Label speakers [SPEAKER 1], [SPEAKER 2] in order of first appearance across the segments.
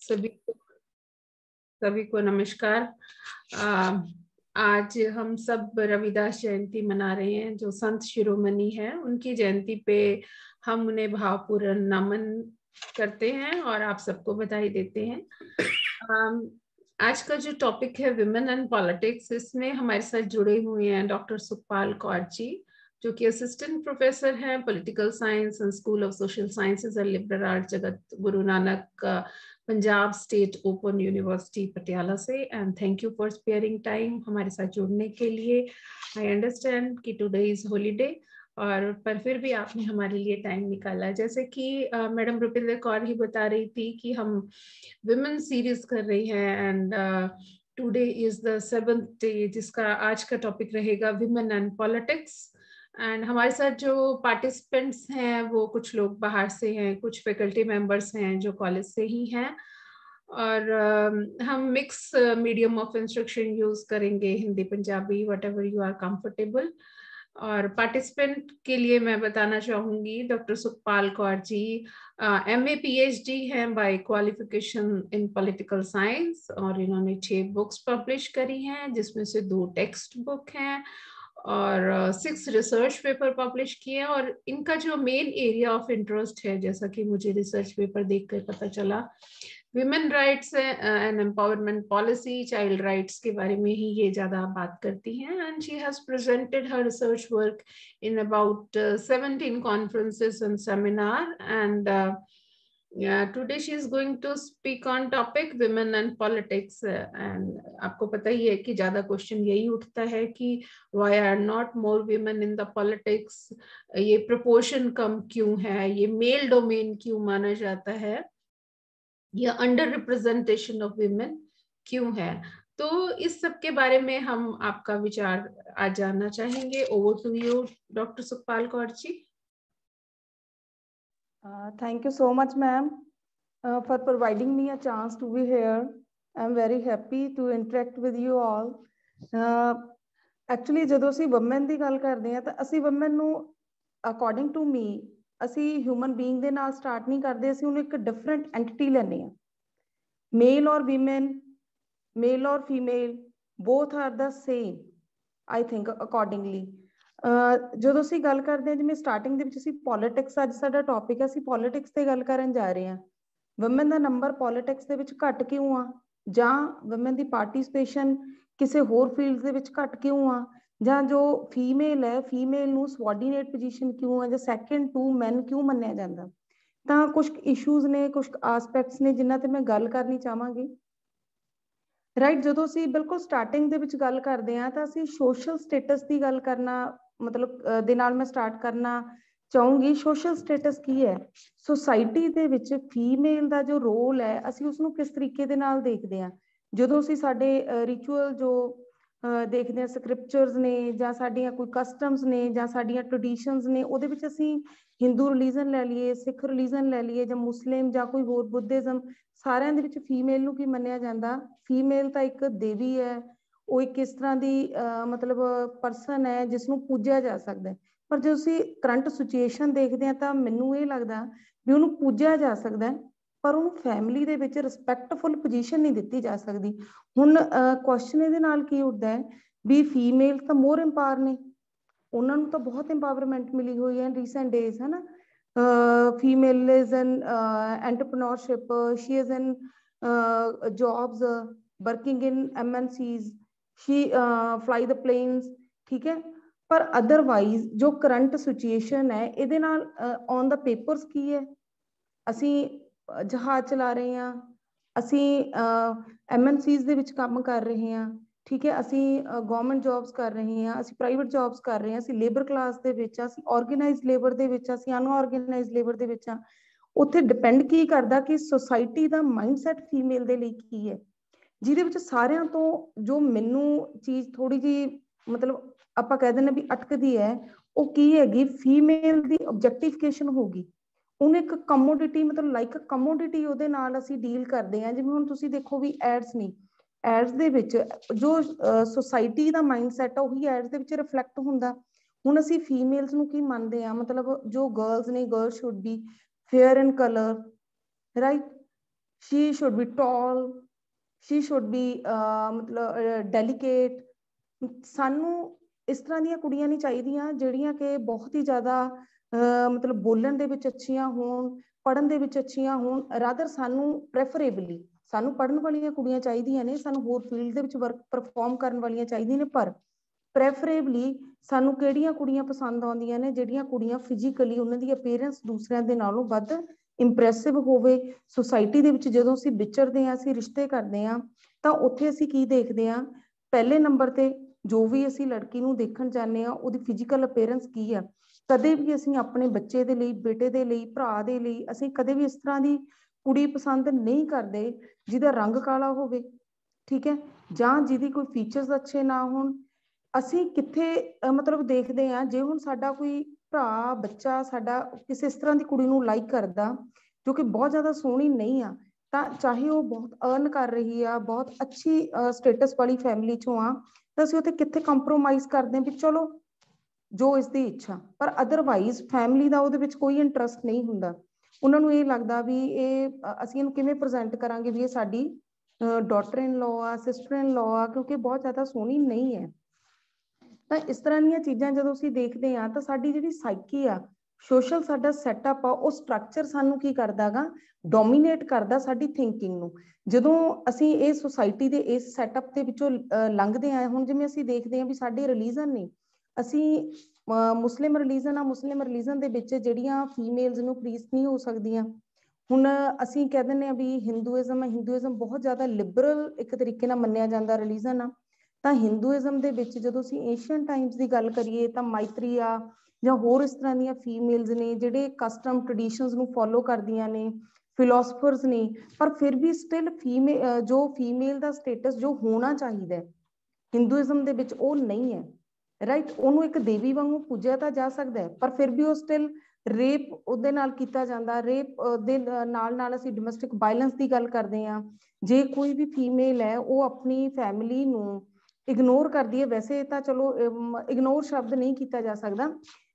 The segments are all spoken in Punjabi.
[SPEAKER 1] सभी सभी को नमस्कार। आज हम सब रविदास जयंती मना रहे हैं, जो संत शिरोमणि हैं। उनकी जयंती पे हम उन्हें भावपूर्ण नमन करते हैं और आप सबको बधाई देते हैं। आज का जो टॉपिक है विमेन एंड पॉलिटिक्स, इसमें हमारे साथ जुड़े हुए हैं डॉक्टर सुखपाल कौर जी, जो कि असिस्टेंट प्रोफेसर हैं political science and school of social sciences and liberal art, Jagat Guru Nanak Punjab state open university Patiala से। And thank you for sparing time हमारे साथ जुड़ने के लिए। आई अंडरस्टैंड कि टुडे इज हॉलीडे, और पर फिर भी आपने हमारे लिए टाइम निकाला। जैसे कि मैडम रुपिंदर कौर ही बता रही थी कि हम विमेन सीरीज कर रही हैं, and today is the 7th day, जिसका आज का टॉपिक रहेगा विमेन एंड पॉलिटिक्स। एंड हमारे साथ जो पार्टिसिपेंट्स हैं वो कुछ लोग बाहर से हैं, कुछ फैकल्टी मेंबर्स हैं जो कॉलेज से ही हैं, और हम mix medium of instruction use करेंगे, Hindi Punjabi whatever you are comfortable. और पार्टिसिपेंट के लिए मैं बताना चाहूंगी doctor Sukhpal Kaur ji MA PhD हैं by qualification in political science, और इन्होंने 6 बुक्स पब्लिश करी हैं, जिसमें से 2 टेक्स्ट बुक हैं और 6 रिसर्च पेपर पब्लिश किए हैं। और इनका जो मेन एरिया ऑफ इंटरेस्ट है, जैसा कि मुझे रिसर्च पेपर देखकर पता चला, women rights and empowerment policy, child rights के बारे में ही ये ज्यादा बात करती हैं। And she has presented her research work in about 17 conferences and seminar, and today she is going to speak on topic women and politics. And आपको पता ही है कि ज्यादा क्वेश्चन यही उठता है कि why are not more women in the politics, ये proportion कम क्यों है, ये मेल डोमेन क्यों माना जाता है, या अंडर रिप्रेजेंटेशन ऑफ विमेन क्यों है। तो इस सब के बारे में हम आपका विचार आज जानना चाहेंगे। Over to you doctor Sukhpal Kaur ji.
[SPEAKER 2] Thank you so much, ma'am, for providing me a chance to be here. I'm very happy to interact with you all. Actually, ਜਦੋਂ ਅਸੀਂ women ਦੀ ਗੱਲ ਕਰਦੇ ਹਾਂ ਤਾਂ ਅਸੀਂ women ਨੂੰ according to me ਅਸੀਂ human being ਦੇ ਨਾਲ start ਨਹੀਂ ਕਰਦੇ, ਅਸੀਂ ਉਹਨੂੰ ਇੱਕ different entity ਲੈਂਦੇ ਹਾਂ। Male or women, male or female, both are the same, I think accordingly. ਜਦੋਂ ਅਸੀਂ ਗੱਲ ਕਰਦੇ ਹਾਂ, ਜਿਵੇਂ ਸਟਾਰਟਿੰਗ ਦੇ ਵਿੱਚ ਅਸੀਂ ਪੋਲਿਟਿਕਸ, ਅੱਜ ਸਾਡਾ ਟੌਪਿਕ ਹੈ, ਅਸੀਂ ਪੋਲਿਟਿਕਸ ਤੇ ਗੱਲ ਕਰਨ ਜਾ ਰਹੇ ਹਾਂ। ਵੂਮਨ ਦਾ ਨੰਬਰ ਪੋਲਿਟਿਕਸ ਦੇ ਵਿੱਚ ਘੱਟ ਕਿਉਂ ਆ, ਜਾਂ ਵੂਮਨ ਦੀ ਪਾਰਟਿਸਿਪੇਸ਼ਨ ਕਿਸੇ ਹੋਰ ਫੀਲਡ ਦੇ ਵਿੱਚ ਘੱਟ ਕਿਉਂ ਆ, ਜਾਂ ਜੋ ਫੀਮੇਲ ਹੈ ਫੀਮੇਲ ਨੂੰ ਸਬਆਰਡੀਨੇਟ ਪੋਜੀਸ਼ਨ ਕਿਉਂ ਆ, ਜਾਂ ਸੈਕੰਡ ਟੂ ਮੈਨ ਕਿਉਂ ਮੰਨਿਆ ਜਾਂਦਾ। ਤਾਂ ਕੁਝ ਇਸ਼ੂਜ਼ ਨੇ, ਕੁਝ ਆਸਪੈਕਟਸ ਨੇ ਜਿਨ੍ਹਾਂ ਤੇ ਮੈਂ ਗੱਲ ਕਰਨੀ ਚਾਹਾਂਗੀ। ਰਾਈਟ, ਜਦੋਂ ਅਸੀਂ ਬਿਲਕੁਲ ਸਟਾਰਟਿੰਗ ਦੇ ਵਿੱਚ ਗੱਲ ਕਰਦੇ ਹਾਂ ਤਾਂ ਅਸੀਂ ਸੋਸ਼ਲ ਸਟੇਟਸ ਦੀ ਗੱਲ ਕਰਨਾ ਮਤਲਬ ਦੇ ਨਾਲ ਮੈਂ ਸਟਾਰਟ ਕਰਨਾ ਚਾਹੂੰਗੀ। ਸੋਸ਼ਲ ਸਟੇਟਸ ਕੀ ਹੈ? ਸੋਸਾਇਟੀ ਦੇ ਵਿੱਚ ਫੀਮੇਲ ਦਾ ਜੋ ਰੋਲ ਹੈ, ਅਸੀਂ ਉਸਨੂੰ ਕਿਸ ਤਰੀਕੇ ਦੇ ਨਾਲ ਦੇਖਦੇ ਹਾਂ। ਜਦੋਂ ਅਸੀਂ ਸਾਡੇ ਰਿਚੁਅਲ ਜੋ ਦੇਖਦੇ ਹਾਂ, ਸਕ੍ਰਿਪਚਰਸ ਨੇ ਜਾਂ ਸਾਡੀਆਂ ਕੋਈ ਕਸਟਮਸ ਨੇ ਜਾਂ ਸਾਡੀਆਂ ਟ੍ਰੈਡੀਸ਼ਨਸ ਨੇ, ਉਹਦੇ ਵਿੱਚ ਅਸੀਂ ਹਿੰਦੂ ਰਿਲੀਜਨ ਲੈ ਲਈਏ, ਸਿੱਖ ਰਿਲੀਜਨ ਲੈ ਲਈਏ, ਜਾਂ ਮੁਸਲਿਮ ਜਾਂ ਕੋਈ ਹੋਰ ਬੁੱਧਿਜ਼ਮ, ਸਾਰਿਆਂ ਦੇ ਵਿੱਚ ਫੀਮੇਲ ਨੂੰ ਕੀ ਮੰਨਿਆ ਜਾਂਦਾ? ਫੀਮੇਲ ਤਾਂ ਇੱਕ ਦੇਵੀ ਹੈ, ਉਹ ਇੱਕ ਇਸ ਤਰ੍ਹਾਂ ਦੀ ਮਤਲਬ ਪਰਸਨ ਹੈ ਜਿਸ ਨੂੰ ਪੂਜਿਆ ਜਾ ਸਕਦਾ ਹੈ। ਪਰ ਜੇ ਅਸੀਂ ਕਰੰਟ ਸਿਚੁਏਸ਼ਨ ਦੇਖਦੇ ਹਾਂ ਤਾਂ ਮੈਨੂੰ ਇਹ ਲੱਗਦਾ ਵੀ ਉਹਨੂੰ ਪੂਜਿਆ ਜਾ ਸਕਦਾ ਹੈ, ਪਰ ਉਹਨੂੰ ਫੈਮਿਲੀ ਦੇ ਵਿੱਚ ਰਿਸਪੈਕਟਫੁਲ ਪੋਜੀਸ਼ਨ ਨਹੀਂ ਦਿੱਤੀ ਜਾ ਸਕਦੀ। ਹੁਣ ਕੁਐਸਚਨ ਇਹਦੇ ਨਾਲ ਕੀ ਉੱਠਦਾ ਹੈ ਵੀ ਫੀਮੇਲ ਤਾਂ ਮੋਰ ਇੰਪਾਵਰ ਨੇ, ਉਹਨਾਂ ਨੂੰ ਤਾਂ ਬਹੁਤ ਇੰਪਾਵਰਮੈਂਟ ਮਿਲੀ ਹੋਈ ਹੈ ਰੀਸੈਂਟ ਡੇਜ਼, ਹੈ ਨਾ। Female is an entrepreneurship, she is an jobs, working in MNCs, she fly the planes, ठीक है। पर अदरवाइज जो करंट सिचुएशन है ਇਹਦੇ ਨਾਲ ऑन द पेपर्स ਕੀ ਹੈ? ਅਸੀਂ ਜਹਾਜ਼ ਚਲਾ ਰਹੇ ਹਾਂ, ਅਸੀਂ MNCs ਦੇ ਵਿੱਚ ਕੰਮ ਕਰ ਰਹੇ ਹਾਂ, ਠੀਕ ਹੈ, ਅਸੀਂ ਗਵਰਨਮੈਂਟ ਜੌਬਸ ਕਰ ਰਹੇ ਹਾਂ, ਅਸੀਂ ਪ੍ਰਾਈਵੇਟ ਜੌਬਸ ਕਰ ਰਹੇ ਹਾਂ, ਅਸੀਂ ਲੇਬਰ ਕਲਾਸ ਦੇ ਵਿੱਚ, ਅਸੀਂ ਆਰਗੇਨਾਈਜ਼ਡ ਲੇਬਰ ਦੇ ਵਿੱਚ, ਅਸੀਂ ਅਨਆਰਗੇਨਾਈਜ਼ਡ ਲੇਬਰ ਦੇ ਵਿੱਚ ਆ। ਉੱਥੇ ਡਿਪੈਂਡ ਕੀ ਕਰਦਾ ਕਿ ਸੋਸਾਇਟੀ ਦਾ ਮਾਈਂਡਸੈਟ ਫੀਮੇਲ ਦੇ ਲਈ ਕੀ ਹੈ, ਜਿਹਦੇ ਵਿੱਚ ਸਾਰਿਆਂ ਤੋਂ ਜੋ ਮੈਨੂੰ ਚੀਜ਼ ਥੋੜੀ ਜਿਹੀ ਮਤਲਬ ਆਪਾਂ ਕਹਿ ਦਿੰਦੇ ਵੀ ਅਟਕਦੀ ਹੈ, ਉਹ ਕੀ ਹੈਗੀ? ਫੀਮੇਲ ਦੀ ਆਬਜੈਕਟੀਫਿਕੇਸ਼ਨ ਹੋ ਗਈ। ਉਹਨੂੰ ਇੱਕ ਕਮੋਡਿਟੀ, ਮਤਲਬ ਲਾਈਕ ਕਮੋਡਿਟੀ ਉਹਦੇ ਨਾਲ ਅਸੀਂ ਡੀਲ ਕਰਦੇ ਹਾਂ। ਜਿਵੇਂ ਹੁਣ ਤੁਸੀਂ ਦੇਖੋ ਵੀ ਐਡਸ ਨਹੀਂ, ਐਡਸ ਦੇ ਵਿੱਚ ਜੋ ਸੋਸਾਇਟੀ ਦਾ ਮਾਈਂਡਸੈਟ ਆ ਉਹੀ ਐਡਸ ਦੇ ਵਿੱਚ ਰਿਫਲੈਕਟ ਹੁੰਦਾ। ਹੁਣ ਅਸੀਂ ਫੀਮੇਲਸ ਨੂੰ ਕੀ ਮੰਨਦੇ ਹਾਂ, ਮਤਲਬ ਜੋ ਗਰਲਸ ਨੇ, girls should be fair in colour, right. she should be tall, she should be मतलब delicate। सानू इस तरह ਦੀਆਂ ਕੁੜੀਆਂ ਨਹੀਂ ਚਾਹੀਦੀਆਂ ਜਿਹੜੀਆਂ ਕਿ ਬਹੁਤ ਹੀ ਜ਼ਿਆਦਾ ਮਤਲਬ ਬੋਲਣ ਦੇ ਵਿੱਚ ਅੱਛੀਆਂ ਹੋਣ, ਪੜ੍ਹਨ ਦੇ ਵਿੱਚ ਅੱਛੀਆਂ ਹੋਣ। ਰਾਦਰ ਸਾਨੂੰ ਪ੍ਰੈਫਰੇਬਲੀ ਸਾਨੂੰ ਪੜ੍ਹਨ ਵਾਲੀਆਂ ਕੁੜੀਆਂ ਚਾਹੀਦੀਆਂ ਨੇ, ਸਾਨੂੰ ਹੋਰ ਫੀਲਡ ਦੇ ਵਿੱਚ ਵਰਕ ਪਰਫਾਰਮ ਕਰਨ ਵਾਲੀਆਂ ਚਾਹੀਦੀਆਂ ਨੇ, ਪਰ ਪ੍ਰੈਫਰੇਬਲੀ ਸਾਨੂੰ ਕਿਹੜੀਆਂ ਕੁੜੀਆਂ ਪਸੰਦ ਆਉਂਦੀਆਂ ਨੇ, ਜਿਹੜੀਆਂ ਕੁੜੀਆਂ ਫਿਜ਼ੀਕਲੀ ਉਹਨਾਂ ਦੀ ਅਪੀਅਰੈਂਸ ਦੂਸਰਿਆਂ ਦੇ ਨਾਲੋਂ ਵੱਧ ਇੰਪ੍ਰੈਸਿਵ ਹੋਵੇ। ਸੁਸਾਇਟੀ ਦੇ ਵਿੱਚ ਜਦੋਂ ਅਸੀਂ ਵਿਚਰਦੇ ਹਾਂ, ਅਸੀਂ ਰਿਸ਼ਤੇ ਕਰਦੇ ਹਾਂ, ਤਾਂ ਉੱਥੇ ਅਸੀਂ ਕੀ ਦੇਖਦੇ ਹਾਂ? ਪਹਿਲੇ ਨੰਬਰ ਤੇ ਜੋ ਵੀ ਅਸੀਂ ਲੜਕੀ ਨੂੰ ਦੇਖਣ ਜਾਂਦੇ ਹਾਂ ਉਹਦੀ ਫਿਜ਼ੀਕਲ ਅਪੀਅਰੈਂਸ ਕੀ ਆ। ਕਦੇ ਵੀ ਅਸੀਂ ਆਪਣੇ ਬੱਚੇ ਦੇ ਲਈ, ਬੇਟੇ ਦੇ ਲਈ, ਭਰਾ ਦੇ ਲਈ ਅਸੀਂ ਕਦੇ ਵੀ ਇਸ ਤਰ੍ਹਾਂ ਦੀ ਕੁੜੀ ਪਸੰਦ ਨਹੀਂ ਕਰਦੇ ਜਿਹਦਾ ਰੰਗ ਕਾਲਾ ਹੋਵੇ, ਠੀਕ ਹੈ, ਜਾਂ ਜਿਹਦੀ ਕੋਈ ਫੀਚਰਸ ਅੱਛੇ ਨਾ ਹੋਣ। ਅਸੀਂ ਕਿੱਥੇ ਮਤਲਬ ਦੇਖਦੇ ਹਾਂ, ਜੇ ਹੁਣ ਸਾਡਾ ਕੋਈ ਭਰਾ, ਬੱਚਾ ਸਾਡਾ ਕਿਸੇ ਇਸ ਤਰ੍ਹਾਂ ਦੀ ਕੁੜੀ ਨੂੰ ਲਾਈਕ ਕਰਦਾ ਜੋ ਕਿ ਬਹੁਤ ਜ਼ਿਆਦਾ ਸੋਹਣੀ ਨਹੀਂ ਆ, ਤਾਂ ਚਾਹੇ ਉਹ ਬਹੁਤ ਅਰਨ ਕਰ ਰਹੀ ਆ, ਬਹੁਤ ਅੱਛੀ ਸਟੇਟਸ ਵਾਲੀ ਫੈਮਿਲੀ ਚੋਂ ਆ, ਤਾਂ ਅਸੀਂ ਉੱਥੇ ਕਿੱਥੇ ਕੰਪਰੋਮਾਈਜ਼ ਕਰਦੇ ਹਾਂ ਵੀ ਚਲੋ ਜੋ ਇਸ ਦੀ ਇੱਛਾ। ਪਰ ਅਦਰਵਾਈਜ਼ ਫੈਮਿਲੀ ਦਾ ਉਹਦੇ ਵਿੱਚ ਕੋਈ ਇੰਟਰਸਟ ਨਹੀਂ ਹੁੰਦਾ। ਉਹਨਾਂ ਨੂੰ ਇਹ ਲੱਗਦਾ ਵੀ ਇਹ ਅਸੀਂ ਇਹਨੂੰ ਕਿਵੇਂ ਪ੍ਰੈਜ਼ੈਂਟ ਕਰਾਂਗੇ ਵੀ ਇਹ ਸਾਡੀ ਡਾਟਰ ਇਨ ਲੋ ਆ, ਸਿਸਟਰ ਇਨ ਲੋ ਆ, ਕਿਉਂਕਿ ਬਹੁਤ ਜ਼ਿਆਦਾ ਸੋਹਣੀ ਨਹੀਂ ਹੈ। ਤਾਂ ਇਸ ਤਰ੍ਹਾਂ ਦੀਆਂ ਚੀਜ਼ਾਂ ਜਦੋਂ ਅਸੀਂ ਦੇਖਦੇ ਹਾਂ ਤਾਂ ਸਾਡੀ ਜਿਹੜੀ ਸਾਈਕੀ ਆ, ਸੋਸ਼ਲ ਸਾਡਾ ਸੈਟਅਪ ਆ, ਉਹ ਸਟਰਕਚਰ ਸਾਨੂੰ ਕੀ ਕਰਦਾ ਗਾ? ਡੋਮੀਨੇਟ ਕਰਦਾ ਸਾਡੀ ਥਿੰਕਿੰਗ ਨੂੰ। ਜਦੋਂ ਅਸੀਂ ਇਹ ਸੁਸਾਇਟੀ ਦੇ ਇਸ ਸੈਟਅਪ ਦੇ ਵਿੱਚੋਂ ਲੰਘਦੇ ਆਏ, ਹੁਣ ਜਿਵੇਂ ਅਸੀਂ ਦੇਖਦੇ ਹਾਂ ਵੀ ਸਾਡੇ ਰਿਲੀਜਨ ਨੇ, ਅਸੀਂ ਮੁਸਲਿਮ ਰਿਲੀਜਨ ਆ, ਮੁਸਲਿਮ ਰਿਲੀਜਨ ਦੇ ਵਿੱਚ ਜਿਹੜੀਆਂ ਫੀਮੇਲਸ ਨੂੰ ਪ੍ਰੀਸਟ ਨਹੀਂ ਹੋ ਸਕਦੀਆਂ। ਹੁਣ ਅਸੀਂ ਕਹਿ ਦਿੰਦੇ ਹਾਂ ਵੀ ਹਿੰਦੂਇਜ਼ਮ ਹੈ, ਹਿੰਦੂਇਜ਼ਮ ਬਹੁਤ ਜ਼ਿਆਦਾ ਲਿਬਰਲ ਇੱਕ ਤਰੀਕੇ ਨਾਲ ਮੰਨਿਆ ਜਾਂਦਾ ਰਿਲੀਜਨ ਆ। ਤਾਂ ਹਿੰਦੂਇਜ਼ਮ ਦੇ ਵਿੱਚ ਜਦੋਂ ਅਸੀਂ ਏਸ਼ੀਅਨ ਟਾਈਮਸ ਦੀ ਗੱਲ ਕਰੀਏ ਤਾਂ ਮਾਈਤਰੀਆ ਜਾਂ ਹੋਰ ਇਸ ਤਰ੍ਹਾਂ ਦੀਆਂ ਫੀਮੇਲਸ ਨੇ ਜਿਹੜੇ ਕਸਟਮ ਟ੍ਰੈਡੀਸ਼ਨਸ ਨੂੰ ਫੋਲੋ ਕਰਦੀਆਂ ਨੇ, ਫਿਲੋਸਫਰਸ ਨੇ, ਪਰ ਫਿਰ ਵੀ ਸਟਿਲ ਜੋ ਫੀਮੇਲ ਦਾ ਸਟੇਟਸ ਜੋ ਹੋਣਾ ਚਾਹੀਦਾ ਹਿੰਦੂਇਜ਼ਮ ਦੇ ਵਿੱਚ ਉਹ ਨਹੀਂ ਹੈ, ਰਾਈਟ। ਉਹਨੂੰ ਇੱਕ ਦੇਵੀ ਵਾਂਗੂ ਪੂਜਿਆ ਤਾਂ ਜਾ ਸਕਦਾ ਹੈ, ਪਰ ਫਿਰ ਵੀ ਉਹ ਸਟਿਲ ਰੇਪ ਉਹਦੇ ਨਾਲ ਕੀਤਾ ਜਾਂਦਾ। ਰੇਪ ਦੇ ਨਾਲ ਨਾਲ ਅਸੀਂ ਡੋਮੈਸਟਿਕ ਵਾਇਲੈਂਸ ਦੀ ਗੱਲ ਕਰਦੇ ਹਾਂ। ਜੇ ਕੋਈ ਵੀ ਫੀਮੇਲ ਹੈ ਉਹ ਆਪਣੀ ਫੈਮਿਲੀ ਨੂੰ ਇਗਨੋਰ ਕਰਦੀ ਹੈ, ਵੈਸੇ ਤਾਂ ਚਲੋ ਇਗਨੋਰ ਸ਼ਬਦ ਨਹੀਂ ਕੀਤਾ ਜਾ ਸਕਦਾ,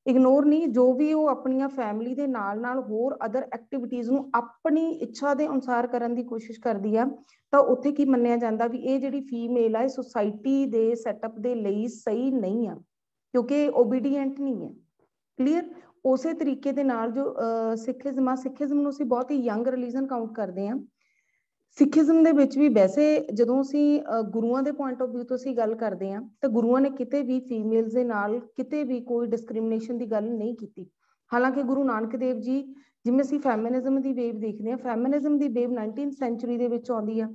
[SPEAKER 2] ਇਗਨੋਰ ਨਹੀਂ, ਜੋ ਵੀ ਉਹ ਆਪਣੀਆਂ ਫੈਮਿਲੀ ਦੇ ਨਾਲ ਨਾਲ ਹੋਰ ਅਦਰ ਐਕਟੀਵਿਟੀਜ਼ ਨੂੰ ਆਪਣੀ ਇੱਛਾ ਦੇ ਅਨੁਸਾਰ ਕਰਨ ਦੀ ਕੋਸ਼ਿਸ਼ ਕਰਦੀ ਆ, ਤਾਂ ਉੱਥੇ ਕੀ ਮੰਨਿਆ ਜਾਂਦਾ ਵੀ ਇਹ ਜਿਹੜੀ ਫੀਮੇਲ ਆ ਇਹ ਸੁਸਾਇਟੀ ਦੇ ਸੈਟਅਪ ਦੇ ਲਈ ਸਹੀ ਨਹੀਂ ਆ, ਕਿਉਂਕਿ ਓਬੀਡੀਐਂਟ ਨਹੀਂ ਹੈ। ਕਲੀਅਰ। ਉਸੇ ਤਰੀਕੇ ਦੇ ਨਾਲ ਜੋ ਸਿੱਖੀਜ਼ਮ ਆ, ਸਿੱਖੀਜ਼ਮ ਨੂੰ ਅਸੀਂ ਬਹੁਤ ਹੀ ਯੰਗ ਰਿਲੀਜਨ ਕਾਊਂਟ ਕਰਦੇ ਹਾਂ। ਸਿੱਖੀਜ਼ਮ ਦੇ ਵਿੱਚ ਵੀ ਵੈਸੇ ਜਦੋਂ ਅਸੀਂ ਗੁਰੂਆਂ ਦੇ ਪੁਆਇੰਟ ਆਫ ਵਿਊ ਤੋਂ ਅਸੀਂ ਗੱਲ ਕਰਦੇ ਹਾਂ ਤਾਂ ਗੁਰੂਆਂ ਨੇ ਕਿਤੇ ਵੀ ਫੀਮੇਲਸ ਦੇ ਨਾਲ ਕਿਤੇ ਵੀ ਕੋਈ ਡਿਸਕ੍ਰਿਮੀਨੇਸ਼ਨ ਦੀ ਗੱਲ ਨਹੀਂ ਕੀਤੀ। ਹਾਲਾਂਕਿ ਗੁਰੂ ਨਾਨਕ ਦੇਵ ਜੀ, ਜਿਵੇਂ ਅਸੀਂ ਫੈਮਿਨਿਜ਼ਮ ਦੀ ਵੇਵ ਦੇਖਦੇ ਹਾਂ, ਫੈਮਿਨਿਜ਼ਮ ਦੀ ਵੇਵ 19th ਸੈਂਚੁਰੀ ਦੇ ਵਿੱਚ ਆਉਂਦੀ ਆ।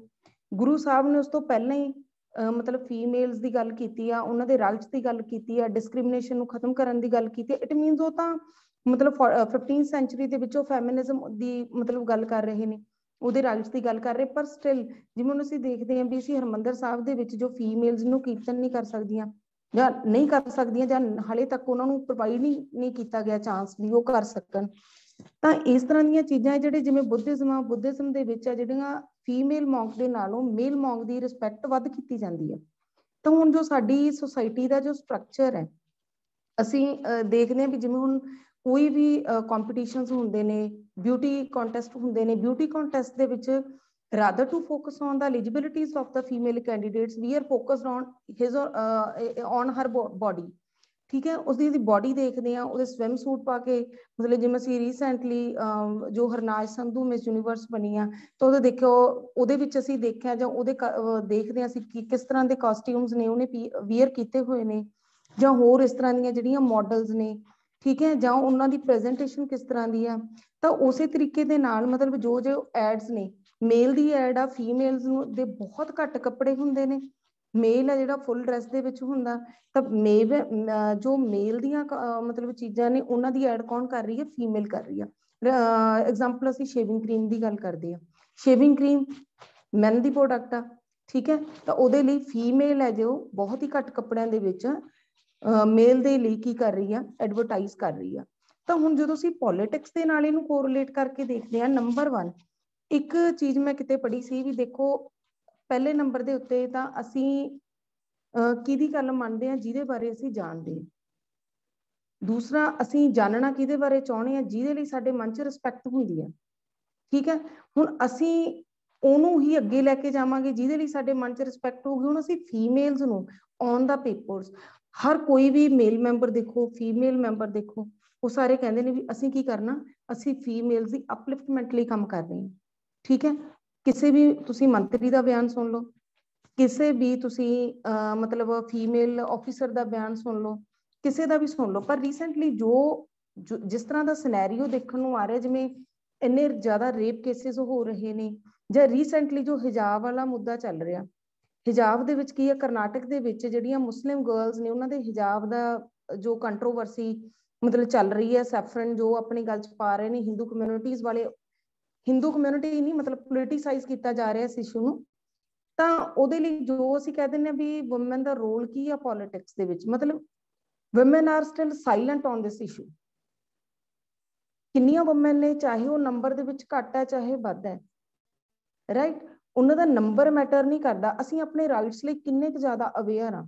[SPEAKER 2] ਗੁਰੂ ਸਾਹਿਬ ਨੇ ਉਸ ਤੋਂ ਪਹਿਲਾਂ ਹੀ ਮਤਲਬ ਫੀਮੇਲਸ ਦੀ ਗੱਲ ਕੀਤੀ ਆ, ਉਹਨਾਂ ਦੇ ਰਾਈਟਸ ਦੀ ਗੱਲ ਕੀਤੀ ਆ, ਡਿਸਕ੍ਰਿਮੀਨੇਸ਼ਨ ਨੂੰ ਖਤਮ ਕਰਨ ਦੀ ਗੱਲ ਕੀਤੀ। ਇਟ ਮੀਨਸ ਉਹ ਤਾਂ ਮਤਲਬ 15th ਸੈਂਚੁਰੀ ਦੇ ਵਿੱਚ ਉਹ ਫੈਮਿਨਿਜ਼ਮ ਦੀ ਮਤਲਬ ਗੱਲ ਕਰ ਰਹੇ ਨੇ, ਉਹਦੇ ਰਾਈਟਸ ਦੀ ਗੱਲ ਕਰ ਰਹੇ, ਪਰ ਸਟਿਲ ਜਿਵੇਂ ਹੁਣ ਅਸੀਂ ਦੇਖਦੇ ਹਾਂ ਵੀ ਅਸੀਂ ਹਰਿਮੰਦਰ ਸਾਹਿਬ ਦੇ ਵਿੱਚ ਜੋ ਫੀਮੇਲਸ ਨੂੰ ਕੀਰਤਨ ਨਹੀਂ ਕਰ ਸਕਦੀਆਂ ਜਾਂ ਨਹੀਂ ਕਰ ਸਕਦੀਆਂ, ਜਾਂ ਹਾਲੇ ਤੱਕ ਉਹਨਾਂ ਨੂੰ ਪ੍ਰੋਵਾਈਡ ਨਹੀਂ ਕੀਤਾ ਗਿਆ ਚਾਂਸ ਵੀ ਉਹ ਕਰ ਸਕਣ। ਤਾਂ ਇਸ ਤਰ੍ਹਾਂ ਦੀਆਂ ਚੀਜ਼ਾਂ ਜਿਹੜੇ ਜਿਵੇਂ ਬੁੱਧਿਜ਼ਮ ਦੇ ਵਿੱਚ ਆ, ਜਿਹੜੀਆਂ ਫੀਮੇਲ ਮੌਂਕ ਦੇ ਨਾਲੋਂ ਮੇਲ ਮੌਂਕ ਦੀ ਰਿਸਪੈਕਟ ਵੱਧ ਕੀਤੀ ਜਾਂਦੀ ਹੈ। ਤਾਂ ਹੁਣ ਜੋ ਸਾਡੀ ਸੁਸਾਇਟੀ ਦਾ ਜੋ ਸਟਰਕਚਰ ਹੈ, ਅਸੀਂ ਦੇਖਦੇ ਹਾਂ ਵੀ ਜਿਵੇਂ ਹੁਣ ਕੋਈ ਵੀ ਕੰਪੀਟੀਸ਼ਨਸ ਹੁੰਦੇ ਨੇ, ਬਿਊਟੀ ਕੰਟੈਸਟ ਹੁੰਦੇ ਨੇ, ਬਿਊਟੀ ਕੰਟੈਸਟ ਦੇ ਵਿੱਚ rather to focus on the eligibilities of the female candidates, we are focused on his on her body, ਠੀਕ ਹੈ। ਉਸਦੀ ਬੋਡੀ ਦੇਖਦੇ ਆ, ਉਹਦੇ ਸਵਿਮ ਸੂਟ ਪਾ ਕੇ, ਮਤਲਬ ਜਿਵੇਂ ਅਸੀਂ ਰੀਸੈਂਟਲੀ ਜੋ ਹਰਨਾਜ ਸੰਧੂ ਮਿਸ ਯੂਨੀਵਰਸ ਬਣੀ ਆ, ਤਾਂ ਉਹਦੇ ਦੇਖਿਓ, ਉਹਦੇ ਵਿੱਚ ਅਸੀਂ ਦੇਖਿਆ ਜਾਂ ਉਹਦੇ ਦੇਖਦੇ ਹਾਂ ਅਸੀਂ ਕਿ ਕਿਸ ਤਰ੍ਹਾਂ ਦੇ ਕਾਸਟਿਊਮਸ ਨੇ ਉਹਨੇ ਵੀਅਰ ਕੀਤੇ ਹੋਏ ਨੇ, ਜਾਂ ਹੋਰ ਇਸ ਤਰ੍ਹਾਂ ਦੀਆਂ ਜਿਹੜੀਆਂ ਮਾਡਲਸ ਨੇ, ਠੀਕ ਹੈ, ਜਾਂ ਉਹਨਾਂ ਦੀ ਪ੍ਰੈਜੈਂਟੇਸ਼ਨ ਕਿਸ ਤਰ੍ਹਾਂ ਦੀ ਆ। ਤਾਂ ਉਸੇ ਤਰੀਕੇ ਦੇ ਨਾਲ ਮਤਲਬ ਜੋ ਐਡਸ ਨੇ, ਮੇਲ ਦੀ ਐਡ ਆ, ਫੀਮੇਲਸ ਨੂੰ ਦੇ ਬਹੁਤ ਘੱਟ ਕੱਪੜੇ ਹੁੰਦੇ ਨੇ, ਮੇਲ ਆ ਜਿਹੜਾ ਫੁੱਲ ਡਰੈਸ ਦੇ ਵਿੱਚ ਹੁੰਦਾ, ਤਾਂ ਜੋ ਮੇਲ ਦੀਆਂ ਮਤਲਬ ਚੀਜ਼ਾਂ ਨੇ ਉਹਨਾਂ ਦੀ ਐਡ ਕੌਣ ਕਰ ਰਹੀ ਹੈ? ਫੀਮੇਲ ਕਰ ਰਹੀ ਆ। ਐਗਜ਼ਾਮਪਲ ਅਸੀਂ ਸ਼ੇਵਿੰਗ ਕਰੀਮ ਦੀ ਗੱਲ ਕਰਦੇ ਹਾਂ, ਸ਼ੇਵਿੰਗ ਕਰੀਮ ਮੈਨ ਦੀ ਪ੍ਰੋਡਕਟ ਆ, ਠੀਕ ਹੈ, ਤਾਂ ਉਹਦੇ ਲਈ ਫੀਮੇਲ ਹੈ ਜੋ ਬਹੁਤ ਹੀ ਘੱਟ ਕੱਪੜਿਆਂ ਦੇ ਵਿੱਚ ਮੇਲ ਦੇ ਲਈ ਕੀ ਕਰ ਰਹੀ ਆ? ਐਡਵਰਟਾਈਜ਼ ਕਰ ਰਹੀ ਆ। ਤਾਂ ਹੁਣ ਜਦੋਂ ਅਸੀਂ ਪੋਲਿਟਿਕਸ ਦੇ ਨਾਲ ਇਹਨੂੰ ਕੋਰਿਲੇਟ ਕਰਕੇ ਦੇਖਦੇ ਹਾਂ, ਨੰਬਰ 1 ਇੱਕ ਚੀਜ਼ ਮੈਂ ਕਿਤੇ ਪੜ੍ਹੀ ਸੀ ਵੀ ਦੇਖੋ, ਪਹਿਲੇ ਨੰਬਰ ਦੇ ਉੱਤੇ ਤਾਂ ਅਸੀਂ ਕਿਹਦੀ ਗੱਲ ਮੰਨਦੇ ਹਾਂ? ਜਿਹਦੇ ਬਾਰੇ ਅਸੀਂ ਜਾਣਦੇ ਹਾਂ। ਦੂਸਰਾ, ਅਸੀਂ ਜਾਣਨਾ ਕਿਹਦੇ ਬਾਰੇ ਚਾਹੁੰਦੇ ਹਾਂ? ਜਿਹਦੇ ਲਈ ਸਾਡੇ ਮਨ 'ਚ ਰਿਸਪੈਕਟ ਹੁੰਦੀ ਹੈ, ਠੀਕ ਹੈ। ਹੁਣ ਅਸੀਂ ਉਹਨੂੰ ਹੀ ਅੱਗੇ ਲੈ ਕੇ ਜਾਵਾਂਗੇ ਜਿਹਦੇ ਲਈ ਸਾਡੇ ਮਨ 'ਚ ਰਿਸਪੈਕਟ ਹੋਊਗੀ। ਹੁਣ ਅਸੀਂ ਫੀਮੇਲਸ ਨੂੰ ਔਨ ਦਾ ਪੇਪਰਸ ਹਰ ਕੋਈ ਵੀ ਮੇਲ ਮੈਂਬਰ ਦੇਖੋ, ਫੀਮੇਲ ਮੈਂਬਰ ਦੇਖੋ, ਉਹ ਸਾਰੇ ਕਹਿੰਦੇ ਨੇ ਵੀ ਅਸੀਂ ਕੀ ਕਰਨਾ, ਅਸੀਂ ਫੀਮੇਲਸ ਦੀ ਅਪਲਿਫਟਮੈਂਟ ਲਈ ਕੰਮ ਕਰ ਰਹੇ ਹਾਂ। ਠੀਕ ਹੈ, ਕਿਸੇ ਵੀ ਤੁਸੀਂ ਮੰਤਰੀ ਦਾ ਬਿਆਨ ਸੁਣ ਲਓ, ਕਿਸੇ ਵੀ ਤੁਸੀਂ ਮਤਲਬ ਫੀਮੇਲ ਆਫਿਸਰ ਦਾ ਬਿਆਨ ਸੁਣ ਲਓ, ਕਿਸੇ ਦਾ ਵੀ ਸੁਣ ਲਓ। ਪਰ ਰੀਸੈਂਟਲੀ ਜੋ ਜਿਸ ਤਰ੍ਹਾਂ ਦਾ ਸਿਨੈਰੀਓ ਦੇਖਣ ਨੂੰ ਆ ਰਿਹਾ, ਜਿਵੇਂ ਇੰਨੇ ਜ਼ਿਆਦਾ ਰੇਪ ਕੇਸਿਸ ਹੋ ਰਹੇ ਨੇ, ਜਾਂ ਰੀਸੈਂਟਲੀ ਜੋ ਹਿਜਾਬ ਵਾਲਾ ਮੁੱਦਾ ਚੱਲ ਰਿਹਾ, ਹਿਜਾਬ ਦੇ ਵਿੱਚ ਕੀ ਹੈ, ਕਰਨਾਟਕ ਦੇ ਵਿੱਚ ਜਿਹੜੀਆਂ ਮੁਸਲਿਮ ਗਰਲਸ ਨੇ ਉਹਨਾਂ ਦੇ ਹਿਜਾਬ ਦਾ ਜੋ ਕੰਟਰੋਵਰਸੀ ਮਤਲਬ ਚੱਲ ਰਹੀ ਹੈ, ਸੈਫਰਨ ਜੋ ਆਪਣੀ ਗੱਲ 'ਚ ਪਾ ਰਹੇ ਨੇ, ਹਿੰਦੂ ਕਮਿਊਨਿਟੀਜ਼ ਵਾਲੇ, ਹਿੰਦੂ ਕਮਿਊਨਿਟੀ ਨਹੀਂ ਮਤਲਬ ਪੋਲੀਟੀਸਾਈਜ਼ ਕੀਤਾ ਜਾ ਰਿਹਾ ਇਸ ਇਸ਼ੂ ਨੂੰ। ਤਾਂ ਉਹਦੇ ਲਈ ਜੋ ਅਸੀਂ ਕਹਿ ਦਿੰਦੇ ਹਾਂ ਵੀ ਵੂਮਨ ਦਾ ਰੋਲ ਕੀ ਆ ਪੋਲਿਟਿਕਸ ਦੇ ਵਿੱਚ, ਮਤਲਬ women are still silent on this issue। ਕਿੰਨੀਆਂ ਵੂਮਨ ਨੇ, ਚਾਹੇ ਉਹ ਨੰਬਰ ਦੇ ਵਿੱਚ ਘੱਟ ਹੈ ਚਾਹੇ ਵੱਧ ਹੈ, ਰਾਈਟ, ਉਹਨਾਂ ਦਾ ਨੰਬਰ ਮੈਟਰ ਨਹੀਂ ਕਰਦਾ। ਅਸੀਂ ਆਪਣੇ ਰਾਈਟਸ ਲਈ ਕਿੰਨੇ ਕੁ ਜ਼ਿਆਦਾ ਅਵੇਅਰ ਹਾਂ।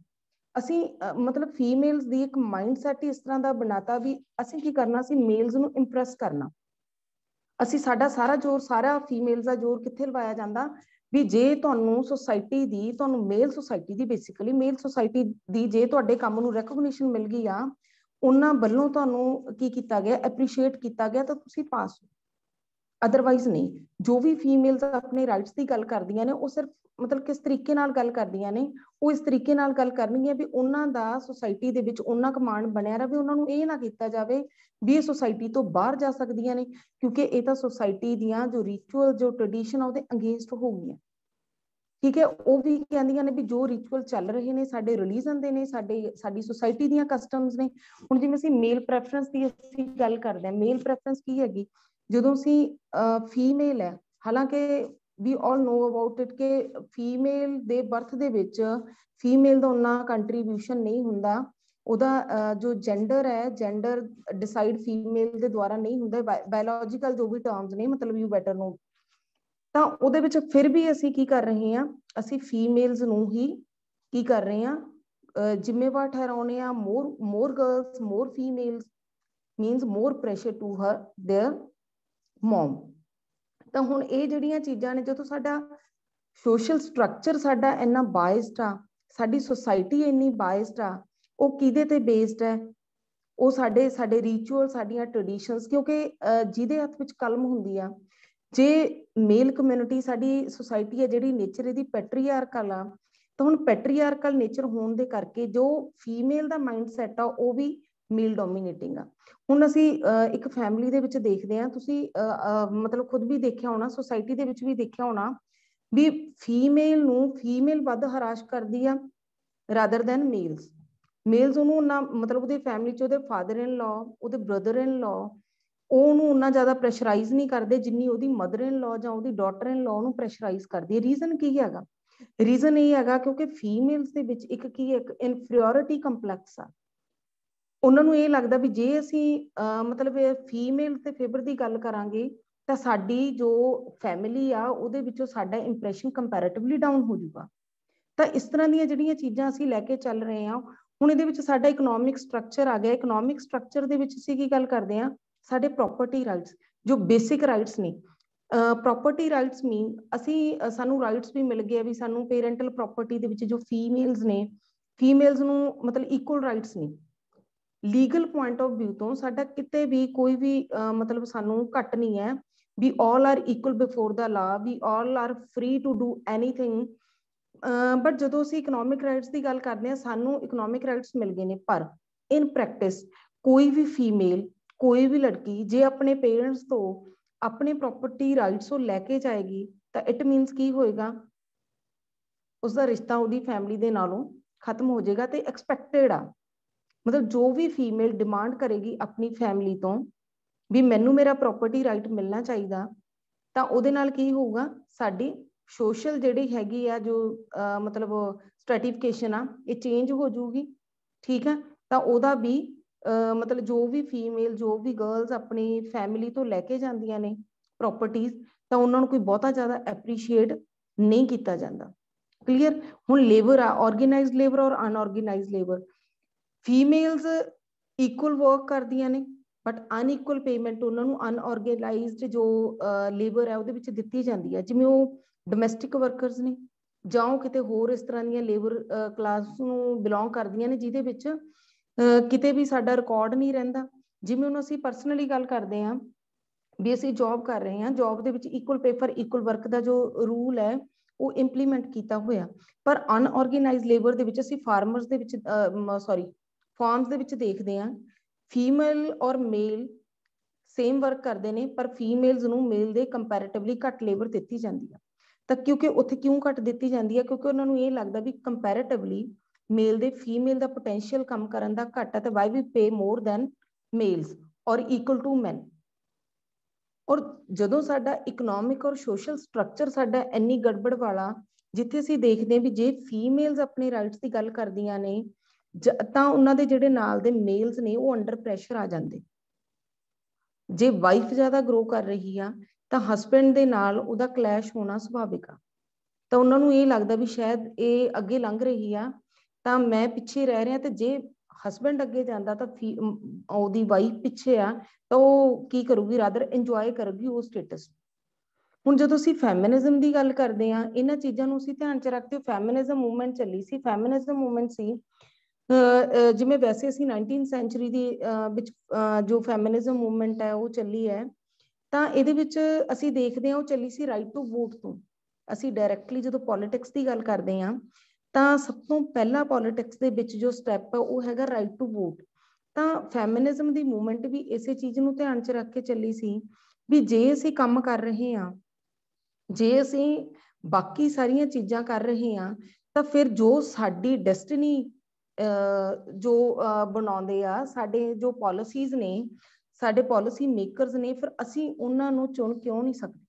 [SPEAKER 2] ਅਸੀਂ ਮਤਲਬ ਫੀਮੇਲਸ ਦੀ ਇੱਕ ਮਾਈਂਡਸੈਟ ਹੀ ਇਸ ਤਰ੍ਹਾਂ ਦਾ ਬਣਾਤਾ ਵੀ ਅਸੀਂ ਕੀ ਕਰਨਾ, ਅਸੀਂ ਮੇਲਸ ਨੂੰ ਇੰਪ੍ਰੈਸ ਕਰਨਾ। ਅਸੀਂ ਸਾਡਾ ਸਾਰਾ ਜ਼ੋਰ, ਸਾਰਾ ਫੀਮੇਲਸ ਦਾ ਜ਼ੋਰ ਕਿੱਥੇ ਲਵਾਇਆ ਜਾਂਦਾ ਵੀ ਜੇ ਤੁਹਾਨੂੰ ਸੋਸਾਇਟੀ ਦੀ, ਤੁਹਾਨੂੰ ਮੇਲ ਸੋਸਾਇਟੀ ਦੀ, ਬੇਸਿਕਲੀ ਮੇਲ ਸੋਸਾਇਟੀ ਦੀ ਜੇ ਤੁਹਾਡੇ ਕੰਮ ਨੂੰ ਰੈਕੋਗਨੀਸ਼ਨ ਮਿਲ ਗਈ ਆ, ਉਹਨਾਂ ਵੱਲੋਂ ਤੁਹਾਨੂੰ ਕੀ ਕੀਤਾ ਗਿਆ, ਐਪਰੀਸ਼ੀਏਟ ਕੀਤਾ ਗਿਆ, ਤਾਂ ਤੁਸੀਂ ਪਾਸ ਹੋ। ਅਦਰਵਾਈਜ਼ ਨਹੀਂ। ਜੋ ਵੀ ਫੀਮੇਲਸ ਆਪਣੇ ਰਾਈਟਸ ਦੀ ਗੱਲ ਕਰਦੀਆਂ ਨੇ, ਉਹ ਸਿਰਫ ਮਤਲਬ ਕਿਸ ਤਰੀਕੇ ਨਾਲ ਗੱਲ ਕਰਦੀਆਂ ਨੇ, ਉਹ ਇਸ ਤਰੀਕੇ ਨਾਲ ਗੱਲ ਕਰਨਗੀਆਂ ਵੀ ਉਹਨਾਂ ਦਾ ਸੋਸਾਇਟੀ ਦੇ ਵਿੱਚ ਉਹਨਾਂ ਕਮਾਂਡ ਬਣਿਆ ਰਹੇ, ਉਹਨਾਂ ਨੂੰ ਇਹ ਨਾ ਕੀਤਾ ਜਾਵੇ ਵੀ ਇਹ ਸੋਸਾਇਟੀ ਤੋਂ ਬਾਹਰ ਜਾ ਸਕਦੀਆਂ ਨੇ, ਕਿਉਂਕਿ ਇਹ ਤਾਂ ਸੋਸਾਇਟੀ ਦੀਆਂ ਜੋ ਰਿਚੁਅਲ, ਜੋ ਟ੍ਰੈਡੀਸ਼ਨ ਆ ਉਹਦੇ ਅਗੇਂਸਟ ਹੋ ਗਈਆਂ। ਠੀਕ ਹੈ, ਉਹ ਵੀ ਕਹਿੰਦੀਆਂ ਨੇ ਵੀ ਜੋ ਰਿਚੁਅਲ ਚੱਲ ਰਹੇ ਨੇ ਸਾਡੇ ਰਿਲੀਜਨ ਦੇ ਨੇ, ਸਾਡੀ ਸੋਸਾਇਟੀ ਦੀਆਂ ਕਸਟਮਸ ਨੇ। ਹੁਣ ਜਿਵੇਂ ਅਸੀਂ ਮੇਲ ਪ੍ਰੈਫਰੈਂਸ ਦੀ ਅਸੀਂ ਗੱਲ ਕਰਦੇ ਹਾਂ, ਮੇਲ ਪ੍ਰੈਫਰੈਂਸ ਕੀ ਹੈਗੀ, ਜਦੋਂ ਅਸੀਂ ਫੀਮੇਲ ਹੈ, ਹਾਲਾਂਕਿ ਵੀ ਆਲ ਨੋ ਅਬਾਊਟ ਇਟ ਕਿ ਫੀਮੇਲ ਦੇ ਬਰਥ ਦੇ ਵਿੱਚ ਫੀਮੇਲ ਦਾ ਉਹਨਾਂ ਕੰਟਰੀਬਿਊਸ਼ਨ ਨਹੀਂ ਹੁੰਦਾ, ਉਹਦਾ ਜੋ ਜੈਂਡਰ ਹੈ, ਜੈਂਡਰ ਡਿਸਾਈਡ ਫੀਮੇਲ ਦੇ ਦੁਆਰਾ ਨਹੀਂ ਹੁੰਦਾ, ਬਾਇਓਲੋਜੀਕਲ ਜੋ ਵੀ ਟਰਮਸ ਨੇ, ਮਤਲਬ ਯੂ ਬੈਟਰ ਨੋ। ਤਾਂ ਉਹਦੇ ਵਿੱਚ ਫਿਰ ਵੀ ਅਸੀਂ ਕੀ ਕਰ ਰਹੇ ਹਾਂ, ਅਸੀਂ ਫੀਮੇਲਸ ਨੂੰ ਹੀ ਕੀ ਕਰ ਰਹੇ ਹਾਂ, ਜ਼ਿੰਮੇਵਾਰ ਠਹਿਰਾਉਣੇ ਆ। more girls, more females means more pressure to her their mom। ਤਾਂ ਹੁਣ ਇਹ ਜਿਹੜੀਆਂ ਚੀਜ਼ਾਂ ਨੇ, ਜਦੋਂ ਸਾਡਾ ਸੋਸ਼ਲ ਸਟਰਕਚਰ ਸਾਡਾ ਇੰਨਾ ਬਾਇਸਡ ਆ, ਸਾਡੀ ਸੋਸਾਇਟੀ ਇੰਨੀ ਬਾਇਸਡ ਆ, ਉਹ ਕਿਹਦੇ ਤੇ ਬੇਸਡ ਹੈ, ਉਹ ਸਾਡੇ ਰਿਚੁਅਲ, ਸਾਡੀਆਂ ਟ੍ਰੈਡੀਸ਼ਨਸ, ਕਿਉਂਕਿ ਜਿਹਦੇ ਹੱਥ ਵਿੱਚ ਕਲਮ ਹੁੰਦੀ ਆ, ਜੇ ਮੇਲ ਕਮਿਊਨਿਟੀ ਸਾਡੀ ਸੋਸਾਇਟੀ ਹੈ ਜਿਹੜੀ ਨੇਚਰ ਇਹਦੀ ਪੈਟਰੀਆਰਕਲ ਆ, ਤਾਂ ਹੁਣ ਪੈਟਰੀਆਰਕਲ ਨੇਚਰ ਹੋਣ ਦੇ ਕਰਕੇ ਜੋ ਫੀਮੇਲ ਦਾ ਮਾਈਂਡ ਸੈਟ ਆ ਉਹ ਵੀ ਮੇਲ ਡੋਮੀਨੇਟਿੰਗ ਆ। ਹੁਣ ਅਸੀਂ ਇੱਕ ਫੈਮਿਲੀ ਦੇ ਵਿੱਚ ਦੇਖਦੇ ਹਾਂ, ਤੁਸੀਂ ਮਤਲਬ ਖੁਦ ਵੀ ਦੇਖਿਆ ਹੋਣਾ, ਸੋਸਾਇਟੀ ਦੇ ਵਿੱਚ ਵੀ ਦੇਖਿਆ ਹੋਣਾ ਵੀ ਫੀਮੇਲ ਨੂੰ ਫੀਮੇਲ ਵੱਧ ਹਰਾਸ਼ ਕਰਦੀ ਆ ਰਾਦਰ ਦੈਨ ਮੇਲਸ। ਮੇਲਸ ਉਹਨੂੰ ਨਾ ਮਤਲਬ ਉਹਦੇ ਫੈਮਿਲੀ 'ਚ ਉਹਦੇ ਫਾਦਰ ਇਨ ਲਾ, ਉਹਦੇ ਬ੍ਰਦਰ ਇਨ ਲਾ, ਉਹਨੂੰ ਉਨਾ ਜ਼ਿਆਦਾ ਪ੍ਰੈਸ਼ਰਾਈਜ਼ ਨਹੀਂ ਕਰਦੇ ਜਿੰਨੀ ਉਹਦੀ ਮਦਰ ਇਨ ਲਾ ਜਾਂ ਉਹਦੀ ਡਾਟਰ ਇਨ ਲਾ ਉਹਨੂੰ ਪ੍ਰੈਸ਼ਰਾਈਜ਼ ਕਰਦੀ ਹੈ। ਰੀਜ਼ਨ ਕੀ ਹੈਗਾ? ਰੀਜ਼ਨ ਇਹ ਹੈਗਾ ਕਿਉਂਕਿ ਫੀਮੇਲਸ ਦੇ ਵਿੱਚ ਇੱਕ ਕੀ ਇੱਕ ਇਨਫੀਰੀਓਰਿਟੀ ਕੰਪਲੈਕਸ ਆ। ਉਹਨਾਂ ਨੂੰ ਇਹ ਲੱਗਦਾ ਵੀ ਜੇ ਅਸੀਂ ਮਤਲਬ ਫੀਮੇਲ ਤੇ ਫੇਵਰ ਦੀ ਗੱਲ ਕਰਾਂਗੇ ਤਾਂ ਸਾਡੀ ਜੋ ਫੈਮਿਲੀ ਆ ਉਹਦੇ ਵਿੱਚੋਂ ਸਾਡਾ ਇੰਪ੍ਰੈਸ਼ਨ ਕੰਪੈਰੇਟਿਵਲੀ ਡਾਊਨ ਹੋ ਜਾਊਗਾ। ਤਾਂ ਇਸ ਤਰ੍ਹਾਂ ਦੀਆਂ ਜਿਹੜੀਆਂ ਚੀਜ਼ਾਂ ਅਸੀਂ ਲੈ ਕੇ ਚੱਲ ਰਹੇ ਹਾਂ, ਹੁਣ ਇਹਦੇ ਵਿੱਚ ਸਾਡਾ ਇਕਨੋਮਿਕ ਸਟਰਕਚਰ ਆ ਗਿਆ। ਇਕਨੋਮਿਕ ਸਟਰਕਚਰ ਦੇ ਵਿੱਚ ਅਸੀਂ ਕੀ ਗੱਲ ਕਰਦੇ ਹਾਂ, ਸਾਡੇ ਪ੍ਰੋਪਰਟੀ ਰਾਈਟਸ ਜੋ ਬੇਸਿਕ ਰਾਈਟਸ ਨੇ, ਪ੍ਰੋਪਰਟੀ ਰਾਈਟਸ ਮੀਨ ਅਸੀਂ ਸਾਨੂੰ ਰਾਈਟਸ ਵੀ ਮਿਲ ਗਏ ਵੀ ਸਾਨੂੰ ਪੇਰੈਂਟਲ ਪ੍ਰੋਪਰਟੀ ਦੇ ਵਿੱਚ ਜੋ ਫੀਮੇਲਸ ਨੇ, ਫੀਮੇਲਸ ਨੂੰ ਮਤਲਬ ਇਕੁਅਲ ਰਾਈਟਸ ਨੇ। ਲੀਗਲ ਪੁਆਇੰਟ ਆਫ ਵਿਊ ਤੋਂ ਸਾਡਾ ਕਿਤੇ ਵੀ ਕੋਈ ਵੀ ਮਤਲਬ ਸਾਨੂੰ ਘੱਟ ਨਹੀਂ ਹੈ we all are equal before the law, we all are free to do anything. But ਜਦੋਂ ਅਸੀਂ ਇਕਨੋਮਿਕ ਰਾਈਟਸ ਦੀ ਗੱਲ ਕਰਦੇ ਹਾਂ, ਸਾਨੂੰ ਇਕਨੋਮਿਕ ਰਾਈਟਸ ਮਿਲ ਗਏ ਨੇ, ਪਰ ਇਨ ਪ੍ਰੈਕਟਿਸ ਕੋਈ ਵੀ ਫੀਮੇਲ, ਕੋਈ ਵੀ ਲੜਕੀ ਜੇ ਆਪਣੇ ਪੇਰੈਂਟਸ ਤੋਂ ਆਪਣੇ ਪ੍ਰੋਪਰਟੀ ਰਾਈਟਸ ਉਹ ਲੈ ਕੇ ਜਾਏਗੀ ਤਾਂ ਇਟ ਮੀਨਸ ਕੀ ਹੋਏਗਾ, ਉਸਦਾ ਰਿਸ਼ਤਾ ਉਹਦੀ ਫੈਮਿਲੀ ਦੇ ਨਾਲੋਂ ਖਤਮ ਹੋ ਜਾਏਗਾ। ਤੇ ਐਕਸਪੈਕਟਡ ਆ, ਮਤਲਬ ਜੋ ਵੀ ਫੀਮੇਲ ਡਿਮਾਂਡ ਕਰੇਗੀ ਆਪਣੀ ਫੈਮਿਲੀ ਤੋਂ ਵੀ ਮੈਨੂੰ ਮੇਰਾ ਪ੍ਰੋਪਰਟੀ ਰਾਈਟ ਮਿਲਣਾ ਚਾਹੀਦਾ, ਤਾਂ ਉਹਦੇ ਨਾਲ ਕੀ ਹੋਊਗਾ, ਸਾਡੀ ਸੋਸ਼ਲ ਜਿਹੜੀ ਹੈਗੀ ਆ ਜੋ ਮਤਲਬ ਸਟ੍ਰੈਟੀਫਿਕੇਸ਼ਨ ਆ ਇਹ ਚੇਂਜ ਹੋ ਜਾਊਗੀ। ਠੀਕ ਹੈ, ਤਾਂ ਉਹਦਾ ਵੀ ਮਤਲਬ ਜੋ ਵੀ ਫੀਮੇਲ, ਜੋ ਵੀ ਗਰਲਸ ਆਪਣੀ ਫੈਮਿਲੀ ਤੋਂ ਲੈ ਕੇ ਜਾਂਦੀਆਂ ਨੇ ਪ੍ਰੋਪਰਟੀਜ਼, ਤਾਂ ਉਹਨਾਂ ਨੂੰ ਕੋਈ ਬਹੁਤਾ ਜ਼ਿਆਦਾ ਐਪਰੀਸ਼ੀਏਟ ਨਹੀਂ ਕੀਤਾ ਜਾਂਦਾ। ਕਲੀਅਰ? ਹੁਣ ਲੇਬਰ ਆ, ਆਰਗੇਨਾਈਜ਼ਡ ਲੇਬਰ ਔਰ ਅਨਆਰਗੇਨਾਈਜ਼ਡ ਲੇਬਰ। ਫੀਮੇਲਸ ਇਕੁਅਲ ਵਰਕ ਕਰਦੀਆਂ ਨੇ ਬਟ ਅਨਇਕੁਅਲ ਪੇਮੈਂਟ ਉਹਨਾਂ ਨੂੰ ਅਨਆਰਗੇਨਾਈਜ਼ਡ ਜੋ ਲੇਬਰ ਹੈ ਉਹਦੇ ਵਿੱਚ ਦਿੱਤੀ ਜਾਂਦੀ ਹੈ। ਜਿਵੇਂ ਉਹ ਡੋਮੈਸਟਿਕ ਵਰਕਰਸ ਨੇ ਜਾਂ ਉਹ ਕਿਤੇ ਹੋਰ ਇਸ ਤਰ੍ਹਾਂ ਦੀਆਂ ਲੇਬਰ ਕਲਾਸ ਨੂੰ ਬਿਲੋਂਗ ਕਰਦੀਆਂ ਨੇ ਜਿਹਦੇ ਵਿੱਚ ਕਿਤੇ ਵੀ ਸਾਡਾ ਰਿਕਾਰਡ ਨਹੀਂ ਰਹਿੰਦਾ। ਜਿਵੇਂ ਹੁਣ ਅਸੀਂ ਪਰਸਨਲੀ ਗੱਲ ਕਰਦੇ ਹਾਂ ਵੀ ਅਸੀਂ ਜੌਬ ਕਰ ਰਹੇ ਹਾਂ, ਜੌਬ ਦੇ ਵਿੱਚ equal pay for equal work ਦਾ ਜੋ ਰੂਲ ਹੈ ਉਹ ਇੰਪਲੀਮੈਂਟ ਕੀਤਾ ਹੋਇਆ, ਪਰ ਅਨਆਰਗੇਨਾਈਜ਼ ਲੇਬਰ ਦੇ ਵਿੱਚ ਅਸੀਂ ਫਾਰਮਰਸ ਦੇ ਵਿੱਚ ਫਾਰਮਸ ਦੇ ਵਿੱਚ ਦੇਖਦੇ ਹਾਂ ਫੀਮੇਲ ਔਰ ਮੇਲ ਸੇਮ ਵਰਕ ਕਰਦੇ ਨੇ, ਪਰ ਫੀਮੇਲਸ ਨੂੰ ਮੇਲ ਦੇ ਕੰਪੈरेटिवली ਘੱਟ ਲੇਬਰ ਦਿੱਤੀ ਜਾਂਦੀ ਹੈ। ਤਾਂ ਕਿਉਂਕਿ ਉੱਥੇ ਕਿਉਂ ਘੱਟ ਦਿੱਤੀ ਜਾਂਦੀ ਹੈ? ਕਿਉਂਕਿ ਉਹਨਾਂ ਨੂੰ ਇਹ ਲੱਗਦਾ ਵੀ ਕੰਪੈरेटिवली ਮੇਲ ਦੇ ਫੀਮੇਲ ਦਾ ਪੋਟੈਂਸ਼ੀਅਲ ਕੰਮ ਕਰਨ ਦਾ ਘੱਟ ਹੈ, ਤੇ ਵਾਈ ਵੀ ਪੇ ਮੋਰ ਦੈਨ ਮੇਲਸ ਔਰ ਇਕੁਅਲ ਟੂ ਮੈਨ। ਔਰ ਜਦੋਂ ਸਾਡਾ ਇਕਨੋਮਿਕ ਔਰ ਸੋਸ਼ਲ ਸਟਰਕਚਰ ਸਾਡਾ ਇੰਨੀ ਗੜਬੜ ਵਾਲਾ, ਜਿੱਥੇ ਅਸੀਂ ਦੇਖਦੇ ਹਾਂ ਵੀ ਜੇ ਫੀਮੇਲਸ ਆਪਣੇ ਰਾਈਟਸ ਦੀ ਗੱਲ ਕਰਦੀਆਂ ਨੇ ਤਾਂ ਉਹਨਾਂ ਦੇ ਜਿਹੜੇ ਨਾਲ ਦੇ ਮੇਲਸ ਨੇ ਉਹ ਅੰਡਰ ਪ੍ਰੈਸ਼ਰ ਆ ਜਾਂਦੇ। ਜੇ ਵਾਈਫ ਜ਼ਿਆਦਾ ਗਰੋ ਕਰ ਰਹੀ ਆ ਤਾਂ ਹਸਬੈਂਡ ਦੇ ਨਾਲ ਉਹਦਾ ਕਲੈਸ਼ ਹੋਣਾ ਸੁਭਾਵਿਕ ਆ। ਤਾਂ ਉਹਨਾਂ ਨੂੰ ਇਹ ਲੱਗਦਾ ਵੀ ਸ਼ਾਇਦ ਇਹ ਅੱਗੇ ਲੰਘ ਰਹੀ ਆ ਤਾਂ ਮੈਂ ਪਿੱਛੇ ਰਹਿ ਰਿਹਾ, ਤੇ ਜੇ ਹਸਬੈਂਡ ਅੱਗੇ ਜਾਂਦਾ ਤਾਂ ਉਹਦੀ ਵਾਈਫ ਪਿੱਛੇ ਆ ਤਾਂ ਉਹ ਕੀ ਕਰੂਗੀ? ਰਾਦਰ ਇੰਜੋਏ ਕਰੂਗੀ ਉਹ ਸਟੇਟਸ। ਹੁਣ ਜਦੋਂ ਅਸੀਂ ਫੈਮਿਨਿਜ਼ਮ ਦੀ ਗੱਲ ਕਰਦੇ ਹਾਂ, ਇਹਨਾਂ ਚੀਜ਼ਾਂ ਨੂੰ ਅਸੀਂ ਧਿਆਨ 'ਚ ਰੱਖਦੇ ਹੋ ਫੈਮਿਨਿਜ਼ਮ ਮੂਵਮੈਂਟ ਚੱਲੀ ਸੀ। ਫੈਮਿਨਿਜ਼ਮ ਮੂਵਮੈਂਟ ਸੀ ਜਿਵੇਂ ਵੈਸੇ ਅਸੀਂ 19th ਸੈਂਚੁਰੀ ਦੀ ਵਿੱਚ ਜੋ ਫੈਮਿਨਿਜ਼ਮ ਮੂਵਮੈਂਟ ਹੈ ਉਹ ਚੱਲੀ ਹੈ, ਤਾਂ ਇਹਦੇ ਵਿੱਚ ਅਸੀਂ ਦੇਖਦੇ ਹਾਂ ਉਹ ਚੱਲੀ ਸੀ ਰਾਈਟ ਟੂ ਵੋਟ ਤੋਂ। ਅਸੀਂ ਡਾਇਰੈਕਟਲੀ ਜਦੋਂ ਪੋਲਿਟਿਕਸ ਦੀ ਗੱਲ ਕਰਦੇ ਹਾਂ ਤਾਂ ਸਭ ਤੋਂ ਪਹਿਲਾ ਪੋਲਿਟਿਕਸ ਦੇ ਵਿੱਚ ਜੋ ਸਟੈਪ ਹੈ ਉਹ ਹੈਗਾ ਰਾਈਟ ਟੂ ਵੋਟ। ਤਾਂ ਫੈਮਿਨਿਜ਼ਮ ਦੀ ਮੂਵਮੈਂਟ ਵੀ ਇਸੇ ਚੀਜ਼ ਨੂੰ ਧਿਆਨ 'ਚ ਰੱਖ ਕੇ ਚੱਲੀ ਸੀ ਵੀ ਜੇ ਅਸੀਂ ਕੰਮ ਕਰ ਰਹੇ ਹਾਂ, ਜੇ ਅਸੀਂ ਬਾਕੀ ਸਾਰੀਆਂ ਚੀਜ਼ਾਂ ਕਰ ਰਹੇ ਹਾਂ, ਤਾਂ ਫਿਰ ਜੋ ਸਾਡੀ ਡੈਸਟੀਨੀ ਜੋ ਬਣਾਉਂਦੇ ਆ ਸਾਡੇ ਜੋ ਪਾਲਿਸੀਜ਼ ਨੇ, ਸਾਡੇ ਪਾਲਿਸੀ ਮੇਕਰਸ ਨੇ, ਫਿਰ ਅਸੀਂ ਉਹਨਾਂ ਨੂੰ ਚੁਣ ਕਿਉਂ ਨਹੀਂ ਸਕਦੇ?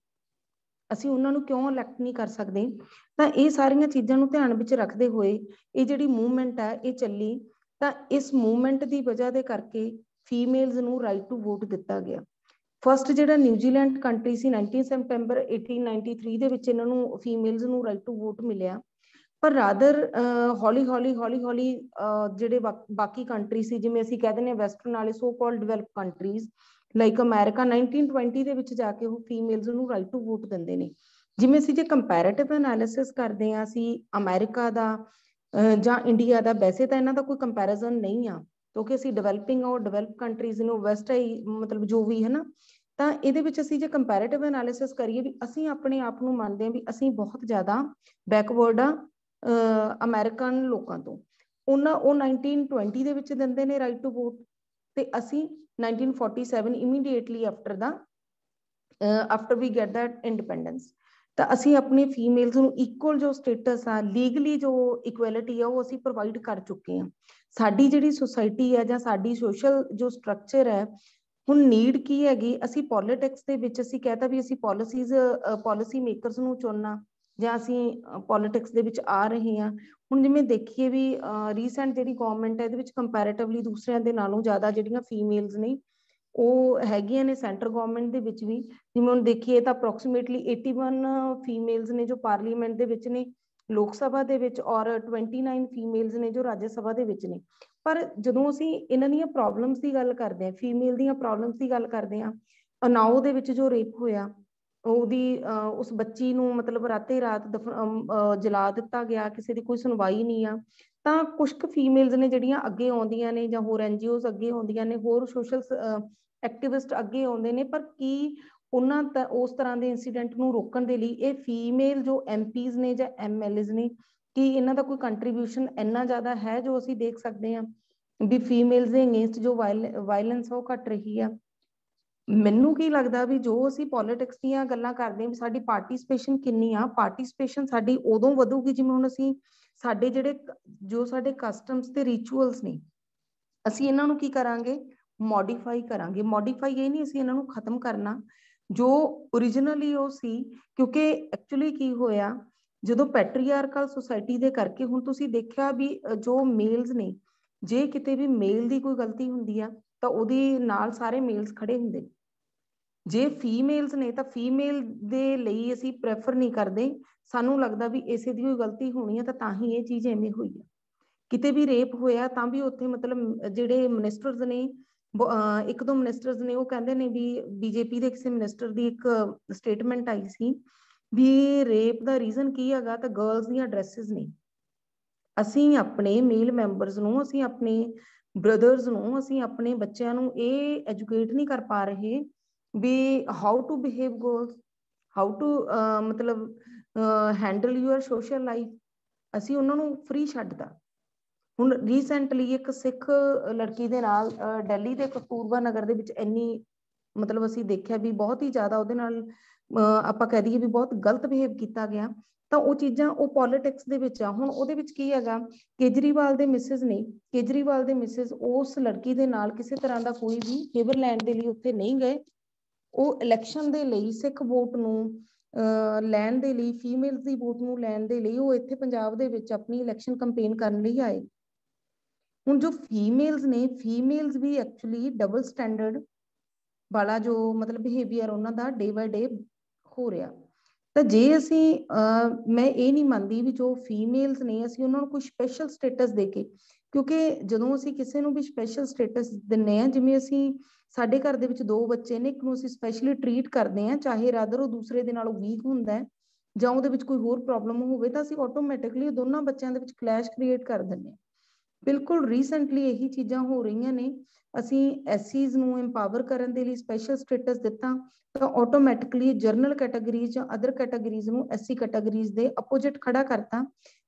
[SPEAKER 2] ਅਸੀਂ ਉਹਨਾਂ ਨੂੰ ਕਿਉਂ ਇਲੈਕਟ ਨਹੀਂ ਕਰ ਸਕਦੇ? ਤਾਂ ਇਹ ਸਾਰੀਆਂ ਚੀਜ਼ਾਂ ਨੂੰ ਧਿਆਨ ਵਿੱਚ ਰੱਖਦੇ ਹੋਏ ਇਹ ਜਿਹੜੀ ਮੂਵਮੈਂਟ ਹੈ ਇਹ ਚੱਲੀ। ਤਾਂ ਇਸ ਮੂਵਮੈਂਟ ਦੀ ਵਜ੍ਹਾ ਦੇ ਕਰਕੇ ਫੀਮੇਲਸ ਨੂੰ ਰਾਈਟ ਟੂ ਵੋਟ ਦਿੱਤਾ ਗਿਆ। ਫਸਟ ਜਿਹੜਾ ਨਿਊਜ਼ੀਲੈਂਡ ਕੰਟਰੀ ਸੀ 19 ਸਤੰਬਰ 1893 ਦੇ ਵਿੱਚ ਇਹਨਾਂ ਨੂੰ ਫੀਮੇਲਸ ਨੂੰ ਰਾਈਟ ਟੂ ਵੋਟ ਮਿਲਿਆ, ਪਰ ਰਾਦਰ ਹੌਲੀ ਹੌਲੀ ਜਿਹੜੇ ਬਾਕੀ ਕੰਟਰੀ ਸੀ, ਜਿਵੇਂ ਅਸੀਂ ਕਹਿ ਦਿੰਦੇ ਹਾਂ ਵੈਸਟਰਨ ਵਾਲੇ so called develop countries like America 1920 ਦੇ ਵਿੱਚ ਜਾ ਕੇ ਉਹ ਫੀਮੇਲਸ ਨੂੰ ਰਾਈਟ ਟੂ ਵੋਟ ਦਿੰਦੇ ਨੇ। ਜਿਵੇਂ ਅਸੀਂ ਜੇ ਕੰਪੈਰੇਟਿਵ ਐਨਾਲਿਸਿਸ ਕਰਦੇ ਹਾਂ ਅਸੀਂ ਅਮਰੀਕਾ ਦਾ ਜਾਂ ਇੰਡੀਆ ਦਾ, ਵੈਸੇ ਤਾਂ ਇਹਨਾਂ ਦਾ ਕੋਈ ਕੰਪੈਰੀਜ਼ਨ ਨਹੀਂ ਆ ਕਿਉਂਕਿ ਅਸੀਂ ਡਿਵੈਲਪਿੰਗ ਔਰ ਡਿਵੈਲਪ ਕੰਟਰੀਜ਼ ਨੂੰ ਵੈਸਟ ਹੀ ਮਤਲਬ ਜੋ ਵੀ ਹੈ ਨਾ, ਤਾਂ ਇਹਦੇ ਵਿੱਚ ਅਸੀਂ ਜੇ ਕੰਪੈਰੇਟਿਵ ਐਨਾਲਿਸਿਸ ਕਰੀਏ ਵੀ ਅਸੀਂ ਆਪਣੇ ਆਪ ਨੂੰ ਮੰਨਦੇ ਹਾਂ ਵੀ ਅਸੀਂ ਬਹੁਤ ਜ਼ਿਆਦਾ ਬੈਕਵਰਡ ਆ ਅਮਰੀਕਨ ਲੋਕਾਂ ਤੋਂ। ਉਹ 1920 ਦੇ ਵਿੱਚ ਦਿੰਦੇ ਨੇ ਰਾਈਟ ਟੂ ਵੋਟ, ਤੇ ਅਸੀਂ 1947 immediately after we get that independence. ਤਾਂ ਅਸੀਂ ਆਪਣੇ ਫੀਮੇਲਸ ਨੂੰ ਇਕੁਅਲ ਜੋ ਸਟੇਟਸ ਆ, ਲੀਗਲੀ ਜੋ ਇਕੁਐਲਿਟੀ ਆ ਉਹ ਅਸੀਂ ਪ੍ਰੋਵਾਈਡ ਕਰ ਚੁੱਕੇ ਹਾਂ। ਸਾਡੀ ਜਿਹੜੀ ਸੁਸਾਇਟੀ ਹੈ ਜਾਂ ਸਾਡੀ ਸੋਸ਼ਲ ਜੋ ਸਟਰਕਚਰ ਹੈ, ਹੁਣ ਨੀਡ ਕੀ ਹੈਗੀ? ਅਸੀਂ ਪੋਲਿਟਿਕਸ ਦੇ ਵਿੱਚ ਅਸੀਂ ਕਹਿਤਾ ਵੀ ਅਸੀਂ ਪਾਲਿਸੀ ਮੇਕਰਸ ਨੂੰ ਚੁਣਨਾ, ਜਾਂ ਅਸੀਂ ਪੋਲਿਟਿਕਸ ਦੇ ਵਿੱਚ ਆ ਰਹੇ ਹਾਂ। ਹੁਣ ਜਿਵੇਂ ਦੇਖੀਏ ਵੀ ਰੀਸੈਂਟ ਜਿਹੜੀ ਗਵਰਨਮੈਂਟ ਹੈ ਇਹਦੇ ਵਿੱਚ ਕੰਪੈਰੇਟਿਵਲੀ ਦੂਸਰਿਆਂ ਦੇ ਨਾਲੋਂ ਜ਼ਿਆਦਾ ਜਿਹੜੀਆਂ ਫੀਮੇਲਸ ਨੇ ਉਹ ਹੈਗੀਆਂ ਨੇ ਸੈਂਟਰ ਗਵਰਨਮੈਂਟ ਦੇ ਵਿੱਚ ਵੀ। ਜਿਵੇਂ ਹੁਣ ਦੇਖੀਏ ਤਾਂ ਅਪਰੋਕਸੀਮੇਟਲੀ 81 ਫੀਮੇਲਸ ਨੇ ਜੋ ਪਾਰਲੀਮੈਂਟ ਦੇ ਵਿੱਚ ਨੇ, ਲੋਕ ਸਭਾ ਦੇ ਵਿੱਚ, ਔਰ 29 ਫੀਮੇਲਸ ਨੇ ਜੋ ਰਾਜ ਸਭਾ ਦੇ ਵਿੱਚ ਨੇ। ਪਰ ਜਦੋਂ ਅਸੀਂ ਇਹਨਾਂ ਦੀਆਂ ਪ੍ਰੋਬਲਮਸ ਦੀ ਗੱਲ ਕਰਦੇ ਹਾਂ, ਫੀਮੇਲ ਦੀਆਂ ਪ੍ਰੋਬਲਮਸ ਦੀ ਗੱਲ ਕਰਦੇ ਹਾਂ, ਉਨਾਓ ਦੇ ਵਿੱਚ ਜੋ ਰੇਪ ਹੋਇਆ ਉਹਦੀ ਉਸ ਬੱਚੀ ਨੂੰ ਮਤਲਬ ਰਾਤੇ ਰਾਤ ਜਲਾ ਦਿੱਤਾ ਗਿਆ, ਕਿਸੇ ਦੀ ਕੋਈ ਸੁਣਵਾਈ ਨਹੀਂ ਆ। ਤਾਂ ਕੁਝ ਕੁ ਫੀਮੇਲਸ ਨੇ ਜਿਹੜੀਆਂ ਅੱਗੇ ਆਉਂਦੀਆਂ ਨੇ, ਜਾਂ ਹੋਰ NGOs ਅੱਗੇ ਆਉਂਦੀਆਂ ਨੇ, ਹੋਰ ਸੋਸ਼ਲ ਐਕਟਿਵਿਸਟ ਅੱਗੇ ਆਉਂਦੇ ਨੇ, ਪਰ ਕੀ ਉਹਨਾਂ ਉਸ ਤਰ੍ਹਾਂ ਦੇ ਇੰਸੀਡੈਂਟ ਨੂੰ ਰੋਕਣ ਦੇ ਲਈ ਇਹ ਫੀਮੇਲ ਜੋ MPs ਨੇ ਜਾਂ MLAs ਨੇ, ਕੀ ਇਹਨਾਂ ਦਾ ਕੋਈ ਕੰਟਰੀਬਿਊਸ਼ਨ ਇੰਨਾ ਜ਼ਿਆਦਾ ਹੈ ਜੋ ਅਸੀਂ ਦੇਖ ਸਕਦੇ ਹਾਂ ਵੀ ਫੀਮੇਲਸ ਦੇ ਅਗੇਂਸਟ ਜੋ ਵਾਇਲੈਂਸ ਉਹ ਘਟ ਰਹੀ ਆ? ਮੈਨੂੰ ਕੀ ਲੱਗਦਾ ਵੀ ਜੋ ਅਸੀਂ ਪੋਲਿਟਿਕਸ ਦੀਆਂ ਗੱਲਾਂ ਕਰਦੇ ਹਾਂ ਵੀ ਸਾਡੀ ਪਾਰਟਿਸਿਪੇਸ਼ਨ ਕਿੰਨੀ ਆ, ਪਾਰਟਿਸਿਪੇਸ਼ਨ ਸਾਡੀ ਉਦੋਂ ਵਧੂਗੀ ਜਿਵੇਂ ਹੁਣ ਅਸੀਂ ਸਾਡੇ ਸਾਡੇ ਕਸਟਮਸ ਤੇ ਰਿਚੁਅਲਸ ਨੇ, ਅਸੀਂ ਇਹਨਾਂ ਨੂੰ ਕੀ ਕਰਾਂਗੇ? ਮੋਡੀਫਾਈ ਕਰਾਂਗੇ। ਮੋਡੀਫਾਈ ਇਹ ਨਹੀਂ ਅਸੀਂ ਇਹਨਾਂ ਨੂੰ ਖਤਮ ਕਰਨਾ ਜੋ ਓਰੀਜਨਲੀ ਉਹ ਸੀ, ਕਿਉਂਕਿ ਐਕਚੁਅਲੀ ਕੀ ਹੋਇਆ ਜਦੋਂ ਪੈਟਰੀਆਰਕਲ ਸੁਸਾਇਟੀ ਦੇ ਕਰਕੇ, ਹੁਣ ਤੁਸੀਂ ਦੇਖਿਆ ਵੀ ਜੋ ਮੇਲਸ ਨੇ, ਜੇ ਕਿਤੇ ਵੀ ਮੇਲ ਦੀ ਕੋਈ ਗਲਤੀ ਹੁੰਦੀ ਆ ਤਾਂ ਉਹਦੇ ਨਾਲ ਸਾਰੇ ਮੇਲਸ ਖੜੇ ਹੁੰਦੇ। ਜੇ ਫੀਮੇਲਸ ਨੇ ਤਾਂ ਫੀਮੇਲ ਦੇ ਲਈ ਅਸੀਂ ਪ੍ਰੈਫਰ ਨਹੀਂ ਕਰਦੇ, ਸਾਨੂੰ ਲੱਗਦਾ ਵੀ ਇਸੇ ਦੀ ਕੋਈ ਗਲਤੀ ਹੋਣੀ ਹੈ ਤਾਂ ਹੀ ਇਹ ਚੀਜ਼ ਐਵੇਂ ਹੋਈ ਹੈ। ਕਿਤੇ ਵੀ ਰੇਪ ਹੋਇਆ ਤਾਂ ਵੀ ਉੱਥੇ ਮਤਲਬ ਜਿਹੜੇ ਮਿਨਿਸਟਰਸ ਨੇ, ਇੱਕ ਦੋ ਮਿਨਿਸਟਰਸ ਨੇ, ਉਹ ਕਹਿੰਦੇ ਨੇ ਵੀ BJP ਦੇ ਕਿਸੇ ਮਿਨਿਸਟਰ ਦੀ ਇੱਕ ਸਟੇਟਮੈਂਟ ਆਈ ਸੀ ਵੀ ਰੇਪ ਦਾ ਰੀਜ਼ਨ ਕੀ ਹੈਗਾ, ਤਾਂ ਗਰਲਸ ਦੀਆਂ ਡਰੈਸਿਸ ਨਹੀਂ। ਅਸੀਂ ਆਪਣੇ ਮੇਲ ਮੈਂਬਰਸ ਨੂੰ, ਅਸੀਂ ਆਪਣੇ ਬ੍ਰਦਰਸ ਨੂੰ, ਅਸੀਂ ਆਪਣੇ ਬੱਚਿਆਂ ਨੂੰ ਇਹ ਐਜੂਕੇਟ ਨਹੀਂ ਕਰ ਪਾ ਰਹੇ ਵੀ how to behave girls, how to ਮਤਲਬ ਹੈਂਡਲ ਯੂਅਰ ਸੋਸ਼ਲ ਲਾਈਫ। ਅਸੀਂ ਉਹਨਾਂ ਨੂੰ ਫ੍ਰੀ ਛੱਡਤਾ। ਹੁਣ ਰੀਸੈਂਟਲੀ ਇੱਕ ਸਿੱਖ ਲੜਕੀ ਦੇ ਨਾਲ ਦਿੱਲੀ ਦੇ ਕਸਤੂਰਬਾ ਨਗਰ ਦੇ ਵਿੱਚ ਇੰਨੀ ਮਤਲਬ ਅਸੀਂ ਦੇਖਿਆ ਵੀ ਬਹੁਤ ਹੀ ਜ਼ਿਆਦਾ ਉਹਦੇ ਨਾਲ ਆਪਾਂ ਕਹਿ ਦਈਏ ਵੀ ਬਹੁਤ ਗਲਤ ਬਿਹੇਵ ਕੀਤਾ ਗਿਆ। ਤਾਂ ਉਹ ਚੀਜ਼ਾਂ ਉਹ ਪੋਲਿਟਿਕਸ ਦੇ ਵਿੱਚ ਆ। ਹੁਣ ਉਹਦੇ ਵਿੱਚ ਕੀ ਹੈਗਾ, ਕੇਜਰੀਵਾਲ ਦੇ ਮਿਸਿਸ ਨੇ, ਕੇਜਰੀਵਾਲ ਦੇ ਮਿਸਿਸ ਉਸ ਲੜਕੀ ਦੇ ਨਾਲ ਕਿਸੇ ਤਰ੍ਹਾਂ ਦਾ ਕੋਈ ਵੀ ਫੇਵਰ ਲੈਣ ਦੇ ਲਈ ਉੱਥੇ ਨਹੀਂ ਗਏ। ਉਹ ਇਲੈਕਸ਼ਨ ਦੇ ਲਈ ਸਿੱਖ ਵੋਟ ਨੂੰ ਲੈਣ ਦੇ ਲਈ, ਫੀਮੇਲਸ ਦੀ ਵੋਟ ਨੂੰ ਲੈਣ ਦੇ ਲਈ ਉਹ ਇੱਥੇ ਪੰਜਾਬ ਦੇ ਵਿੱਚ ਆਪਣੀ ਇਲੈਕਸ਼ਨ ਕੰਪੇਨ ਕਰਨ ਲਈ ਆਏ। ਹੁਣ ਜੋ ਫੀਮੇਲਸ ਨੇ, ਫੀਮੇਲਸ ਵੀ ਐਕਚੁਅਲੀ ਡਬਲ ਸਟੈਂਡਰਡ ਵਾਲਾ ਜੋ ਮਤਲਬ ਬਿਹੇਵੀਅਰ ਉਹਨਾਂ ਦਾ ਡੇ ਬਾਏ ਡੇ ਹੋ ਰਿਹਾ। ਤਾਂ ਜੇ ਅਸੀਂ ਮੈਂ ਇਹ ਨਹੀਂ ਮੰਨਦੀ ਵੀ ਜੋ ਫੀਮੇਲਸ ਨੇ ਅਸੀਂ ਉਹਨਾਂ ਨੂੰ ਕੋਈ ਸਪੈਸ਼ਲ ਸਟੇਟਸ ਦੇ ਕੇ, ਕਿਉਂਕਿ ਜਦੋਂ ਅਸੀਂ ਕਿਸੇ ਨੂੰ ਵੀ ਸਪੈਸ਼ਲ ਸਟੇਟਸ ਦਿੰਨੇ ਆ, ਜਿਵੇਂ ਅਸੀਂ ਸਾਡੇ ਘਰ ਦੇ ਵਿੱਚ 2 ਬੱਚੇ ਨੇ, ਇੱਕ ਨੂੰ ਅਸੀਂ ਸਪੈਸ਼ਲੀ ਟਰੀਟ ਕਰਦੇ ਆ, ਚਾਹੇ ਰਾਦਰ ਉਹ ਦੂਸਰੇ ਦੇ ਨਾਲੋਂ ਵੀਕ ਹੁੰਦਾ ਹੈ ਜਾਂ ਉਹਦੇ ਵਿੱਚ ਕੋਈ ਹੋਰ ਪ੍ਰੋਬਲਮ ਹੋਵੇ, ਤਾਂ ਅਸੀਂ ਆਟੋਮੈਟਿਕਲੀ ਦੋਨਾਂ ਬੱਚਿਆਂ ਦੇ ਵਿੱਚ ਕਲੈਸ਼ ਕ੍ਰੀਏਟ ਕਰ ਦਿੰਦੇ ਹਾਂ। ਬਿਲਕੁਲ ਰੀਸੈਂਟਲੀ ਇਹੀ ਚੀਜ਼ਾਂ ਹੋ ਰਹੀਆਂ ਨੇ। ਅਸੀਂ ਐਸਸੀਜ਼ ਨੂੰ ਐਮਪਾਵਰ ਕਰਨ ਦੇ ਲਈ ਸਪੈਸ਼ਲ ਸਟੇਟਸ ਦਿੱਤਾ, ਤਾਂ ਆਟੋਮੈਟਿਕਲੀ ਜਰਨਲ ਕੈਟਾਗਰੀਜ਼ ਜਾਂ ਅਦਰ ਕੈਟਾਗਰੀਜ਼ ਨੂੰ ਐਸਸੀ ਕੈਟਾਗਰੀਜ਼ ਦੇ ਅਪੋਜਿਟ ਖੜਾ ਕਰਤਾ।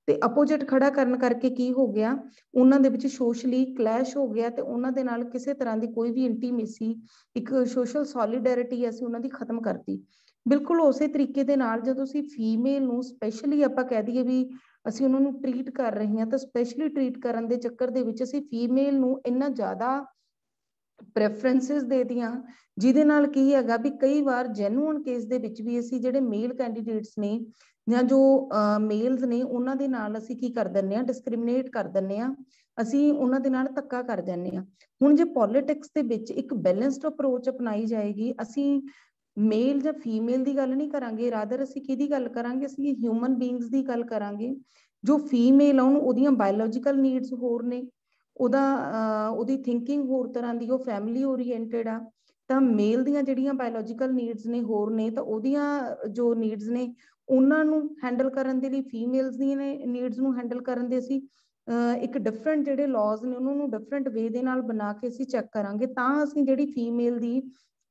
[SPEAKER 2] ਤੇ ਅਪੋਜਿਟ ਖੜਾ ਕਰਨ ਕਰਕੇ ਕੀ ਹੋ ਗਿਆ, ਉਹਨਾਂ ਦੇ ਵਿੱਚ ਸੋਸ਼ਲੀ ਕਲੈਸ਼ ਹੋ ਗਿਆ ਤੇ ਉਹਨਾਂ ਦੇ ਨਾਲ ਕਿਸੇ ਤਰ੍ਹਾਂ ਦੀ ਕੋਈ ਵੀ ਇੰਟੀਮੇਸੀ, ਇੱਕ ਸੋਸ਼ਲ ਸੋਲੀਡੈਰਿਟੀ ਅਸੀਂ ਉਹਨਾਂ ਦੀ ਖਤਮ ਕਰਤੀ। ਬਿਲਕੁਲ ਉਸੇ ਤਰੀਕੇ ਦੇ ਨਾਲ ਜਦੋਂ ਅਸੀਂ ਫੀਮੇਲ ਨੂੰ ਸਪੈਸ਼ਲੀ ਆਪਾਂ ਕਹਿ ਦਈਏ ਵੀ ਅਸੀਂ ਉਹਨਾਂ ਨੂੰ ਟਰੀਟ ਕਰ ਰਹੇ ਹਾਂ, ਤਾਂ ਸਪੈਸ਼ਲੀ ਟਰੀਟ ਕਰਨ ਦੇ ਚੱਕਰ ਦੇ ਵਿੱਚ ਅਸੀਂ ਫੀਮੇਲ ਨੂੰ ਇੰਨਾ ਜ਼ਿਆਦਾ ਪ੍ਰੈਫਰੈਂਸਿਸ ਦੇ ਦੀਆਂ, ਜਿਹਦੇ ਨਾਲ ਕੀ ਹੈਗਾ ਵੀ ਕਈ ਵਾਰ ਜੈਨੂਅਨ ਕੇਸ ਦੇ ਵਿੱਚ ਵੀ ਅਸੀਂ ਜਿਹੜੇ ਮੇਲ ਕੈਂਡੀਡੇਟਸ ਨੇ ਜਾਂ ਜੋ ਮੇਲਸ ਨੇ ਉਹਨਾਂ ਦੇ ਨਾਲ ਅਸੀਂ ਕੀ ਕਰ ਦਿੰਦੇ ਹਾਂ, ਡਿਸਕ੍ਰਿਮੀਨੇਟ ਕਰ ਦਿੰਦੇ ਹਾਂ, ਅਸੀਂ ਉਹਨਾਂ ਦੇ ਨਾਲ ਧੱਕਾ ਕਰ ਜਾਂਦੇ ਹਾਂ। ਹੁਣ ਜੇ ਪੋਲਿਟਿਕਸ ਦੇ ਵਿੱਚ ਇੱਕ ਬੈਲੈਂਸਡ ਅਪਰੋਚ ਅਪਣਾਈ ਜਾਏਗੀ, ਅਸੀਂ ਮੇਲ ਜਾਂ ਫੀਮੇਲ ਦੀ ਗੱਲ ਨਹੀਂ ਕਰਾਂਗੇ, ਰਾਦਰ ਅਸੀਂ ਕਿਹਦੀ ਗੱਲ ਕਰਾਂਗੇ, ਅਸੀਂ ਹਿਊਮਨ ਬੀਇੰਗਸ ਦੀ ਗੱਲ ਕਰਾਂਗੇ। ਜੋ ਫੀਮੇਲ ਆ ਉਹਨੂੰ ਉਹਦੀਆਂ ਬਾਇਓਲੋਜੀਕਲ ਨੀਡਸ ਹੋਰ ਨੇ, ਉਹਦੀ ਥਿੰਕਿੰਗ ਹੋਰ ਤਰ੍ਹਾਂ ਦੀ, ਉਹ ਫੈਮਿਲੀ ਓਰੀਐਂਟਡ ਆ। ਤਾਂ ਮੇਲ ਦੀਆਂ ਜਿਹੜੀਆਂ ਬਾਇਓਲੋਜੀਕਲ ਨੀਡਸ ਨੇ ਹੋਰ ਨੇ, ਤਾਂ ਉਹਦੀਆਂ ਜੋ ਨੀਡਸ ਨੇ ਉਹਨਾਂ ਨੂੰ ਹੈਂਡਲ ਕਰਨ ਦੇ ਲਈ, ਫੀਮੇਲਸ ਦੀਆਂ ਨੀਡਸ ਨੂੰ ਹੈਂਡਲ ਕਰਨ ਦੇ ਅਸੀਂ ਇੱਕ ਡਿਫਰੈਂਟ ਜਿਹੜੇ ਲਾਜ਼ ਨੇ ਉਹਨਾਂ ਨੂੰ ਡਿਫਰੈਂਟ ਵੇ ਦੇ ਨਾਲ ਬਣਾ ਕੇ ਅਸੀਂ ਚੈੱਕ ਕਰਾਂਗੇ, ਤਾਂ ਅਸੀਂ ਜਿਹੜੀ ਫੀਮੇਲ ਦੀ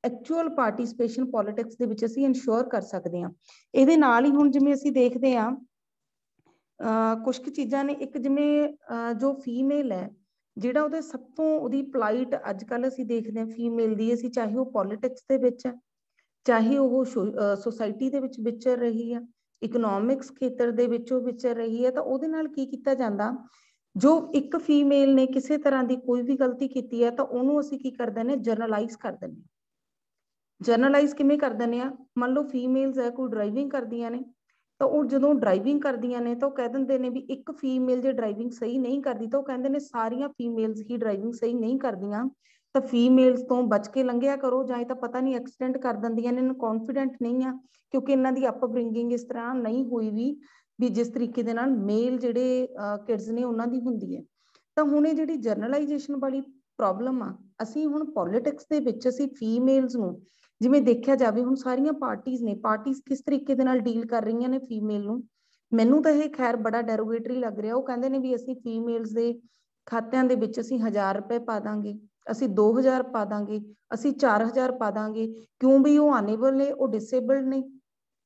[SPEAKER 2] ਐਕਚੁਅਲ ਪਾਰਟਿਸਿਪੇਸ਼ਨ ਪੋਲਿਟਿਕਸ ਦੇ ਵਿੱਚ ਅਸੀਂ ਇਨਸ਼ੋਰ ਕਰ ਸਕਦੇ ਹਾਂ। ਇਹਦੇ ਨਾਲ ਹੀ ਹੁਣ ਜਿਵੇਂ ਅਸੀਂ ਦੇਖਦੇ ਹਾਂ ਕੁਝ ਕੁ ਚੀਜ਼ਾਂ ਨੇ, ਇੱਕ ਜਿਵੇਂ ਜੋ ਫੀਮੇਲ ਹੈ ਜਿਹੜਾ ਉਹਦੇ ਸਭ ਤੋਂ ਉਹਦੀ ਪਲਾਈਟ ਅੱਜ ਕੱਲ੍ਹ ਅਸੀਂ ਦੇਖਦੇ ਹਾਂ ਫੀਮੇਲ ਦੀ, ਅਸੀਂ ਚਾਹੇ ਉਹ ਪੋਲਿਟਿਕਸ ਦੇ ਵਿੱਚ ਹੈ, ਚਾਹੇ ਉਹ ਸੋਸਾਇਟੀ ਦੇ ਵਿੱਚ ਵਿਚਰ ਰਹੀ ਹੈ, ਇਕਨੋਮਿਕਸ ਖੇਤਰ ਦੇ ਵਿੱਚ ਉਹ ਵਿਚਰ ਰਹੀ ਹੈ, ਤਾਂ ਉਹਦੇ ਨਾਲ ਕੀ ਕੀਤਾ ਜਾਂਦਾ, ਜੋ ਇੱਕ ਫੀਮੇਲ ਨੇ ਕਿਸੇ ਤਰ੍ਹਾਂ ਦੀ ਕੋਈ ਵੀ ਗਲਤੀ ਕੀਤੀ ਹੈ ਤਾਂ ਉਹਨੂੰ ਅਸੀਂ ਕੀ ਕਰ ਦਿੰਦੇ, ਜਰਨਲਾਈਜ਼ ਕਰ ਦਿੰਦੇ। ਜਰਨਲਾਈਜ਼ ਕਿਵੇਂ ਕਰ ਦਿੰਦੇ ਆ, ਮੰਨ ਲਓ ਫੀਮੇਲਸ ਹੈ, ਕੋਈ ਡਰਾਈਵਿੰਗ ਕਰਦੀਆਂ ਨੇ, ਤਾਂ ਉਹ ਜਦੋਂ ਡਰਾਈਵਿੰਗ ਕਰਦੀਆਂ ਨੇ ਤਾਂ ਉਹ ਕਹਿ ਦਿੰਦੇ ਨੇ ਵੀ ਇੱਕ ਫੀਮੇਲ ਜੇ ਡਰਾਈਵਿੰਗ ਸਹੀ ਨਹੀਂ ਕਰਦੀ ਤਾਂ ਉਹ ਕਹਿੰਦੇ ਨੇ ਸਾਰੀਆਂ ਫੀਮੇਲਸ ਹੀ ਡਰਾਈਵਿੰਗ ਸਹੀ ਨਹੀਂ ਕਰਦੀਆਂ, ਤਾਂ ਫੀਮੇਲਸ ਤੋਂ ਬਚ ਕੇ ਲੰਘਿਆ ਕਰੋ, ਜਾਂ ਤਾਂ ਪਤਾ ਨਹੀਂ ਐਕਸੀਡੈਂਟ ਕਰ ਦਿੰਦੀਆਂ ਨੇ, ਇਹਨੂੰ ਕੌਨਫੀਡੈਂਟ ਨਹੀਂ ਆ ਕਿਉਂਕਿ ਇਹਨਾਂ ਦੀ ਅਪਬ੍ਰਿੰਗਿੰਗ ਇਸ ਤਰ੍ਹਾਂ ਨਹੀਂ ਹੋਈ ਵੀ ਜਿਸ ਤਰੀਕੇ ਦੇ ਨਾਲ ਮੇਲ ਜਿਹੜੇ ਕਿਡਸ ਨੇ ਉਹਨਾਂ ਦੀ ਹੁੰਦੀ ਹੈ। ਤਾਂ ਹੁਣ ਇਹ ਜਿਹੜੀ ਜਰਨਲਾਈਜੇਸ਼ਨ ਵਾਲੀ ਪ੍ਰੋਬਲਮ ਆ, ਅਸੀਂ ਹੁਣ ਪੋਲਿਟਿਕਸ ਦੇ ਵਿੱਚ ਅਸੀਂ ਫੀਮੇਲਸ ਨੂੰ ਜਿਵੇਂ ਦੇਖਿਆ ਜਾਵੇ, ਹੁਣ ਸਾਰੀਆਂ ਪਾਰਟੀਆਂ ਨੇ, ਪਾਰਟੀਆਂ ਕਿਸ ਤਰੀਕੇ ਦੇ ਨਾਲ ਡੀਲ ਕਰ ਰਹੀਆਂ ਨੇ ਫੀਮੇਲ ਨੂੰ, ਮੈਨੂੰ ਤਾਂ ਇਹ ਖੈਰ ਬੜਾ ਡੈਰੋਗੇਟਰੀ ਲੱਗ ਰਿਹਾ। ਉਹ ਕਹਿੰਦੇ ਨੇ ਵੀ ਅਸੀਂ ਫੀਮੇਲਸ ਦੇ ਖਾਤਿਆਂ ਦੇ ਵਿੱਚ ਅਸੀਂ 1000 ਰੁਪਏ ਪਾ ਦਾਂਗੇ, ਅਸੀਂ 2000 ਪਾ ਦਾਂਗੇ, ਅਸੀਂ 4000 ਪਾ ਦਾਂਗੇ, ਕਿਉਂ ਵੀ ਉਹ ਅਨੇਬਲ ਨੇ, ਉਹ ਡਿਸੇਬਲਡ ਨੇ,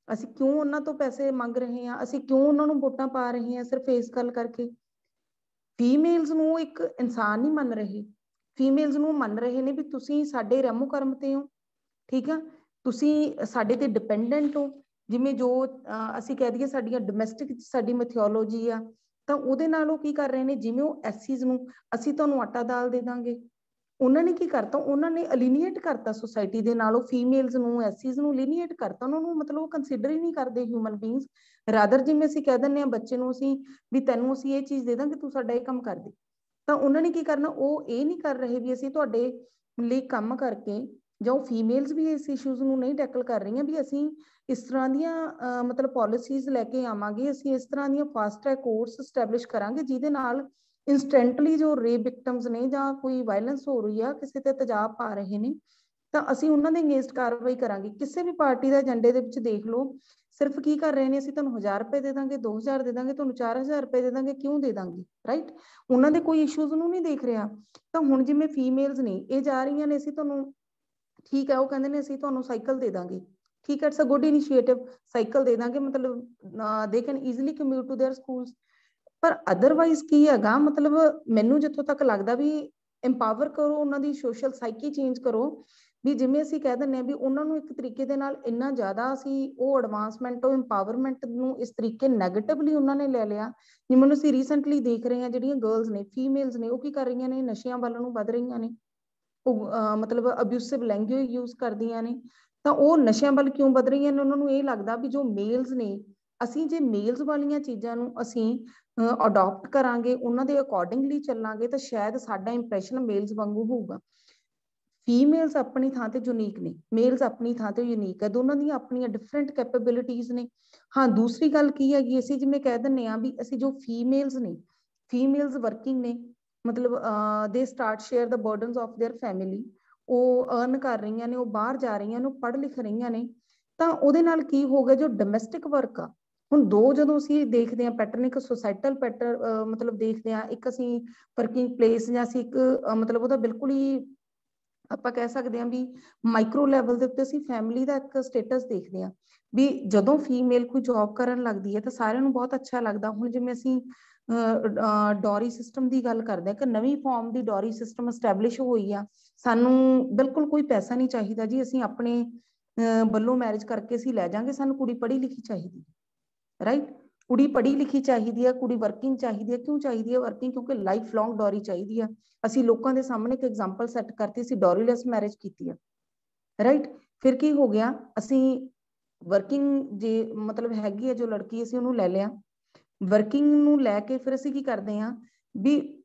[SPEAKER 2] ਅਸੀਂ ਕਿਉਂ ਉਹਨਾਂ ਤੋਂ ਪੈਸੇ ਮੰਗ ਰਹੇ ਹਾਂ, ਅਸੀਂ ਕਿਉਂ ਉਹਨਾਂ ਨੂੰ ਵੋਟਾਂ ਪਾ ਰਹੇ ਹਾਂ ਸਿਰਫ ਇਸ ਗੱਲ ਕਰਕੇ। ਫੀਮੇਲਸ ਨੂੰ ਇੱਕ ਇਨਸਾਨ ਨਹੀਂ ਮੰਨ ਰਹੇ, ਫੀਮੇਲਸ ਨੂੰ ਮੰਨ ਰਹੇ ਨੇ ਵੀ ਤੁਸੀਂ ਸਾਡੇ ਰਹਿਮੋ ਕਰਮ ਤੇ ਹੋ, ਠੀਕ ਆ, ਤੁਸੀਂ ਸਾਡੇ ਤੇ ਡਿਪੈਂਡੈਂਟ ਹੋ, ਜਿਵੇਂ ਜੋ ਅਸੀਂ ਕਹਿ ਦਈਏ ਸਾਡੀਆਂ ਡੋਮੈਸਟਿਕ ਸਾਡੀ ਮਿਥਿਓਲੋਜੀ ਆ, ਤਾਂ ਉਹਦੇ ਨਾਲ ਉਹ ਕੀ ਕਰ ਰਹੇ ਨੇ, ਜਿਵੇਂ ਉਹ ਐਸੀਜ਼ ਨੂੰ ਅਸੀਂ ਤੁਹਾਨੂੰ ਆਟਾ ਦਾਲ ਦੇ ਦਾਂਗੇ, ਉਹਨਾਂ ਨੇ ਕੀ ਕਰਤਾ, ਉਹਨਾਂ ਨੇ ਅਲੀਨੀਏਟ ਕਰਤਾ ਸੋਸਾਇਟੀ ਦੇ ਨਾਲ, ਉਹ ਫੀਮੇਲਸ ਨੂੰ ਐਸੀਜ਼ ਨੂੰ ਅਲੀਨੀਏਟ ਕਰਤਾ, ਉਹਨਾਂ ਨੂੰ ਮਤਲਬ ਉਹ ਕੰਸੀਡਰ ਹੀ ਨਹੀਂ ਕਰਦੇ ਹਿਊਮਨ ਬੀਇੰਗਸ। ਰਾਦਰ ਜਿਵੇਂ ਅਸੀਂ ਕਹਿ ਦਿੰਦੇ ਹਾਂ ਬੱਚੇ ਨੂੰ ਅਸੀਂ ਵੀ ਤੈਨੂੰ ਅਸੀਂ ਇਹ ਚੀਜ਼ ਦੇ ਦਾਂਗੇ ਤੂੰ ਸਾਡਾ ਇਹ ਕੰਮ ਕਰ ਦੇ, ਤਾਂ ਉਹਨਾਂ ਨੇ ਕੀ ਕਰਨਾ, ਉਹ ਇਹ ਨਹੀਂ ਕਰ ਰਹੇ ਵੀ ਅਸੀਂ ਤੁਹਾਡੇ ਲਈ ਕੰਮ ਕਰਕੇ, ਜਾਂ ਉਹ ਫੀਮੇਲਸ ਵੀ ਇਸ ਇਸ਼ੂਜ਼ ਨੂੰ ਨਹੀਂ ਟੈਕਲ ਕਰ ਰਹੀਆਂ ਵੀ ਅਸੀਂ ਇਸ ਤਰ੍ਹਾਂ ਦੀਆਂ ਮਤਲਬ ਪਾਲਿਸੀਜ਼ ਲੈ ਕੇ ਆਵਾਂਗੇ, ਅਸੀਂ ਇਸ ਤਰ੍ਹਾਂ ਦੀਆਂ ਫਾਸਟ ਟਰੈਕ ਕੋਰਸ ਸਟੈਬਲਿਸ਼ ਕਰਾਂਗੇ ਜਿਹਦੇ ਨਾਲ ਇੰਸਟੈਂਟਲੀ ਜੋ ਰੇਪ ਵਿਕਟਮਸ ਨੇ ਜਾਂ ਕੋਈ ਵਾਇਲੈਂਸ ਹੋ ਰਹੀ ਆ, ਕਿਸੇ ਤੇ ਤੇਜ਼ਾਬ ਪਾ ਰਹੇ ਨੇ, ਤਾਂ ਅਸੀਂ ਉਹਨਾਂ ਦੇ ਅਗੇਂਸਟ ਕਾਰਵਾਈ ਕਰਾਂਗੇ। ਕਿਸੇ ਵੀ ਪਾਰਟੀ ਦੇ ਏਜੰਡੇ ਦੇ ਵਿੱਚ ਦੇਖ ਲਓ, ਸਿਰਫ ਕੀ ਕਰ ਰਹੇ ਨੇ, ਅਸੀਂ ਤੁਹਾਨੂੰ 1000 ਰੁਪਏ ਦੇ ਦਾਂਗੇ, 2000 ਦੇ ਦਾਂਗੇ, ਤੁਹਾਨੂੰ 4000 ਰੁਪਏ ਦੇ ਦਾਂਗੇ, ਕਿਉਂ ਦੇ ਦਾਂਗੇ, ਰਾਈਟ। ਉਹਨਾਂ ਦੇ ਕੋਈ ਇਸ਼ੂਜ਼ ਨੂੰ ਨਹੀਂ ਦੇਖ ਰਿਹਾ। ਤਾਂ ਹੁਣ ਜਿਵੇਂ ਫੀਮੇਲਸ ਨੇ ਇਹ ਜਾ ਰਹੀਆਂ ਨੇ, ਅਸੀਂ ਤੁਹਾਨੂੰ ਠੀਕ ਹੈ, ਉਹ ਕਹਿੰਦੇ ਨੇ ਅਸੀਂ ਤੁਹਾਨੂੰ ਸਾਈਕਲ ਦੇ ਦਾਂਗੇ, ਠੀਕ ਹੈ, it's a good initiative, cycle ਦੇ ਦਾਂਗੇ, ਮਤਲਬ they can easily commute to their schools. ਪਰ ਅਦਰਵਾਈਜ਼ ਕੀ ਹੈਗਾ, ਮਤਲਬ ਮੈਨੂੰ ਜਿੱਥੋਂ ਤੱਕ ਲੱਗਦਾ ਵੀ ਇੰਪਾਵਰ ਕਰੋ, ਉਹਨਾਂ ਦੀ ਸੋਸ਼ਲ ਸਾਈਕੀ ਚੇਂਜ ਕਰੋ, ਵੀ ਜਿਵੇਂ ਅਸੀਂ ਕਹਿ ਦਿੰਦੇ ਹਾਂ ਵੀ ਉਹਨਾਂ ਨੂੰ ਇੱਕ ਤਰੀਕੇ ਦੇ ਨਾਲ ਇੰਨਾ ਜ਼ਿਆਦਾ ਅਸੀਂ ਉਹ ਐਡਵਾਂਸਮੈਂਟ, ਉਹ ਇੰਪਾਵਰਮੈਂਟ ਨੂੰ ਇਸ ਤਰੀਕੇ ਨੈਗੇਟਿਵਲੀ ਉਹਨਾਂ ਨੇ ਲੈ ਲਿਆ। ਜਿਵੇਂ ਅਸੀਂ ਰੀਸੈਂਟਲੀ ਦੇਖ ਰਹੇ ਹਾਂ, ਜਿਹੜੀਆਂ ਗਰਲਸ ਨੇ, ਫੀਮੇਲਸ ਨੇ, ਉਹ ਕੀ ਕਰ ਰਹੀਆਂ ਨੇ, ਨਸ਼ਿਆਂ ਵੱਲ ਨੂੰ ਵੱਧ ਰਹੀਆਂ ਨੇ, ਉਹ ਮਤਲਬ ਅਬਿਊਸਿਵ ਲੈਂਗੁਏਜ ਯੂਜ਼ ਕਰਦੀਆਂ ਨੇ। ਤਾਂ ਉਹ ਨਸ਼ਿਆਂ ਵੱਲ ਕਿਉਂ ਵੱਧ ਰਹੀਆਂ ਨੇ, ਉਹਨਾਂ ਨੂੰ ਇਹ ਲੱਗਦਾ ਵੀ ਜੋ ਮੇਲਸ ਨੇ, ਅਸੀਂ ਜੇ ਮੇਲਸ ਵਾਲੀਆਂ ਚੀਜ਼ਾਂ ਨੂੰ ਅਸੀਂ ਅਡਾਪਟ ਕਰਾਂਗੇ, ਉਹਨਾਂ ਦੇ ਅਕੋਰਡਿੰਗਲੀ ਚੱਲਾਂਗੇ, ਤਾਂ ਸ਼ਾਇਦ ਸਾਡਾ ਇੰਪ੍ਰੈਸ਼ਨ ਮੇਲਸ ਵਾਂਗੂ ਹੋਊਗਾ। ਫੀਮੇਲਸ ਆਪਣੀ ਥਾਂ ਤੇ ਯੂਨੀਕ ਨੇ, ਮੇਲਸ ਆਪਣੀ ਥਾਂ ਤੇ ਯੂਨੀਕ ਹੈ, ਦੋਨਾਂ ਦੀਆਂ ਆਪਣੀਆਂ ਡਿਫਰੈਂਟ ਕੈਪੇਬਿਲਿਟੀਜ਼ ਨੇ। ਹਾਂ, ਦੂਸਰੀ ਗੱਲ ਕੀ ਹੈਗੀ, ਅਸੀਂ ਜਿਵੇਂ ਕਹਿ ਦਿੰਦੇ ਹਾਂ ਵੀ ਅਸੀਂ ਜੋ ਫੀਮੇਲਸ ਨੇ, ਫੀਮੇਲਸ ਵਰਕਿੰਗ ਨੇ, ਮਤਲਬ they start share the burdens of their family, ਉਹ ਅਰਨ ਕਰ ਰਹੀਆਂ ਨੇ, ਉਹ ਬਾਹਰ ਜਾ ਰਹੀਆਂ ਨੇ, ਉਹ ਪੜ੍ਹ ਲਿਖ ਰਹੀਆਂ ਨੇ। ਤਾਂ ਉਹਦੇ ਨਾਲ ਕੀ ਹੋ ਗਿਆ, ਜੋ ਡੋਮੈਸਟਿਕ ਵਰਕ ਆ, ਹੁਣ ਦੋ ਜਦੋਂ ਅਸੀਂ ਦੇਖਦੇ ਹਾਂ ਪੈਟਰਨ, ਇੱਕ ਸੋਸਾਇਟਲ ਪੈਟਰ ਮਤਲਬ ਦੇਖਦੇ ਹਾਂ, ਇੱਕ ਅਸੀਂ ਵਰਕਿੰਗ ਪਲੇਸ, ਜਾਂ ਅਸੀਂ ਇੱਕ ਮਤਲਬ ਉਹਦਾ ਬਿਲਕੁਲ ਹੀ ਆਪਾਂ ਕਹਿ ਸਕਦੇ ਹਾਂ ਵੀ ਮਾਈਕਰੋ ਲੈਵਲ ਦੇ ਉੱਤੇ ਅਸੀਂ ਫੈਮਿਲੀ ਦਾ ਇੱਕ ਸਟੇਟਸ ਦੇਖਦੇ ਹਾਂ ਵੀ ਜਦੋਂ ਫੀਮੇਲ ਕੋਈ ਜੌਬ ਕਰਨ ਲੱਗਦੀ ਹੈ ਤਾਂ ਸਾਰਿਆਂ ਨੂੰ ਬਹੁਤ ਅੱਛਾ ਲੱਗਦਾ। ਹੁਣ ਜਿਵੇਂ ਅਸੀਂ ਡੋਰੀ ਸਿਸਟਮ ਦੀ ਗੱਲ ਕਰਦੇ ਹਾਂ, ਇੱਕ ਨਵੀਂ ਫਾਰਮ ਦੀ ਡੋਰੀ ਸਿਸਟਮ ਐਸਟੈਬਲਿਸ਼ ਹੋਈ ਆ, ਸਾਨੂੰ ਬਿਲਕੁਲ ਕੋਈ ਪੈਸਾ ਨਹੀਂ ਚਾਹੀਦਾ ਜੀ, ਅਸੀਂ ਆਪਣੇ ਵੱਲੋਂ ਮੈਰਿਜ ਕਰਕੇ ਅਸੀਂ ਲੈ ਜਾਾਂਗੇ, ਸਾਨੂੰ ਕੁੜੀ ਪੜ੍ਹੀ ਲਿਖੀ ਚਾਹੀਦੀ, ਰਾਈਟ। ਕੁੜੀ ਪੜ੍ਹੀ ਲਿਖੀ ਚਾਹੀਦੀ ਹੈ, ਕੁੜੀ ਵਰਕਿੰਗ ਚਾਹੀਦੀ ਹੈ। ਕਿਉਂ ਚਾਹੀਦੀ ਹੈ ਵਰਕਿੰਗ? ਕਿਉਂਕਿ ਲਾਈਫ ਲੌਂਗ ਡੋਰੀ ਚਾਹੀਦੀ ਆ। ਅਸੀਂ ਲੋਕਾਂ ਦੇ ਸਾਹਮਣੇ ਇੱਕ ਐਗਜ਼ਾਮਪਲ ਸੈੱਟ ਕਰਤੀ, ਅਸੀਂ ਡੋਰੀਲੈਸ ਮੈਰਿਜ ਕੀਤੀ ਆ, ਰਾਈਟ। ਫਿਰ ਕੀ ਹੋ ਗਿਆ, ਅਸੀਂ ਵਰਕਿੰਗ ਜੇ ਮਤਲਬ ਹੈਗੀ ਹੈ ਜੋ ਲੜਕੀ, ਅਸੀਂ ਉਹਨੂੰ ਲੈ ਲਿਆ, ਵਰਕਿੰਗ ਨੂੰ ਲੈ ਕੇ ਫਿਰ ਅਸੀਂ ਕੀ ਕਰਦੇ ਹਾਂ ਵੀ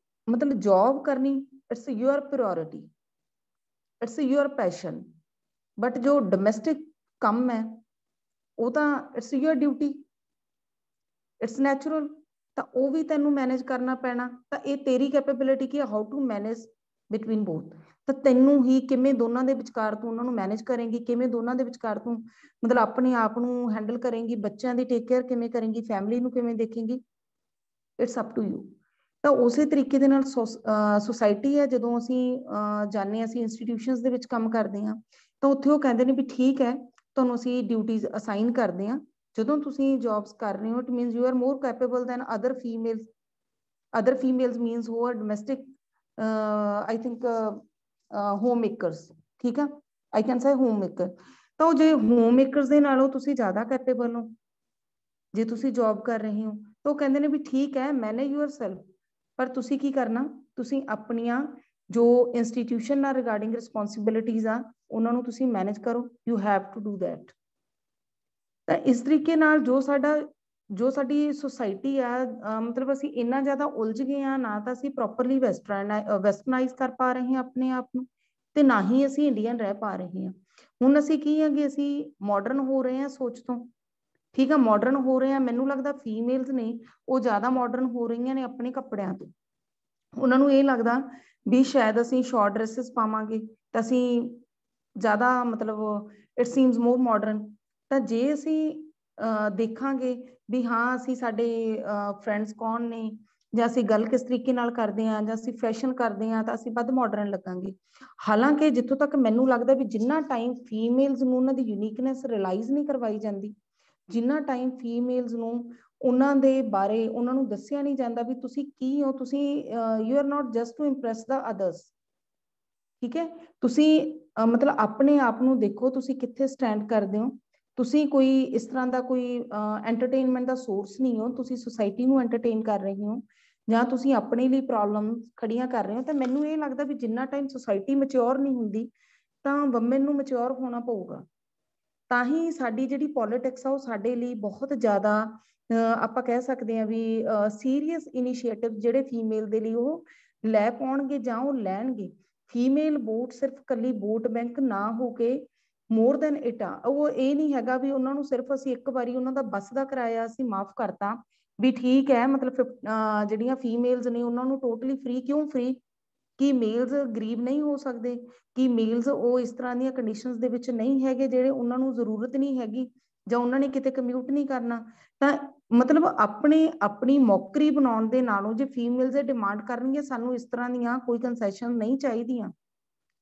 [SPEAKER 2] ਮਤਲਬ ਜੌਬ ਕਰਨੀ it's your priority, it's your passion, but ਜੋ ਡੋਮੈਸਟਿਕ ਕੰਮ ਹੈ ਉਹ ਤਾਂ it's your duty, it's natural, ਤਾਂ ਉਹ ਵੀ ਤੈਨੂੰ ਮੈਨੇਜ ਕਰਨਾ ਪੈਣਾ। ਤਾਂ ਇਹ ਤੇਰੀ ਕੈਪੇਬਿਲਿਟੀ ਕੀ ਹੈ, ਹਾਊ ਟੂ ਮੈਨੇਜ ਬਿਟਵੀਨ ਬੋਥ। ਤਾਂ ਤੈਨੂੰ ਹੀ ਕਿਵੇਂ ਦੋਨਾਂ ਦੇ ਵਿਚਕਾਰ ਤੂੰ ਉਹਨਾਂ ਨੂੰ ਮੈਨੇਜ ਕਰੇਂਗੀ, ਕਿਵੇਂ ਦੋਨਾਂ ਦੇ ਵਿਚਕਾਰ ਤੂੰ ਮਤਲਬ ਆਪਣੇ ਆਪ ਨੂੰ ਹੈਂਡਲ ਕਰੇਂਗੀ, ਬੱਚਿਆਂ ਦੀ ਟੇਕ ਕੇਅਰ ਕਿਵੇਂ ਕਰੇਂਗੀ, ਫੈਮਿਲੀ ਨੂੰ ਕਿਵੇਂ ਦੇਖੇਂਗੀ, ਇਟਸ ਅਪ ਟੂ ਯੂ। ਤਾਂ ਉਸੇ ਤਰੀਕੇ ਦੇ ਨਾਲ ਸੁਸਾਇਟੀ ਹੈ, ਜਦੋਂ ਅਸੀਂ ਜਾਂਦੇ ਹਾਂ, ਅਸੀਂ ਇੰਸਟੀਟਿਊਸ਼ਨਸ ਦੇ ਵਿੱਚ ਕੰਮ ਕਰਦੇ ਹਾਂ, ਤਾਂ ਉੱਥੇ ਉਹ ਕਹਿੰਦੇ ਨੇ ਵੀ ਠੀਕ ਹੈ, ਤੁਹਾਨੂੰ ਅਸੀਂ ਡਿਊਟੀਜ਼ ਅਸਾਈਨ ਕਰਦੇ ਹਾਂ, ਜਦੋਂ ਤੁਸੀਂ ਜੌਬਸ ਕਰ ਰਹੇ ਹੋ, it means you are more capable than other females. Other females means who are domestic, I think home makers, ਠੀਕ ਆ, I can say home maker. ਤਾਂ ਉਹ ਜੇ ਹੋਮ ਮੇਕਰਸ ਦੇ ਨਾਲੋਂ ਤੁਸੀਂ ਜ਼ਿਆਦਾ ਕੈਪੇਬਲ ਹੋ ਜੇ ਤੁਸੀਂ ਜੌਬ ਕਰ ਰਹੇ ਹੋ, ਤਾਂ ਉਹ ਕਹਿੰਦੇ ਨੇ ਵੀ ਠੀਕ ਹੈ, ਮੈਨੇਜ ਯੂਅਰ ਸੈਲਫ, ਪਰ ਤੁਸੀਂ ਕੀ ਕਰਨਾ, ਤੁਸੀਂ ਆਪਣੀਆਂ ਜੋ ਇੰਸਟੀਟਿਊਸ਼ਨ ਨਾਲ ਰਿਗਾਰਡਿੰਗ ਰਿਸਪੌਂਸਿਬਿਲਿਟੀਜ਼ ਆ, ਉਹਨਾਂ ਨੂੰ ਤੁਸੀਂ ਮੈਨੇਜ ਕਰੋ, you have to do that. ਤਾਂ ਇਸ ਤਰੀਕੇ ਨਾਲ ਜੋ ਸਾਡੀ ਸੁਸਾਇਟੀ ਆ, ਮਤਲਬ ਅਸੀਂ ਇੰਨਾ ਜ਼ਿਆਦਾ ਉਲਝ ਗਏ ਹਾਂ, ਨਾ ਤਾਂ ਅਸੀਂ ਪ੍ਰੋਪਰਲੀ ਵੈਸਟਰਨਾਈਜ਼ ਕਰ ਪਾ ਰਹੇ ਹਾਂ ਆਪਣੇ ਆਪ ਨੂੰ, ਤੇ ਨਾ ਹੀ ਅਸੀਂ ਇੰਡੀਅਨ ਰਹਿ ਪਾ ਰਹੇ ਹਾਂ। ਹੁਣ ਅਸੀਂ ਕੀ ਹੈਗੇ, ਅਸੀਂ ਮਾਡਰਨ ਹੋ ਰਹੇ ਹਾਂ ਸੋਚ ਤੋਂ, ਠੀਕ ਆ, ਮਾਡਰਨ ਹੋ ਰਹੇ ਹਾਂ। ਮੈਨੂੰ ਲੱਗਦਾ ਫੀਮੇਲਸ ਨੇ ਉਹ ਜ਼ਿਆਦਾ ਮਾਡਰਨ ਹੋ ਰਹੀਆਂ ਨੇ ਆਪਣੇ ਕੱਪੜਿਆਂ ਤੋਂ। ਉਹਨਾਂ ਨੂੰ ਇਹ ਲੱਗਦਾ ਵੀ ਸ਼ਾਇਦ ਅਸੀਂ ਸ਼ਾਰਟ ਡਰੈਸਿਸ ਪਾਵਾਂਗੇ ਤਾਂ ਅਸੀਂ ਜ਼ਿਆਦਾ ਮਤਲਬ ਇਟ ਸੀਮਸ ਮੋਰ ਮਾਡਰਨ। ਤਾਂ ਜੇ ਅਸੀਂ ਦੇਖਾਂਗੇ ਵੀ ਹਾਂ ਅਸੀਂ ਸਾਡੇ ਫਰੈਂਡਸ ਕੌਣ ਨੇ, ਜਾਂ ਅਸੀਂ ਗੱਲ ਕਿਸ ਤਰੀਕੇ ਨਾਲ ਕਰਦੇ ਹਾਂ, ਜਾਂ ਅਸੀਂ ਫੈਸ਼ਨ ਕਰਦੇ ਹਾਂ, ਤਾਂ ਅਸੀਂ ਵੱਧ ਮਾਡਰਨ ਲੱਗਾਂਗੇ। ਹਾਲਾਂਕਿ ਜਿੱਥੋਂ ਤੱਕ ਮੈਨੂੰ ਲੱਗਦਾ ਵੀ ਜਿੰਨਾ ਟਾਈਮ ਫੀਮੇਲਸ ਨੂੰ ਉਹਨਾਂ ਦੀ ਯੂਨੀਕਨੈਸ ਰਿਅਲਾਈਜ਼ ਨਹੀਂ ਕਰਵਾਈ ਜਾਂਦੀ, ਜਿੰਨਾ ਟਾਈਮ ਫੀਮੇਲਸ ਨੂੰ ਉਹਨਾਂ ਦੇ ਬਾਰੇ ਉਹਨਾਂ ਨੂੰ ਦੱਸਿਆ ਨਹੀਂ ਜਾਂਦਾ ਵੀ ਤੁਸੀਂ ਕੀ ਹੋ, ਤੁਸੀਂ you are not just to impress the others, ਠੀਕ ਹੈ। ਤੁਸੀਂ ਮਤਲਬ ਆਪਣੇ ਆਪ ਨੂੰ ਦੇਖੋ, ਤੁਸੀਂ ਕਿੱਥੇ ਸਟੈਂਡ ਕਰਦੇ ਹੋ। ਤੁਸੀਂ ਕੋਈ ਇਸ ਤਰ੍ਹਾਂ ਦਾ ਕੋਈ ਐਂਟਰਟੇਨਮੈਂਟ ਦਾ ਸੋਰਸ ਨਹੀਂ ਹੋ, ਤੁਸੀਂ ਸੁਸਾਇਟੀ ਨੂੰ ਐਂਟਰਟੇਨ ਕਰ ਰਹੇ ਹੋ, ਜਾਂ ਤੁਸੀਂ ਆਪਣੇ ਲਈ ਪ੍ਰੋਬਲਮ ਖੜੀਆਂ ਕਰ ਰਹੇ ਹੋ। ਤਾਂ ਮੈਨੂੰ ਇਹ ਲੱਗਦਾ ਵੀ ਜਿੰਨਾ ਟਾਈਮ ਸੁਸਾਇਟੀ ਮੈਚਿਓਰ ਨਹੀਂ ਹੁੰਦੀ, ਤਾਂ ਵਮਨ ਨੂੰ ਮੈਚਿਓਰ ਹੋਣਾ ਪਊਗਾ। ਤਾਂ ਹੀ ਸਾਡੀ ਜਿਹੜੀ ਪੋਲਿਟਿਕਸ ਆ ਉਹ ਸਾਡੇ ਲਈ ਬਹੁਤ ਜ਼ਿਆਦਾ ਆਪਾਂ ਕਹਿ ਸਕਦੇ ਹਾਂ ਵੀ ਸੀਰੀਅਸ ਇਨੀਸ਼ੀਏਟਿਵ ਜਿਹੜੇ ਫੀਮੇਲ ਦੇ ਲਈ ਉਹ ਲੈ ਪਾਉਣਗੇ ਜਾਂ ਉਹ ਲੈਣਗੇ। ਫੀਮੇਲ ਵੋਟ ਸਿਰਫ ਕੱਲੀ ਵੋਟ ਬੈਂਕ ਨਾ ਹੋ ਕੇ ਮੋਰ ਦੈਨ ਇਟ ਆ। ਉਹ ਇਹ ਨਹੀਂ ਹੈਗਾ ਵੀ ਉਹਨਾਂ ਨੂੰ ਸਿਰਫ ਅਸੀਂ ਇੱਕ ਵਾਰੀ ਉਹਨਾਂ ਦਾ ਬੱਸ ਦਾ ਕਿਰਾਇਆ ਅਸੀਂ ਮਾਫ ਕਰਤਾ ਵੀ ਠੀਕ ਹੈ, ਮਤਲਬ ਜਿਹੜੀਆਂ ਫੀਮੇਲਸ ਨੇ ਉਹਨਾਂ ਨੂੰ ਟੋਟਲੀ ਫ੍ਰੀ। ਕਿਉਂ ਫ੍ਰੀ? ਕਿ ਮੇਲਸ ਗਰੀਬ ਨਹੀਂ ਹੋ ਸਕਦੇ? ਕਿ ਮੇਲਸ ਉਹ ਇਸ ਤਰ੍ਹਾਂ ਦੀਆਂ ਕੰਡੀਸ਼ਨਸ ਦੇ ਵਿੱਚ ਨਹੀਂ ਹੈਗੇ ਜਿਹੜੇ ਉਹਨਾਂ ਨੂੰ ਜ਼ਰੂਰਤ ਨਹੀਂ ਹੈਗੀ ਜਾਂ ਉਹਨਾਂ ਨੇ ਕਿਤੇ ਕਮਿਊਟ ਨਹੀਂ ਕਰਨਾ। ਤਾਂ ਮਤਲਬ ਆਪਣੀ ਮੌਕਰੀ ਬਣਾਉਣ ਦੇ ਨਾਲੋਂ ਜੇ ਫੀਮੇਲਸ ਇਹ ਡਿਮਾਂਡ ਕਰਨਗੀਆਂ ਸਾਨੂੰ ਇਸ ਤਰ੍ਹਾਂ ਦੀਆਂ ਕੋਈ ਕੰਸੈਸ਼ਨ ਨਹੀਂ ਚਾਹੀਦੀਆਂ,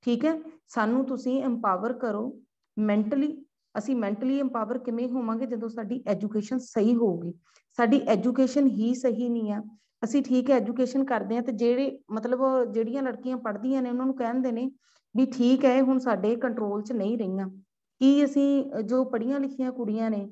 [SPEAKER 2] ਠੀਕ ਹੈ। ਸਾਨੂੰ ਤੁਸੀਂ ਐਮਪਾਵਰ ਕਰੋ ਮੈਂਟਲੀ। ਅਸੀਂ ਮੈਂਟਲੀ ਐਮਪਾਵਰ ਕਿਵੇਂ ਹੋਵਾਂਗੇ? ਜਦੋਂ ਸਾਡੀ ਐਜੂਕੇਸ਼ਨ ਸਹੀ ਹੋਊਗੀ। ਸਾਡੀ ਐਜੂਕੇਸ਼ਨ ਹੀ ਸਹੀ ਨਹੀਂ ਆ। ਅਸੀਂ ਠੀਕ ਹੈ ਐਜੂਕੇਸ਼ਨ ਕਰਦੇ ਹਾਂ ਤੇ ਜਿਹੜੇ ਮਤਲਬ ਜਿਹੜੀਆਂ ਲੜਕੀਆਂ ਪੜ੍ਹਦੀਆਂ ਨੇ ਉਹਨਾਂ ਨੂੰ ਕਹਿੰਦੇ ਨੇ ਵੀ ਠੀਕ ਹੈ ਹੁਣ ਸਾਡੇ ਕੰਟਰੋਲ 'ਚ ਨਹੀਂ ਰਹੀਆਂ। ਕੀ ਅਸੀਂ ਜੋ ਪੜ੍ਹੀਆਂ ਲਿਖੀਆਂ ਕੁੜੀਆਂ ਨੇ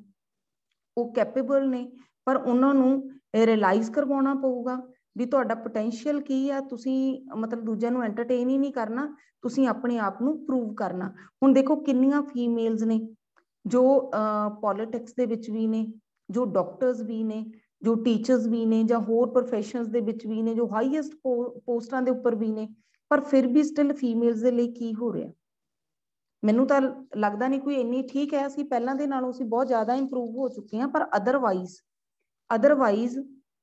[SPEAKER 2] ਉਹ ਕੈਪੇਬਲ ਨੇ, ਪਰ ਉਹਨਾਂ ਨੂੰ ਰਿਅਲਾਈਜ਼ ਕਰਵਾਉਣਾ ਪਊਗਾ ਵੀ ਤੁਹਾਡਾ ਪੋਟੈਂਸ਼ੀਅਲ ਕੀ ਆ। ਤੁਸੀਂ ਮਤਲਬ ਦੂਜਿਆਂ ਨੂੰ ਐਂਟਰਟੇਨ ਹੀ ਨਹੀਂ ਕਰਨਾ, ਤੁਸੀਂ ਆਪਣੇ ਆਪ ਨੂੰ ਪ੍ਰੂਵ ਕਰਨਾ। ਹੁਣ ਦੇਖੋ ਕਿੰਨੀਆਂ ਫੀਮੇਲਸ ਨੇ ਜੋ ਪੋਲਿਟਿਕਸ ਦੇ ਵਿੱਚ ਵੀ ਨੇ, ਜੋ ਡਾਕਟਰਸ ਵੀ ਨੇ, ਜੋ ਟੀਚਰਸ ਵੀ ਨੇ, ਜਾਂ ਹੋਰ ਪ੍ਰੋਫੈਸ਼ਨਸ ਦੇ ਵਿੱਚ ਵੀ ਨੇ, ਜੋ ਹਾਈਐਸਟ ਪੋਸਟਾਂ ਦੇ ਉੱਪਰ ਵੀ ਨੇ, ਪਰ ਫਿਰ ਵੀ ਸਟਿਲ ਫੀਮੇਲਸ ਦੇ ਲਈ ਕੀ ਹੋ ਰਿਹਾ? ਮੈਨੂੰ ਤਾਂ ਲੱਗਦਾ ਨਹੀਂ ਕੋਈ ਇੰਨੀ। ਠੀਕ ਹੈ ਅਸੀਂ ਪਹਿਲਾਂ ਦੇ ਨਾਲੋਂ ਅਸੀਂ ਬਹੁਤ ਜ਼ਿਆਦਾ ਇੰਪਰੂਵ ਹੋ ਚੁੱਕੇ ਹਾਂ, ਪਰ ਅਦਰਵਾਈਜ਼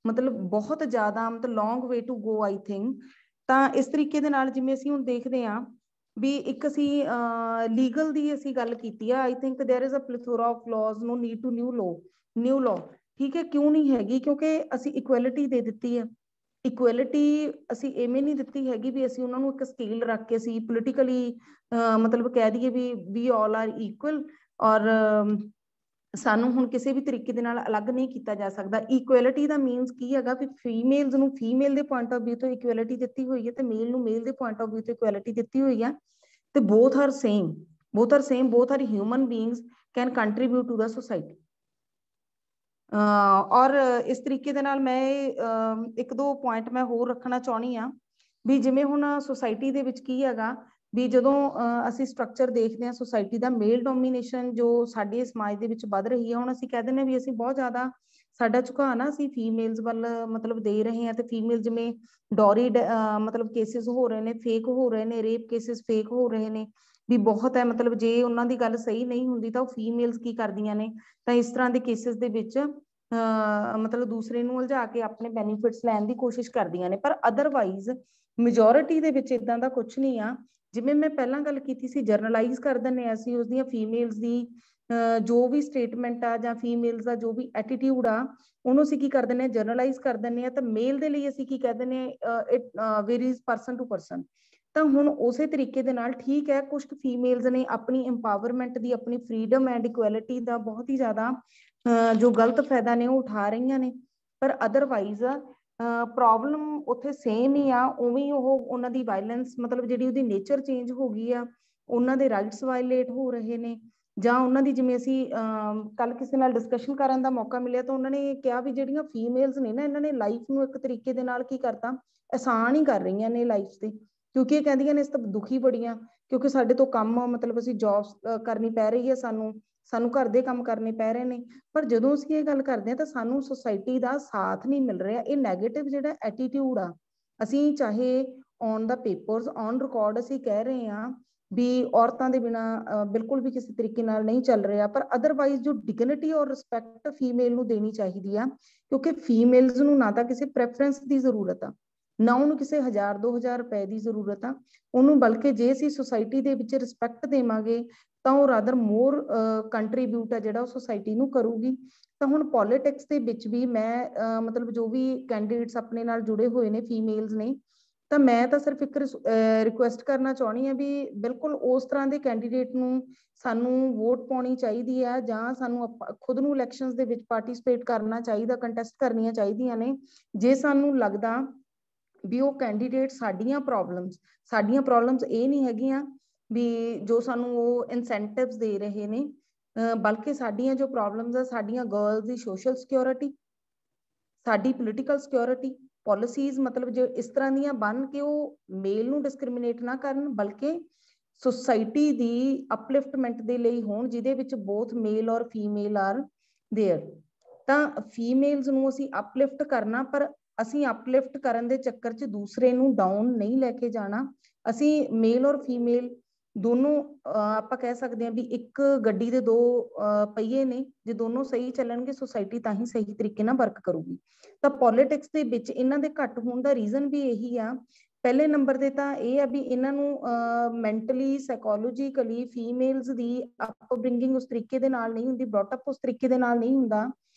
[SPEAKER 2] ਮਤਲਬ ਬਹੁਤ ਜ਼ਿਆਦਾ ਮਤਲਬ ਲੌਂਗ way to go I think. ਤਾਂ ਇਸ ਤਰੀਕੇ ਦੇ ਨਾਲ ਜਿਵੇਂ ਅਸੀਂ ਹੁਣ ਦੇਖਦੇ ਹਾਂ ਵੀ ਇੱਕ ਅਸੀਂ ਲੀਗਲ ਦੀ ਅਸੀਂ ਗੱਲ ਕੀਤੀ ਆ, I think there is a plethora of laws, no need to new law. ਠੀਕ ਹੈ, ਕਿਉਂ ਨਹੀਂ ਹੈਗੀ? ਕਿਉਂਕਿ ਅਸੀਂ ਇਕੁਐਲਿਟੀ ਦੇ ਦਿੱਤੀ ਹੈ। ਇਕੁਐਲਿਟੀ ਅਸੀਂ ਇਵੇਂ ਨਹੀਂ ਦਿੱਤੀ ਹੈਗੀ ਵੀ ਅਸੀਂ ਉਹਨਾਂ ਨੂੰ ਇੱਕ ਸਕੇਲ ਰੱਖ ਕੇ ਅਸੀਂ ਪੋਲੀਟੀਕਲੀ ਮਤਲਬ ਕਹਿ ਦਈਏ ਵੀ ਆਲ ਆਰ ਇਕੁਅਲ, ਔਰ ਸਾਨੂੰ ਹੁਣ ਕਿਸੇ ਵੀ ਤਰੀਕੇ ਦੇ ਨਾਲ ਅਲੱਗ ਨਹੀਂ ਕੀਤਾ ਜਾ ਸਕਦਾ। ਇਕੁਐਲਿਟੀ ਦਾ ਮੀਨਸ ਕੀ ਹੈਗਾ ਵੀ ਫੀਮੇਲਸ ਨੂੰ ਫੀਮੇਲ ਦੇ ਪੁਆਇੰਟ ਆਫ ਵਿਊ ਤੋਂ ਇਕੁਐਲਿਟੀ ਦਿੱਤੀ ਹੋਈ ਹੈ ਤੇ ਮੇਲ ਨੂੰ ਮੇਲ ਦੇ ਪੁਆਇੰਟ ਆਫ ਵਿਊ ਤੋਂ ਇਕੁਐਲਿਟੀ ਦਿੱਤੀ ਹੋਈ ਹੈ, ਤੇ both are same, both are human beings can contribute to the society। ਔਰ ਇਸ ਤਰੀਕੇ ਦੇ ਨਾਲ ਮੈਂ ਇੱਕ ਦੋ ਪੁਆਇੰਟ ਮੈਂ ਹੋਰ ਰੱਖਣਾ ਚਾਹੁੰਦੀ ਹਾਂ ਵੀ ਜਿਵੇਂ ਹੁਣ ਸੁਸਾਇਟੀ ਦੇ ਵਿੱਚ ਕੀ ਹੈਗਾ ਵੀ ਜਦੋਂ ਅਸੀਂ ਸਟਰਕਚਰ ਦੇਖਦੇ ਹਾਂ ਸੁਸਾਇਟੀ ਦਾ, ਮੇਲ ਡੋਮੀਨੇਸ਼ਨ ਜੋ ਸਾਡੇ ਸਮਾਜ ਦੇ ਵਿੱਚ ਵੱਧ ਰਹੀ ਹੈ। ਹੁਣ ਅਸੀਂ ਕਹਿ ਦਿੰਦੇ ਹਾਂ ਵੀ ਅਸੀਂ ਬਹੁਤ ਜ਼ਿਆਦਾ ਸਾਡਾ ਝੁਕਾਅ ਨਾ ਅਸੀਂ ਫੀਮੇਲਸ ਵੱਲ ਮਤਲਬ ਦੇ ਰਹੇ ਹਾਂ, ਤੇ ਫੀਮੇਲ ਜਿਵੇਂ ਡੋਰੀ ਮਤਲਬ ਕੇਸਿਸ ਹੋ ਰਹੇ ਨੇ, ਫੇਕ ਹੋ ਰਹੇ ਨੇ, ਰੇਪ ਕੇਸਿਸ ਫੇਕ ਹੋ ਰਹੇ ਨੇ ਵੀ ਬਹੁਤ ਹੈ। ਮਤਲਬ ਜੇ ਉਹਨਾਂ ਦੀ ਗੱਲ ਸਹੀ ਨਹੀਂ ਹੁੰਦੀ ਤਾਂ ਉਹ ਫੀਮੇਲਸ ਕੀ ਕਰਦੀਆਂ ਨੇ, ਤਾਂ ਇਸ ਤਰ੍ਹਾਂ ਦੇ ਕੇਸਿਸ ਦੇ ਵਿੱਚ ਮਤਲਬ ਦੂਸਰੇ ਨੂੰ ਉਲਝਾ ਕੇ ਆਪਣੇ ਬੈਨੀਫਿਟਸ ਲੈਣ ਦੀ ਕੋਸ਼ਿਸ਼ ਕਰਦੀਆਂ ਨੇ। ਪਰ ਅਦਰਵਾਈਜ਼ ਮੈਜੋਰਿਟੀ ਦੇ ਵਿੱਚ ਇਦਾਂ ਦਾ ਕੁਝ ਨਹੀਂ ਆ। ਜਿਵੇਂ ਮੈਂ ਪਹਿਲਾਂ ਗੱਲ ਕੀਤੀ ਸੀ, ਜਰਨਲਾਈਜ਼ ਕਰ ਦਿੰਦੇ ਹਾਂ ਅਸੀਂ ਉਸਦੀਆਂ ਫੀਮੇਲਸ ਦੀ ਜੋ ਵੀ ਸਟੇਟਮੈਂਟ ਆ ਜਾਂ ਫੀਮੇਲਸ ਦਾ ਜੋ ਵੀ ਐਟੀਟਿਊਡ ਆ ਉਹਨੂੰ ਅਸੀਂ ਕੀ ਕਰ ਦਿੰਦੇ ਹਾਂ, ਜਰਨਲਾਈਜ਼ ਕਰ ਦਿੰਦੇ ਹਾਂ। ਤਾਂ ਮੇਲ ਦੇ ਲਈ ਅਸੀਂ ਕੀ ਕਹਿ ਦਿੰਦੇ ਹਾਂ, ਇਟ ਵੇਰੀਜ਼ ਪਰਸਨ ਟੂ ਪਰਸਨ। ਤਾਂ ਹੁਣ ਉਸੇ ਤਰੀਕੇ ਦੇ ਨਾਲ ਠੀਕ ਹੈ ਕੁਝ ਫੀਮੇਲਸ ਨੇ ਆਪਣੀ ਐਮਪਾਵਰਮੈਂਟ ਦੀ, ਆਪਣੀ ਫਰੀडम ਐਂਡ ਇਕੁਐਲਿਟੀ ਦਾ ਬਹੁਤ ਹੀ ਜ਼ਿਆਦਾ ਜੋ ਗਲਤ ਫਾਇਦਾ ਨੇ ਉਹ ਉਠਾ ਰਹੀਆਂ ਨੇ। ਪਰ ਅਦਰਵਾਈਜ਼ ਪ੍ਰੋਬਲਮ ਉੱਥੇ ਸੇਮ ਹੀ ਆ, ਉਵੇਂ ਉਹ ਉਹਨਾਂ ਦੀ ਵਾਇਲੈਂਸ ਮਤਲਬ ਜਿਹੜੀ ਉਹਦੀ ਨੇਚਰ ਚੇਂਜ ਹੋ ਗਈ ਆ, ਉਹਨਾਂ ਦੇ ਰਾਈਟਸ ਵਾਇਲੇਟ ਹੋ ਰਹੇ ਨੇ। ਜਾਂ ਉਹਨਾਂ ਦੀ ਜਿਵੇਂ ਅਸੀਂ ਕੱਲ ਕਿਸੇ ਨਾਲ ਡਿਸਕਸ਼ਨ ਕਰਨ ਦਾ ਮੌਕਾ ਮਿਲਿਆ ਤਾਂ ਉਹਨਾਂ ਨੇ ਕਿਹਾ ਵੀ ਜਿਹੜੀਆਂ ਫੀਮੇਲਸ ਨੇ ਨਾ ਇਹਨਾਂ ਨੇ ਲਾਈਫ ਨੂੰ ਇੱਕ ਤਰੀਕੇ ਦੇ ਨਾਲ ਕੀ ਕਰਤਾ, ਆਸਾਨ ਹੀ ਕਰ ਰਹੀਆਂ ਨੇ ਲਾਈਫ ਤੇ, ਕਿਉਂਕਿ ਇਹ ਕਹਿੰਦੀਆਂ ਨੇ ਇਸ ਤਾਂ ਦੁਖੀ ਬੜੀਆਂ ਕਿਉਂਕਿ ਸਾਡੇ ਤੋਂ ਕੰਮ ਮਤਲਬ ਅਸੀਂ ਜੌਬਸ ਕਰਨੀ ਪੈ ਰਹੀ ਹੈ, ਸਾਨੂੰ ਘਰ ਦੇ ਕੰਮ ਕਰਨੇ ਪੈ ਰਹੇ ਨੇ। ਪਰ ਜਦੋਂ ਅਸੀਂ ਇਹ ਗੱਲ ਕਰਦੇ ਹਾਂ ਤਾਂ ਸਾਨੂੰ ਸੁਸਾਇਟੀ ਦਾ ਸਾਥ ਨਹੀਂ ਮਿਲ ਰਿਹਾ। ਇਹ ਨੈਗੇਟਿਵ ਜਿਹੜਾ ਐਟੀਟਿਊਡ ਆ, ਅਸੀਂ ਚਾਹੇ on the papers on record ਅਸੀਂ ਕਹਿ ਰਹੇ ਹਾਂ ਵੀ ਔਰਤਾਂ ਦੇ ਬਿਨਾਂ ਬਿਲਕੁਲ ਵੀ ਕਿਸੇ ਤਰੀਕੇ ਨਾਲ ਨਹੀਂ ਚੱਲ ਰਿਹਾ, ਪਰ ਅਦਰਵਾਈਜ਼ ਜੋ ਡਿਗਨਿਟੀ ਔਰ ਰਿਸਪੈਕਟ ਫੀਮੇਲ ਨੂੰ ਦੇਣੀ ਚਾਹੀਦੀ ਆ, ਕਿਉਂਕਿ ਫੀਮੇਲਸ ਨੂੰ ਨਾ ਤਾਂ ਕਿਸੇ ਪ੍ਰੈਫਰੈਂਸ ਦੀ ਜ਼ਰੂਰਤ ਆ, ਨਾ ਉਹਨੂੰ ਕਿਸੇ 1000-2000 ਰੁਪਏ ਦੀ ਜ਼ਰੂਰਤ ਆ ਉਹਨੂੰ, ਬਲਕਿ ਜੇ ਅਸੀਂ ਸੁਸਾਇਟੀ ਦੇ ਵਿੱਚ ਰਿਸਪੈਕਟ ਦੇਵਾਂਗੇ ਤਾਂ ਉਹ ਰਾਦਰ ਮੋਰ ਕੰਟਰੀਬਿਊਟ ਹੈ ਜਿਹੜਾ ਉਹ ਸੁਸਾਇਟੀ ਨੂੰ ਕਰੂਗੀ। ਤਾਂ ਹੁਣ ਪੋਲਿਟਿਕਸ ਦੇ ਵਿੱਚ ਵੀ ਮੈਂ ਮਤਲਬ ਜੋ ਵੀ ਕੈਂਡੀਡੇਟਸ ਆਪਣੇ ਨਾਲ ਜੁੜੇ ਹੋਏ ਨੇ ਫੀਮੇਲਸ ਨੇ, ਤਾਂ ਮੈਂ ਤਾਂ ਸਿਰਫ ਇੱਕ ਰਿਕੁਐਸਟ ਕਰਨਾ ਚਾਹੁੰਦੀ ਹਾਂ ਵੀ ਬਿਲਕੁਲ ਉਸ ਤਰ੍ਹਾਂ ਦੇ ਕੈਂਡੀਡੇਟ ਨੂੰ ਸਾਨੂੰ ਵੋਟ ਪਾਉਣੀ ਚਾਹੀਦੀ ਹੈ, ਜਾਂ ਸਾਨੂੰ ਖੁਦ ਨੂੰ ਇਲੈਕਸ਼ਨਸ ਦੇ ਵਿੱਚ ਪਾਰਟਿਸਿਪੇਟ ਕਰਨਾ ਚਾਹੀਦਾ, ਕੰਟੈਸਟ ਕਰਨੀਆਂ ਚਾਹੀਦੀਆਂ ਨੇ ਜੇ ਸਾਨੂੰ ਲੱਗਦਾ ਵੀ ਉਹ ਕੈਂਡੀਡੇਟ ਸਾਡੀਆਂ ਪ੍ਰੋਬਲਮਸ ਇਹ ਨਹੀਂ ਹੈਗੀਆਂ ਵੀ ਜੋ ਸਾਨੂੰ ਉਹ ਇਨਸੈਂਟਿਵਸ ਦੇ ਰਹੇ ਨੇ, ਬਲਕਿ ਸਾਡੀਆਂ ਜੋ ਪ੍ਰੋਬਲਮਸ ਆ ਸਾਡੀਆਂ ਗਰਲਸ ਦੀ ਸੋਸ਼ਲ ਸਿਕਿਉਰਿਟੀ, ਸਾਡੀ ਪੋਲੀਟੀਕਲ ਸਿਕਿਉਰਿਟੀ, ਪੋਲਿਸੀਜ਼ ਮਤਲਬ ਜੋ ਇਸ ਤਰ੍ਹਾਂ ਦੀਆਂ ਬਣ ਕੇ ਉਹ ਮੇਲ ਨੂੰ ਡਿਸਕ੍ਰਿਮੀਨੇਟ ਨਾ ਕਰਨ ਬਲਕਿ ਸੁਸਾਇਟੀ ਦੀ ਅਪਲਿਫਟਮੈਂਟ ਦੇ ਲਈ ਹੋਣ ਜਿਹਦੇ ਵਿੱਚ ਬੋਥ ਮੇਲ ਔਰ ਫੀਮੇਲ ਆਰ ਦੇਅਰ। ਤਾਂ ਫੀਮੇਲਸ ਨੂੰ ਅਸੀਂ ਅਪਲਿਫਟ ਕਰਨਾ, ਪਰ ਅਸੀਂ ਅਪਲਿਫਟ ਕਰਨ ਦੇ ਚੱਕਰ 'ਚ ਦੂਸਰੇ ਨੂੰ ਡਾਊਨ ਨਹੀਂ ਲੈ ਕੇ ਜਾਣਾ। ਅਸੀਂ ਮੇਲ ਔਰ ਫੀਮੇਲ ਦੋਨੋਂ ਆਪਾਂ ਕਹਿ ਸਕਦੇ ਹਾਂ ਵੀ ਇੱਕ ਗੱਡੀ ਦੇ ਦੋ ਪਹੀਏ ਨੇ, ਜੇ ਦੋਨੋਂ ਸਹੀ ਚੱਲਣਗੇ ਸੁਸਾਇਟੀ ਤਾਂ ਹੀ ਸਹੀ ਤਰੀਕੇ ਨਾਲ ਵਰਕ ਕਰੂਗੀ। ਤਾਂ ਪੋਲਿਟਿਕਸ ਦੇ ਵਿੱਚ ਇਹਨਾਂ ਦੇ ਘੱਟ ਹੋਣ ਦਾ ਰੀਜ਼ਨ ਵੀ ਇਹੀ ਆ पहले नंबर ते तां ਇਹ ਆ ਵੀ ਇਹਨਾਂ ਨੂੰ ਮੈਂਟਲੀ ਸਾਈਕੋਲੋਜੀਕਲੀ ਫੀਮੇਲਸ ਦੀ ਅਪਬ੍ਰਿੰਗਿੰਗ ਉਸ ਤਰੀਕੇ ਦੇ ਨਾਲ ਨਹੀਂ ਹੁੰਦੀ, ਬ੍ਰੌਟ ਅਪ ਉਸ ਤਰੀਕੇ ਦੇ ਨਾਲ ਨਹੀਂ ਹੁੰਦਾ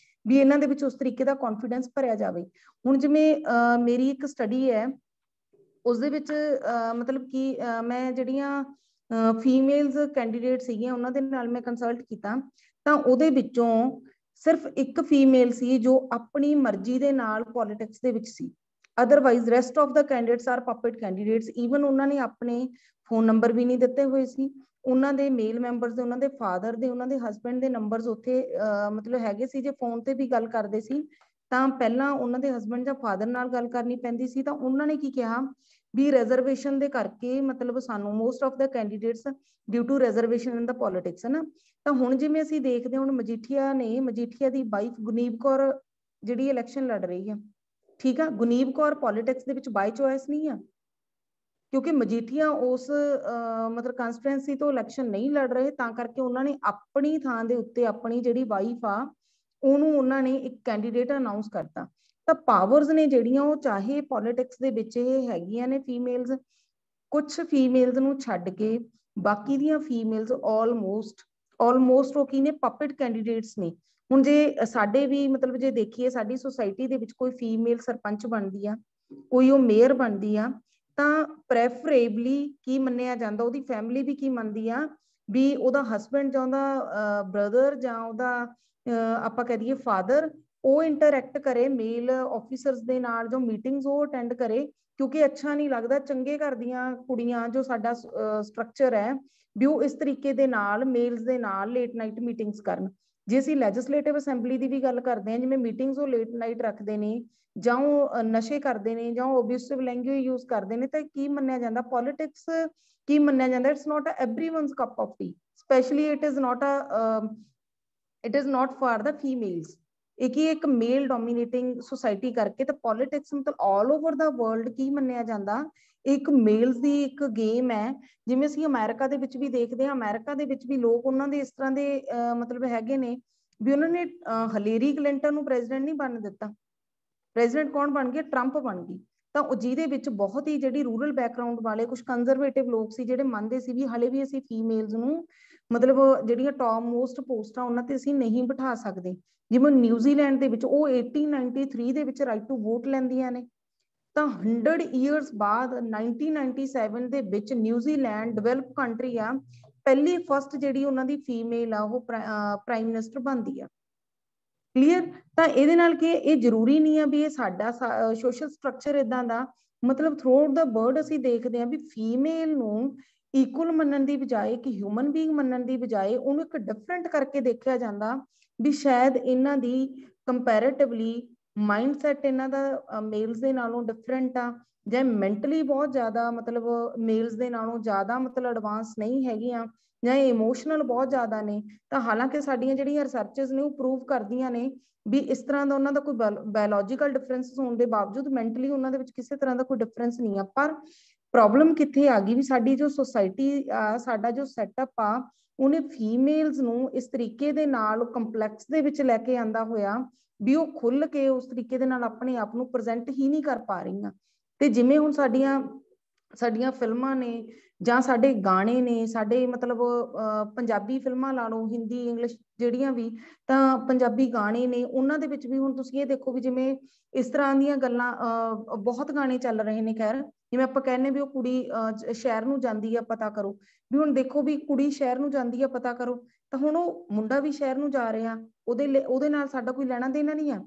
[SPEAKER 2] ਵੀ ਇਹਨਾਂ ਦੇ ਵਿੱਚ ਉਸ ਤਰੀਕੇ ਦਾ ਕੌਨਫੀਡੈਂਸ ਭਰਿਆ ਜਾਵੇ। ਹੁਣ ਜਿਵੇਂ ਮੇਰੀ ਇੱਕ ਸਟੱਡੀ ਹੈ, ਉਸਦੇ ਵਿੱਚ ਮਤਲਬ ਕਿ ਮੈਂ ਜਿਹੜੀਆਂ ਫੀਮੇਲਸ ਕੈਂਡੀਡੇਟ ਸੀਗੀਆਂ ਉਹਨਾਂ ਦੇ ਨਾਲ ਮੈਂ ਕੰਸਲਟ ਕੀਤਾ, ਤਾਂ ਉਹਦੇ ਵਿੱਚੋਂ ਸਿਰਫ ਇੱਕ ਫੀਮੇਲ ਸੀ ਜੋ ਆਪਣੀ ਮਰਜ਼ੀ ਦੇ ਨਾਲ ਪੋਲਿਟਿਕਸ ਦੇ ਵਿੱਚ ਸੀ। Otherwise rest of the candidates are puppet candidates. Even ਉਹਨਾਂ ਨੇ ਆਪਣੇ ਫੋਨ ਨੰਬਰ ਵੀ ਨਹੀਂ ਦਿੱਤੇ ਹੋਏ ਸੀ, ਉਹਨਾਂ ਦੇ ਮੇਲ ਮੈਂਬਰਸ ਦੇ, ਉਹਨਾਂ ਦੇ ਫਾਦਰ ਦੇ, ਉਹਨਾਂ ਦੇ ਹਸਬੈਂਡ ਦੇ ਨੰਬਰਸ ਉੱਥੇ ਮਤਲਬ ਹੈਗੇ ਸੀ। ਜੇ ਫੋਨ ਤੇ ਵੀ ਗੱਲ ਕਰਦੇ ਸੀ ਤਾਂ ਪਹਿਲਾਂ ਉਹਨਾਂ ਦੇ ਹਸਬੈਂਡ ਜਾਂ ਫਾਦਰ ਨਾਲ ਗੱਲ ਕਰਨੀ ਪੈਂਦੀ ਸੀ। ਤਾਂ ਉਹਨਾਂ ਨੇ ਕੀ ਕਿਹਾ ਵੀ ਰਿਜ਼ਰਵੇਸ਼ਨ ਦੇ ਕਰਕੇ ਮਤਲਬ ਸਾਨੂੰ most of the candidates due to reservation in the politics ਹੈ ਨਾ। ਤਾਂ ਹੁਣ ਜਿਵੇਂ ਅਸੀਂ ਦੇਖਦੇ ਹੁਣ ਮਜੀਠੀਆ ਦੀ ਵਾਈਫ ਗੁਨੀਬ ਕੌਰ ਜਿਹੜੀ ਇਲੈਕਸ਼ਨ ਲੜ ਰਹੀ ਹੈ, ਠੀਕ ਆ, ਗੁਨੀਬ ਕੌਰ ਪੋਲਿਟਿਕਸ ਦੇ ਵਿੱਚ ਬਾਈ ਚੋਇਸ ਨਹੀਂ ਆ, ਕਿਉਂਕਿ ਮਜੀਠੀਆ ਉਸ ਮਤਲਬ ਕਾਂਸਟੀਟੂਐਂਸੀ ਤੋਂ ਇਲੈਕਸ਼ਨ ਨਹੀਂ ਲੜ ਰਹੇ, ਤਾਂ ਕਰਕੇ ਉਹਨਾਂ ਨੇ ਆਪਣੀ ਥਾਂ ਦੇ ਉੱਤੇ ਆਪਣੀ ਜਿਹੜੀ ਵਾਈਫ ਆ ਉਹਨੂੰ ਉਹਨਾਂ ਨੇ ਇੱਕ ਕੈਂਡੀਡੇਟ ਅਨਾਉਂਸ ਕਰਤਾ। ਤਾਂ ਪਾਵਰਸ ਨੇ ਜਿਹੜੀਆਂ ਉਹ ਚਾਹੇ ਪੋਲਿਟਿਕਸ ਦੇ ਵਿੱਚ ਇਹ ਹੈਗੀਆਂ ਨੇ ਫੀਮੇਲਸ, ਕੁਝ ਫੀਮੇਲਸ ਨੂੰ ਛੱਡ ਕੇ ਬਾਕੀ ਦੀਆਂ ਫੀਮੇਲਸ ਆਲਮੋਸਟ ਉਹ ਕੀ ਨੇ, ਪਪੇਟ ਕੈਂਡੀਡੇਟਸ ਨੇ। ਹੁਣ ਜੇ ਸਾਡੇ ਵੀ ਮਤਲਬ ਜੇ ਦੇਖੀਏ ਸਾਡੀ ਸੁਸਾਇਟੀ ਦੇ ਵਿੱਚ ਕੋਈ ਫੀਮੇਲ ਸਰਪੰਚ ਬਣਦੀ ਆ, ਕੋਈ ਉਹ ਮੇਅਰ ਬਣਦੀ ਆ, ਤਾਂ ਪ੍ਰੈਫਰੇਬਲੀ ਕੀ ਮੰਨਿਆ ਜਾਂਦਾ, ਉਹਦੀ ਫੈਮਿਲੀ ਵੀ ਕੀ ਮੰਨਦੀ ਆ ਵੀ ਉਹਦਾ ਹਸਬੈਂਡ ਜਾਂ ਉਹਦਾ ਬ੍ਰਦਰ ਜਾਂ ਉਹਦਾ ਆਪਾਂ ਕਹਿ ਦਈਏ ਫਾਦਰ, ਉਹ ਇੰਟਰੈਕਟ ਕਰੇ ਮੇਲ ਆਫੀਸਰਸ ਦੇ ਨਾਲ, ਜੋ ਮੀਟਿੰਗਸ ਉਹ ਅਟੈਂਡ ਕਰੇ। ਕਿਉਂਕਿ ਅੱਛਾ ਨਹੀਂ ਲੱਗਦਾ ਚੰਗੇ ਘਰ ਦੀਆਂ ਕੁੜੀਆਂ, ਜੋ ਸਾਡਾ ਸਟਰਕਚਰ ਹੈ ਵੀ ਉਹ ਇਸ ਤਰੀਕੇ ਦੇ ਨਾਲ ਮੇਲਸ ਦੇ ਨਾਲ ਲੇਟ ਨਾਈਟ ਮੀਟਿੰਗਸ ਕਰਨ। ਜੇ ਅਸੀਂ ਲੈਜਿਸਲੇਟਿਵ ਅਸੈਂਬਲੀ ਦੀ ਵੀ ਗੱਲ ਕਰਦੇ ਹਾਂ, ਜਿਵੇਂ ਮੀਟਿੰਗਸ ਉਹ ਲੇਟ ਨਾਈਟ ਰੱਖਦੇ ਨੇ, ਜਾਂ ਉਹ ਨਸ਼ੇ ਕਰਦੇ ਨੇ, ਜਾਂ ਉਹ ਅਬਿਊਸਿਵ ਲੈਂਗੁਏਜ ਯੂਜ਼ ਕਰਦੇ ਨੇ, ਤਾਂ ਕੀ ਮੰਨਿਆ ਜਾਂਦਾ, ਪੋਲਿਟਿਕਸ ਕੀ ਮੰਨਿਆ ਜਾਂਦਾ, it's not everyone's cup of tea, specially it is not for the females. ਇੱਕ ਮੇਲ ਡੋਮੀਨੇਟਿੰਗ ਸੁਸਾਇਟੀ ਕਰਕੇ ਤਾਂ ਪੋਲਿਟਿਕਸ ਮਤਲਬ ਆਲ ਓਵਰ ਦਾ ਵਰਲਡ ਕੀ ਮੰਨਿਆ ਜਾਂਦਾ, ਇੱਕ ਮੇਲਸ ਦੀ ਇੱਕ ਗੇਮ ਹੈ। ਜਿਵੇਂ ਅਸੀਂ ਅਮਰੀਕਾ ਦੇ ਵਿੱਚ ਵੀ ਦੇਖਦੇ ਹਾਂ, ਅਮਰੀਕਾ ਦੇ ਵਿੱਚ ਵੀ ਲੋਕ ਉਹਨਾਂ ਦੇ ਇਸ ਤਰ੍ਹਾਂ ਦੇ ਮਤਲਬ ਹੈਗੇ ਨੇ ਵੀ ਉਹਨਾਂ ਨੇ ਹਿਲੇਰੀ ਕਲਿੰਟਨ ਨੂੰ ਪ੍ਰੈਜ਼ੀਡੈਂਟ ਨਹੀਂ ਬਣ ਦਿੱਤਾ, ਪ੍ਰੈਜ਼ੀਡੈਂਟ ਕੌਣ ਬਣ ਗਿਆ, ਟਰੰਪ ਬਣ ਗਈ। ਤਾਂ ਉਹ ਜਿਹਦੇ ਵਿੱਚ ਬਹੁਤ ਹੀ ਜਿਹੜੀ ਰੂਰਲ ਬੈਕਗ੍ਰਾਉਂਡ ਵਾਲੇ ਕੁਝ ਕੰਜ਼ਰਵੇਟਿਵ ਲੋਕ ਸੀ, ਜਿਹੜੇ ਮੰਨਦੇ ਸੀ ਵੀ ਹਲੇ ਵੀ ਅਸੀਂ ਫੀਮੇਲਸ ਨੂੰ ਮਤਲਬ ਜਿਹੜੀਆਂ ਟੌਪ ਮੋਸਟ ਪੋਸਟਾਂ ਉਹਨਾਂ ਤੇ ਅਸੀਂ ਨਹੀਂ ਬਿਠਾ ਸਕਦੇ। ਜਿਵੇਂ ਨਿਊਜ਼ੀਲੈਂਡ ਦੇ ਵਿੱਚ ਉਹ 1893 ਦੇ ਵਿੱਚ ਰਾਈਟ ਟੂ ਵੋਟ ਲੈਂਦੀਆਂ ਨੇ, ਤਾਂ 100 ਇਅਰਸ ਬਾਅਦ 1997 ਦੇ ਵਿੱਚ ਨਿਊਜ਼ੀਲੈਂਡ ਡਿਵੈਲਪ ਕੰਟਰੀ ਆ, ਪਹਿਲੀ ਫਸਟ ਜਿਹੜੀ ਉਹਨਾਂ ਦੀ ਫੀਮੇਲ ਆ ਉਹ ਪ੍ਰਾਈਮ ਮਿਨਿਸਟਰ ਬਣਦੀ ਆ। ਕਲੀਅਰ। ਤਾਂ ਇਹਦੇ ਨਾਲ ਕਿ ਇਹ ਜ਼ਰੂਰੀ ਨਹੀਂ ਆ ਵੀ ਇਹ ਸਾਡਾ ਸੋਸ਼ਲ ਸਟਰਕਚਰ ਇਦਾਂ ਦਾ, ਮਤਲਬ ਥਰੂ ਦਾ ਵਰਡ ਅਸੀਂ ਦੇਖਦੇ ਹਾਂ ਵੀ ਫੀਮੇਲ ਨੂੰ ਇਕੁਅਲ ਮੰਨਣ ਦੀ ਬਜਾਏ ਕਿ ਹਿਊਮਨ ਬੀਇੰਗ ਮੰਨਣ ਦੀ ਬਜਾਏ ਉਹਨੂੰ ਇੱਕ ਡਿਫਰੈਂਟ ਕਰਕੇ ਦੇਖਿਆ ਜਾਂਦਾ ਵੀ ਸ਼ਾਇਦ ਇਹਨਾਂ ਦੀ ਕੰਪੈਰੇਟਿਵਲੀ ਮਾਈਂਡਸੈਟ ਇਹਨਾਂ ਦਾ ਮੇਲਸ ਦੇ ਨਾਲੋਂ ਡਿਫਰੈਂਟ ਆ, ਜਾਂ ਮੈਂਟਲੀ ਬਹੁਤ ਜ਼ਿਆਦਾ ਮਤਲਬ ਮੇਲਸ ਦੇ ਨਾਲੋਂ ਜ਼ਿਆਦਾ ਮਤਲਬ ਐਡਵਾਂਸ ਨਹੀਂ ਹੈਗੀਆਂ, ਜਾਂ ਇਮੋਸ਼ਨਲ ਬਹੁਤ ਜ਼ਿਆਦਾ ਨੇ। ਤਾਂ ਹਾਲਾਂਕਿ ਸਾਡੀਆਂ ਜਿਹੜੀਆਂ ਰਿਸਰਚਸ ਨੇ ਉਹ ਪ੍ਰੂਵ ਕਰਦੀਆਂ ਨੇ ਵੀ ਇਸ ਤਰ੍ਹਾਂ ਦਾ ਉਹਨਾਂ ਦਾ ਕੋਈ ਬਾਇਓਲੋਜੀਕਲ ਡਿਫਰੈਂਸ ਹੋਣ ਦੇ ਬਾਵਜੂਦ ਮੈਂਟਲੀ ਉਹਨਾਂ ਦੇ ਵਿੱਚ ਕਿਸੇ ਤਰ੍ਹਾਂ ਦਾ ਕੋਈ ਡਿਫਰੈਂਸ ਨਹੀਂ ਆ। ਪਰ ਪ੍ਰੋਬਲਮ ਕਿੱਥੇ ਆ ਗਈ ਵੀ ਸਾਡੀ ਜੋ ਸੁਸਾਇਟੀ ਆ, ਸਾਡਾ ਜੋ ਸੈਟਅਪ ਆ, ਉਹਨੇ ਫੀਮੇਲਸ ਨੂੰ ਇਸ ਤਰੀਕੇ ਦੇ ਨਾਲ ਕੰਪਲੈਕਸ ਦੇ ਵਿੱਚ ਲੈ ਕੇ ਆਂਦਾ ਹੋਇਆ ਵੀ ਉਹ ਖੁੱਲ ਕੇ ਉਸ ਤਰੀਕੇ ਦੇ ਨਾਲ ਆਪਣੇ ਆਪ ਨੂੰ ਪ੍ਰੈਜ਼ੈਂਟ ਹੀ ਨਹੀਂ ਕਰ ਪਾ ਰਹੀਆਂ। ਤੇ ਜਿਵੇਂ ਹੁਣ ਸਾਡੀਆਂ ਫਿਲਮਾਂ ਨੇ ਜਾਂ ਸਾਡੇ ਗਾਣੇ ਨੇ, ਸਾਡੇ ਮਤਲਬ ਪੰਜਾਬੀ ਫਿਲਮਾਂ ਲਾ ਲਓ, ਹਿੰਦੀ ਇੰਗਲਿਸ਼ ਜਿਹੜੀਆਂ ਵੀ, ਤਾਂ ਪੰਜਾਬੀ ਗਾਣੇ ਨੇ ਉਹਨਾਂ ਦੇ ਵਿੱਚ ਵੀ ਹੁਣ ਤੁਸੀਂ ਇਹ ਦੇਖੋ ਵੀ ਜਿਵੇਂ ਇਸ ਤਰ੍ਹਾਂ ਦੀਆਂ ਗੱਲਾਂ ਬਹੁਤ ਗਾਣੇ ਚੱਲ ਰਹੇ ਨੇ। ਖੈਰ ਜਿਵੇਂ ਆਪਾਂ ਕਹਿੰਦੇ ਵੀ ਉਹ ਕੁੜੀ ਸ਼ਹਿਰ ਨੂੰ ਜਾਂਦੀ ਆ ਪਤਾ ਕਰੋ, ਵੀ ਹੁਣ ਦੇਖੋ ਵੀ ਕੁੜੀ ਸ਼ਹਿਰ ਨੂੰ ਜਾਂਦੀ ਆ ਪਤਾ ਕਰੋ, ਤਾਂ ਹੁਣ ਉਹ ਮੁੰਡਾ ਵੀ ਸ਼ਹਿਰ ਨੂੰ ਜਾ ਰਿਹਾ, ਉਹਦੇ ਨਾਲ ਸਾਡਾ ਕੋਈ ਲੈਣਾ ਦੇਣਾ ਨਹੀਂ ਆ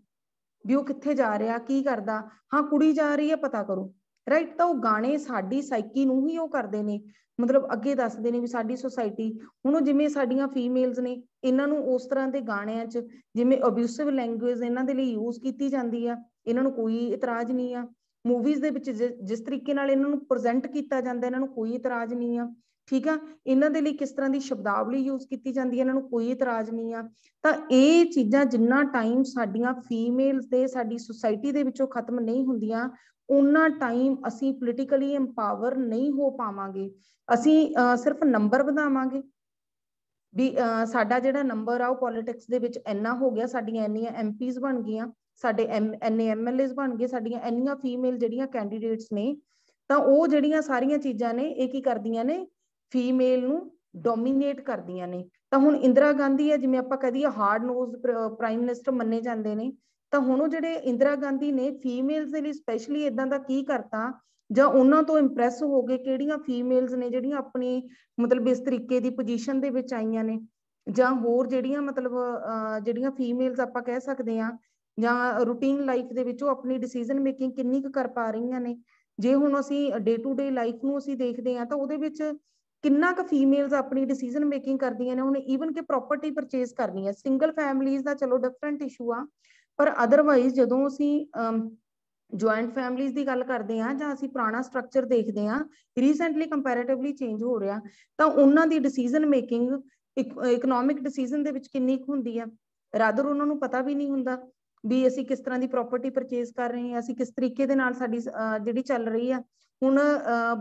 [SPEAKER 2] ਵੀ ਉਹ ਕਿੱਥੇ ਜਾ ਰਿਹਾ ਕੀ ਕਰਦਾ, ਹਾਂ ਕੁੜੀ ਜਾ ਰਹੀ ਹੈ ਪਤਾ ਕਰੋ, ਰਾਈਟ। ਤਾਂ ਉਹ ਗਾਣੇ ਸਾਡੀ ਸਾਈਕੀ ਨੂੰ ਹੀ ਉਹ ਕਰਦੇ ਨੇ, ਮਤਲਬ ਅੱਗੇ ਦੱਸਦੇ ਨੇ ਵੀ ਸਾਡੀ ਸੁਸਾਇਟੀ ਹੁਣ ਜਿਵੇਂ ਸਾਡੀਆਂ ਫੀਮੇਲਸ ਨੇ ਇਹਨਾਂ ਨੂੰ ਉਸ ਤਰ੍ਹਾਂ ਦੇ ਗਾਣਿਆਂ 'ਚ ਜਿਵੇਂ ਅਬਿਊਸਿਵ ਲੈਂਗੁਏਜ ਇਹਨਾਂ ਦੇ ਲਈ ਯੂਜ਼ ਕੀਤੀ ਜਾਂਦੀ ਆ, ਇਹਨਾਂ ਨੂੰ ਕੋਈ ਇਤਰਾਜ਼ ਨਹੀਂ ਆ। ਮੂਵੀਜ਼ ਦੇ ਵਿੱਚ ਜਿਸ ਤਰੀਕੇ ਨਾਲ ਇਹਨਾਂ ਨੂੰ ਪ੍ਰੈਜ਼ੈਂਟ ਕੀਤਾ ਜਾਂਦਾ ਇਹਨਾਂ ਨੂੰ ਕੋਈ ਇਤਰਾਜ਼ ਨਹੀਂ ਆ, ਠੀਕ ਆ। ਇਹਨਾਂ ਦੇ ਲਈ ਕਿਸ ਤਰ੍ਹਾਂ ਦੀ ਸ਼ਬਦਾਵਲੀ ਯੂਜ਼ ਕੀਤੀ ਜਾਂਦੀ ਹੈ ਇਹਨਾਂ ਨੂੰ ਕੋਈ ਇਤਰਾਜ਼ ਨਹੀਂ ਆ। ਤਾਂ ਇਹ ਚੀਜ਼ਾਂ ਜਿੰਨਾ ਟਾਈਮ ਸਾਡੀਆਂ ਫੀਮੇਲਸ ਦੇ ਸਾਡੀ ਸੁਸਾਇਟੀ ਦੇ ਵਿੱਚੋਂ ਖਤਮ ਨਹੀਂ ਹੁੰਦੀਆਂ, ਉਨਾ ਟਾਈਮ ਅਸੀਂ ਪੋਲੀਟੀਕਲੀ ਐਮਪਾਵਰ ਨਹੀਂ ਹੋ ਪਾਵਾਂਗੇ। ਅਸੀਂ ਸਿਰਫ ਨੰਬਰ ਵਧਾਵਾਂਗੇ ਵੀ ਸਾਡਾ ਜਿਹੜਾ ਨੰਬਰ ਆ ਉਹ ਪੋਲਿਟਿਕਸ ਦੇ ਵਿੱਚ ਇੰਨਾ ਹੋ ਗਿਆ, ਸਾਡੀਆਂ ਇੰਨੀਆਂ ਐਮਪੀਜ਼ ਬਣ ਗਈਆਂ, ਸਾਡੇ ਇੰਨੇ ਐਮਐਲਏਜ਼ ਬਣ ਗਏ, ਸਾਡੀਆਂ ਇੰਨੀਆਂ ਫੀਮੇਲ ਜਿਹੜੀਆਂ ਕੈਂਡੀਡੇਟਸ ਨੇ, ਤਾਂ ਉਹ ਜਿਹੜੀਆਂ ਸਾਰੀਆਂ ਚੀਜ਼ਾਂ ਨੇ ਇਹ ਕੀ ਕਰਦੀਆਂ ਨੇ, ਫੀਮੇਲ ਨੂੰ ਡੋਮੀਨੇਟ ਕਰਦੀਆਂ ਨੇ। ਤਾਂ ਹੁਣ ਇੰਦਰਾ ਗਾਂਧੀ ਹੈ, ਜਿਵੇਂ ਆਪਾਂ ਕਹਦੇ ਹਾਰਡ ਨੋਜ਼ ਪ੍ਰਾਈਮ ਮਿਨਿਸਟਰ ਮੰਨੇ ਜਾਂਦੇ ਨੇ, ਤਾਂ ਹੁਣ ਉਹ ਜਿਹੜੇ ਇੰਦਰਾ ਗਾਂਧੀ ਨੇ ਫੀਮੇਲਸ ਦੇ ਲਈ ਸਪੈਸ਼ਲੀ ਇਦਾਂ ਦਾ ਕੀ ਕਰਤਾ, ਜਾਂ ਉਹਨਾਂ ਤੋਂ ਇੰਪ੍ਰੈਸ ਹੋ ਗਏ ਕਿਹੜੀਆਂ ਫੀਮੇਲਸ ਨੇ ਜਿਹੜੀਆਂ ਆਪਣੀ ਮਤਲਬ ਇਸ ਤਰੀਕੇ ਦੀ ਪੋਜੀਸ਼ਨ ਦੇ ਵਿੱਚ ਆਈਆਂ ਨੇ, ਜਾਂ ਹੋਰ ਜਿਹੜੀਆਂ ਮਤਲਬ ਜਿਹੜੀਆਂ ਫੀਮੇਲਸ ਆਪਾਂ ਕਹਿ ਸਕਦੇ ਹਾਂ, ਜਾਂ ਰੂਟੀਨ ਲਾਈਫ ਦੇ ਵਿੱਚ ਉਹ ਆਪਣੀ ਡਿਸੀਜਨ ਮੇਕਿੰਗ ਕਿੰਨੀ ਕੁ ਕਰ ਪਾ ਰਹੀਆਂ ਨੇ। ਜੇ ਹੁਣ ਅਸੀਂ ਡੇ ਟੂ ਡੇ ਲਾਈਫ ਨੂੰ ਅਸੀਂ ਦੇਖਦੇ ਹਾਂ ਤਾਂ ਉਹਦੇ ਵਿੱਚ ਕਿੰਨਾ ਕੁ ਫੀਮੇਲਸ ਆਪਣੀ ਡਿਸੀਜਨ ਮੇਕਿੰਗ ਕਰਦੀਆਂ ਨੇ। ਹੁਣ ਈਵਨ ਕਿ ਪ੍ਰੋਪਰਟੀ ਪਰਚੇਸ ਕਰਨੀ ਹੈ, ਸਿੰਗਲ ਫੈਮਲੀਜ਼ ਦਾ ਚਲੋ ਡਿਫਰੈਂਟ ਇਸ਼ੂ ਆ, ਪਰ ਅਦਰਵਾਈਜ਼ ਜਦੋਂ ਅਸੀਂ ਜੁਆਇੰਟ ਫੈਮਲੀਜ਼ ਦੀ ਗੱਲ ਕਰਦੇ ਹਾਂ ਜਾਂ ਅਸੀਂ ਪੁਰਾਣਾ ਸਟਰਕਚਰ ਦੇਖਦੇ ਹਾਂ, ਰੀਸੈਂਟਲੀ ਕੰਪੈਰੇਟਿਵਲੀ ਚੇਂਜ ਹੋ ਰਿਹਾ, ਤਾਂ ਉਹਨਾਂ ਦੀ ਡਿਸੀਜਨ ਮੇਕਿੰਗ ਇਕਨੋਮਿਕ ਡਿਸੀਜਨ ਦੇ ਵਿੱਚ ਕਿੰਨੀ ਕੁ ਹੁੰਦੀ ਆ। ਰਾਦਰ ਉਹਨਾਂ ਨੂੰ ਪਤਾ ਵੀ ਨਹੀਂ ਹੁੰਦਾ ਵੀ ਅਸੀਂ ਕਿਸ ਤਰ੍ਹਾਂ ਦੀ ਪ੍ਰੋਪਰਟੀ ਪਰਚੇਸ ਕਰ ਰਹੇ ਹਾਂ, ਅਸੀਂ ਕਿਸ ਤਰੀਕੇ ਦੇ ਨਾਲ ਸਾਡੀ ਜਿਹੜੀ ਚੱਲ ਰਹੀ ਆ। ਹੁਣ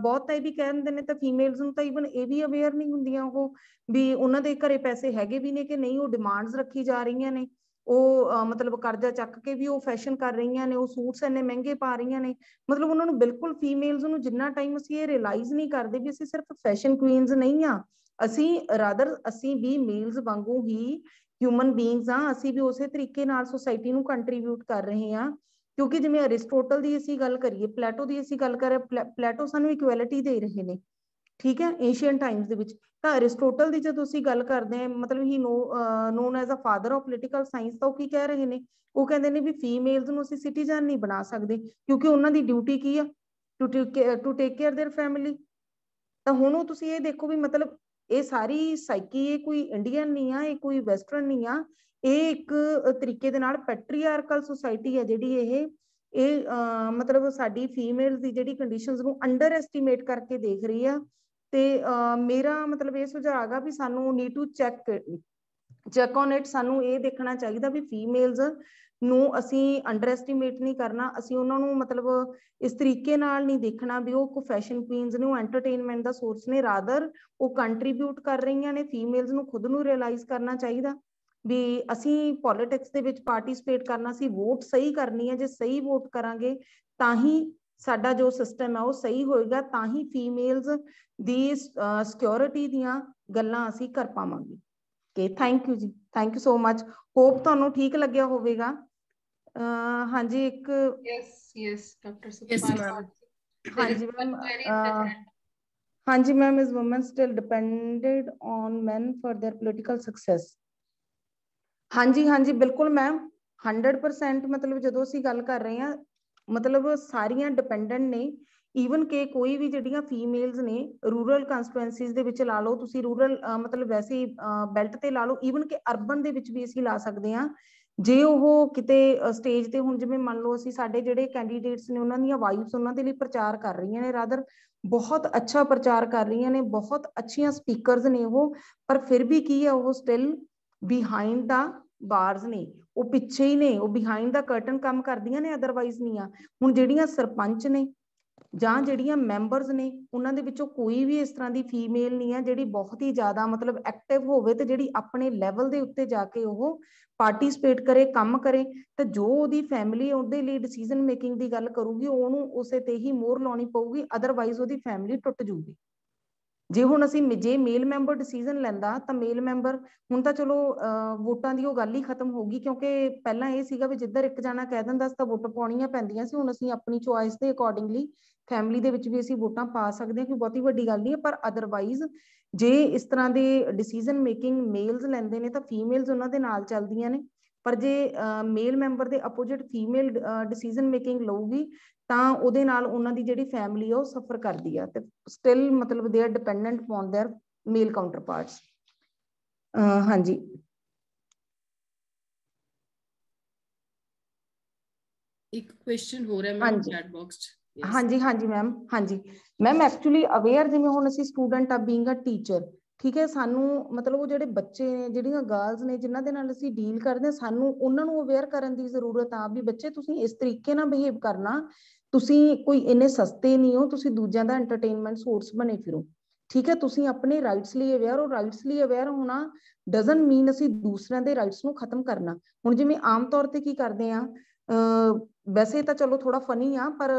[SPEAKER 2] ਬਹੁਤ ਤਾਂ ਇਹ ਵੀ ਕਹਿ ਦਿੰਦੇ ਨੇ, ਤਾਂ ਫੀਮੇਲਸ ਨੂੰ ਤਾਂ ਈਵਨ ਇਹ ਵੀ ਅਵੇਅਰ ਨਹੀਂ ਹੁੰਦੀਆਂ ਉਹ ਵੀ ਉਹਨਾਂ ਦੇ ਘਰੇ ਪੈਸੇ ਹੈਗੇ ਵੀ ਨੇ ਕਿ ਨਹੀਂ, ਉਹ ਡਿਮਾਂਡਸ ਰੱਖੀ ਜਾ ਰਹੀਆਂ ਨੇ, ਉਹ ਮਤਲਬ ਕਰਜ਼ਾ ਚੱਕ ਕੇ ਵੀ ਉਹ ਫੈਸ਼ਨ ਕਰ ਰਹੀਆਂ ਨੇ, ਉਹ ਸੂਟਸ ਇੰਨੇ ਮਹਿੰਗੇ ਪਾ ਰਹੀਆਂ ਨੇ। ਮਤਲਬ ਉਹਨਾਂ ਨੂੰ ਬਿਲਕੁਲ ਫੀਮੇਲਸ ਨੂੰ ਜਿੰਨਾ ਟਾਈਮ ਅਸੀਂ ਇਹ ਰਿਅਲਾਈਜ਼ ਨਹੀਂ ਕਰਦੇ ਵੀ ਅਸੀਂ ਸਿਰਫ ਫੈਸ਼ਨ ਕੁਈਨਸ ਨਹੀਂ ਆ, ਅਸੀਂ ਰਾਦਰ ਅਸੀਂ ਵੀ ਮੇਲਸ ਵਾਂਗੂ ਹੀ ਹਿਊਮਨ ਬੀਇੰਗਸ ਆ, ਅਸੀਂ ਵੀ ਉਸੇ ਤਰੀਕੇ ਨਾਲ ਸੋਸਾਇਟੀ ਨੂੰ ਕੰਟਰੀਬਿਊਟ ਕਰ ਰਹੇ ਹਾਂ। ਕਿਉਂਕਿ ਜਿਵੇਂ ਅਰਿਸਟੋਟਲ ਦੀ ਅਸੀਂ ਗੱਲ ਕਰੀਏ, ਪਲੈਟੋ ਦੀ ਅਸੀਂ ਗੱਲ ਕਰੀਏ, ਪਲੈਟੋ ਸਾਨੂੰ ਇਕੁਐਲਿਟੀ ਦੇ ਰਹੇ ਨੇ, ਠੀਕ ਹੈ, ਏਸ਼ੀਅਨ ਟਾਈਮਸ ਦੇ ਵਿੱਚ। ਤਾਂ ਅਰਿਸਟੋਟਲ ਦੀ ਜਦੋਂ ਅਸੀਂ ਗੱਲ ਕਰਦੇ ਹਾਂ, ਮਤਲਬ he known as a father of political science, ਤਾਂ ਉਹ ਕੀ ਕਹਿ ਰਹੇ ਨੇ, ਉਹ ਕਹਿੰਦੇ ਨੇ ਵੀ ਫੀਮੇਲਸ ਨੂੰ ਅਸੀਂ ਸਿਟੀਜ਼ਨ ਨਹੀਂ ਬਣਾ ਸਕਦੇ, ਕਿਉਂਕਿ ਉਹਨਾਂ ਦੀ ਡਿਊਟੀ ਕੀ ਆ, to take care their family. ਤਾਂ ਹੁਣ ਉਹ ਤੁਸੀਂ ਇਹ ਦੇਖੋ ਵੀ ਮਤਲਬ ਇਹ ਸਾਰੀ ਸਾਈਕੀ ਇਹ ਕੋਈ ਇੰਡੀਅਨ ਨਹੀਂ ਆ, ਇਹ ਕੋਈ ਵੈਸਟਰਨ ਨਹੀਂ ਆ, ਇਹ ਇੱਕ ਤਰੀਕੇ ਦੇ ਨਾਲ ਪੈਟਰੀਆਰਕਲ ਸੁਸਾਇਟੀ ਹੈ ਜਿਹੜੀ ਇਹ ਮਤਲਬ ਸਾਡੀ ਫੀਮੇਲ ਦੀ ਜਿਹੜੀ ਕੰਡੀਸ਼ਨਸ ਨੂੰ ਅੰਡਰ ਐਸਟੀਮੇਟ ਕਰਕੇ ਦੇਖ ਰਹੀ ਆ। ਤੇ ਮੇਰਾ ਮਤਲਬ ਇਹ ਸੁਝਾਅ ਹੈਗਾ ਵੀ ਸਾਨੂੰ need to check on it, ਸਾਨੂੰ ਇਹ ਦੇਖਣਾ ਚਾਹੀਦਾ ਵੀ ਫੀਮੇਲਸ ਨੂੰ ਅਸੀਂ ਅੰਡਰ ਐਸਟੀਮੇਟ ਨਹੀਂ ਕਰਨਾ, ਅਸੀਂ ਉਹਨਾਂ ਨੂੰ ਮਤਲਬ ਇਸ ਤਰੀਕੇ ਨਾਲ ਨਹੀਂ ਦੇਖਣਾ ਵੀ ਉਹ ਕੋ ਫੈਸ਼ਨ ਕੁਈਨਸ ਨੇ, ਉਹ ਐਂਟਰਟੇਨਮੈਂਟ ਦਾ ਸੋਰਸ ਨੇ, ਰਾਦਰ ਉਹ ਕੰਟਰੀਬਿਊਟ ਕਰ ਰਹੀਆਂ ਨੇ। ਫੀਮੇਲਸ ਨੂੰ ਖੁਦ ਨੂੰ ਰਿਅਲਾਈਜ਼ ਕਰਨਾ ਚਾਹੀਦਾ ਵੀ ਅਸੀਂ ਪੋਲਿਟਿਕਸ ਦੇ ਵਿੱਚ ਪਾਰਟਿਸਿਪੇਟ ਕਰਨਾ, ਅਸੀਂ ਵੋਟ ਸਹੀ ਕਰਨੀ ਹੈ, ਜੇ ਸਹੀ ਵੋਟ ਕਰਾਂਗੇ ਤਾਂ ਹੀ ਸਾਡਾ ਜੋ ਸਿਸਟਮ ਹੈ ਉਹ ਸਹੀ ਹੋਏਗਾ, ਤਾਂ ਹੀ ਫੀਮੇਲਸ ਦੀ ਸਿਕਿਉਰਿਟੀ ਦੀਆਂ ਗੱਲਾਂ ਅਸੀਂ ਕਰ ਪਾਵਾਂਗੇ। ਓਕੇ, ਥੈਂਕ ਯੂ ਜੀ, thank you so much, hop ਤੁਹਾਨੂੰ ਠੀਕ ਲੱਗਿਆ ਹੋਵੇਗਾ। ਹਾਂਜੀ, ਇੱਕ
[SPEAKER 1] ਯਸ ਡਾਕਟਰ ਸੁਖਪਾਲ
[SPEAKER 2] ਹਾਂਜੀ ਮੈਮ, ਹਾਂਜੀ ma'am, is women still depended on men for their political success? ਹਾਂਜੀ ਹਾਂਜੀ ਬਿਲਕੁਲ ਮੈਮ, 100% ਮਤਲਬ ਜਦੋਂ ਅਸੀਂ ਗੱਲ ਕਰ ਰਹੇ ਹਾਂ ਮਤਲਬ ਸਾਰੀਆਂ ਡਿਪੈਂਡੈਂਟ ਨੇ। ਈਵਨ ਕਿ ਕੋਈ ਵੀ ਜਿਹੜੀਆਂ ਫੀਮੇਲਸ ਨੇ ਰੂਰਲ ਕੰਸਟੀਟੂਐਂਸੀਜ਼ ਦੇ ਵਿੱਚ ਲਾ ਲਓ ਤੁਸੀਂ, ਰੂਰਲ ਮਤਲਬ ਵੈਸੇ ਬੈਲਟ ਤੇ ਲਾ ਲਓ, ਈਵਨ ਕਿ ਅਰਬਨ ਦੇ ਵਿੱਚ ਵੀ ਅਸੀਂ ਲਾ ਸਕਦੇ ਹਾਂ। ਜੇ ਉਹ ਕਿਤੇ ਸਟੇਜ ਤੇ, ਹੁਣ ਜਿਵੇਂ ਮੰਨ ਲਓ ਅਸੀਂ ਸਾਡੇ ਜਿਹੜੇ ਕੈਂਡੀਡੇਟਸ ਨੇ ਉਹਨਾਂ ਦੀਆਂ ਵਾਈਫਸ ਉਹਨਾਂ ਦੇ ਲਈ ਪ੍ਰਚਾਰ ਕਰ ਰਹੀਆਂ ਨੇ, ਰਾਦਰ ਬਹੁਤ ਅੱਛਾ ਪ੍ਰਚਾਰ ਕਰ ਰਹੀਆਂ ਨੇ, ਬਹੁਤ ਅੱਛੀਆਂ ਸਪੀਕਰਸ ਨੇ ਉਹ, ਪਰ ਫਿਰ ਵੀ ਕੀ ਹੈ ਉਹ ਸਟਿਲ ਬਿਹਾਈਂਡ ਦਾ ਬਾਰਸ ਨੇ, ਉਹ ਪਿੱਛੇ ਹੀ ਨੇ, ਉਹ ਬਿਹਾਈਂਡ ਦਾ ਕਰਟਨ ਕੰਮ ਕਰਦੀਆਂ ਨੇ, ਅਦਰਵਾਈਜ਼ ਨਹੀਂ ਆ। ਹੁਣ ਜਿਹੜੀਆਂ ਸਰਪੰਚ ਨੇ ਜਾਂ ਜਿਹੜੀਆਂ ਮੈਂਬਰਸ ਨੇ ਉਹਨਾਂ ਦੇ ਵਿੱਚੋਂ ਕੋਈ ਵੀ ਇਸ ਤਰ੍ਹਾਂ ਦੀ ਫੀਮੇਲ ਨਹੀਂ ਹੈ ਜਿਹੜੀ ਬਹੁਤ ਹੀ ਜ਼ਿਆਦਾ ਮਤਲਬ ਐਕਟਿਵ ਹੋਵੇ ਤੇ ਜਿਹੜੀ ਆਪਣੇ ਲੈਵਲ ਦੇ ਉੱਤੇ ਜਾ ਕੇ ਉਹ ਪਾਰਟਿਸਿਪੇਟ ਕਰੇ, ਕੰਮ ਕਰੇ। ਤੇ ਜੋ ਉਹਦੀ ਫੈਮਿਲੀ ਉਹਦੇ ਲਈ ਡਿਸੀਜਨ ਮੇਕਿੰਗ ਦੀ ਗੱਲ ਕਰੂਗੀ ਉਹਨੂੰ ਉਸੇ ਤੇ ਹੀ ਮੋਹਰ ਲਾਉਣੀ ਪਊਗੀ, ਅਦਰਵਾਈਜ਼ ਉਹਦੀ ਫੈਮਿਲੀ ਟੁੱਟ ਜੂਗੀ। ਜੇ ਹੁਣ ਅਸੀਂ ਜੇ ਮੇਲ ਮੈਂਬਰ ਡਿਸੀਜਨ ਲੈਂਦਾ ਤਾਂ ਮੇਲ ਮੈਂਬਰ, ਹੁਣ ਤਾਂ ਚਲੋ ਵੋਟਾਂ ਦੀ ਉਹ ਗੱਲ ਹੀ ਖਤਮ ਹੋ ਗਈ, ਕਿਉਂਕਿ ਪਹਿਲਾਂ ਇਹ ਸੀਗਾ ਵੀ ਜਿੱਧਰ ਇੱਕ ਜਾਣਾ ਕਹਿ ਦਿੰਦਾ ਸੀ ਤਾਂ ਵੋਟਾਂ ਪਾਉਣੀਆਂ ਪੈਂਦੀਆਂ ਸੀ। ਹੁਣ ਅਸੀਂ ਆਪਣੀ ਚੁਆਇਸ ਦੇ ਅਕੋਰਡਿੰਗਲੀ ਫੈਮਿਲੀ ਦੇ ਵਿੱਚ ਵੀ ਅਸੀਂ ਵੋਟਾਂ ਪਾ ਸਕਦੇ ਹਾਂ, ਕੋਈ ਬਹੁਤੀ ਵੱਡੀ ਗੱਲ ਨਹੀਂ ਹੈ। ਪਰ ਅਦਰਵਾਈਜ਼ ਜੇ ਇਸ ਤਰ੍ਹਾਂ ਦੇ ਡਿਸੀਜਨ ਮੇਕਿੰਗ ਮੇਲਸ ਲੈਂਦੇ ਨੇ ਤਾਂ ਫੀਮੇਲਸ ਉਹਨਾਂ ਦੇ ਨਾਲ ਚੱਲਦੀਆਂ ਨੇ, ਪਰ ਜੇ ਮੇਲ ਮੈਂਬਰ ਦੇ ਅਪੋਜਿਟ ਫੀਮੇਲ ਡਿਸੀਜਨ ਮੇਕਿੰਗ ਲਊਗੀ ਤਾਂ ਉਹਦੇ ਨਾਲ ਉਹਨਾਂ ਦੀ ਜਿਹੜੀ ਫੈਮਿਲੀ ਆ ਉਹ ਸਫਰ ਕਰਦੀ ਆ, ਤੇ ਸਟਿਲ ਮਤਲਬ ਦੇ are dependent on their male counterparts. ਹਾਂਜੀ
[SPEAKER 3] ਇੱਕ ਕੁਐਸਚਨ ਹੋ ਰਿਹਾ ਮੈਮ ਚੈਟ ਬਾਕਸ ਚ।
[SPEAKER 2] ਹਾਂਜੀ ਹਾਂਜੀ ਮੈਮ, ਹਾਂਜੀ ਮੈਮ ਐਕਚੁਅਲੀ ਅਵੇਅਰ ਜਿਵੇਂ ਹੁਣ ਅਸੀਂ ਸਟੂਡੈਂਟ ਆ ਬੀਇੰਗ ਅ ਟੀਚਰ, ਠੀਕ ਹੈ, ਸਾਨੂੰ ਮਤਲਬ ਉਹ ਜਿਹੜੇ ਬੱਚੇ ਨੇ, ਜਿਹੜੀਆਂ ਗਰਲਸ ਨੇ ਜਿਨ੍ਹਾਂ ਦੇ ਨਾਲ ਅਸੀਂ ਡੀਲ ਕਰਦੇ ਹਾਂ, ਸਾਨੂੰ ਉਹਨਾਂ ਨੂੰ ਅਵੇਅਰ ਕਰਨ ਦੀ ਜ਼ਰੂਰਤ ਆ ਵੀ ਬੱਚੇ ਤੁਸੀਂ ਇਸ ਤਰੀਕੇ ਨਾਲ ਬਿਹੇਵ ਕਰਨਾ, ਤੁਸੀਂ ਕੋਈ ਇੰਨੇ ਸਸਤੇ ਨਹੀਂ ਹੋ, ਤੁਸੀਂ ਦੂਜਿਆਂ ਦਾ ਐਂਟਰਟੇਨਮੈਂਟ ਸੋਰਸ ਬਣੇ ਫਿਰੋ, ਠੀਕ ਹੈ। ਤੁਸੀਂ ਆਪਣੇ ਰਾਈਟਸ ਲਈ ਅਵੇਅਰ ਹੋ, ਰਾਈਟਸ ਲਈ ਅਵੇਅਰ ਹੋਣਾ ਡਜ਼ਨਟ ਮੀਨ ਅਸੀਂ ਦੂਸਰਿਆਂ ਦੇ ਰਾਈਟਸ ਨੂੰ ਖਤਮ ਕਰਨਾ। ਹੁਣ ਜਿਵੇਂ ਆਮ ਤੌਰ ਤੇ ਕੀ ਕਰਦੇ ਆ, ਵੈਸੇ ਤਾਂ ਚਲੋ ਥੋੜਾ ਫਨੀ ਆ, ਪਰ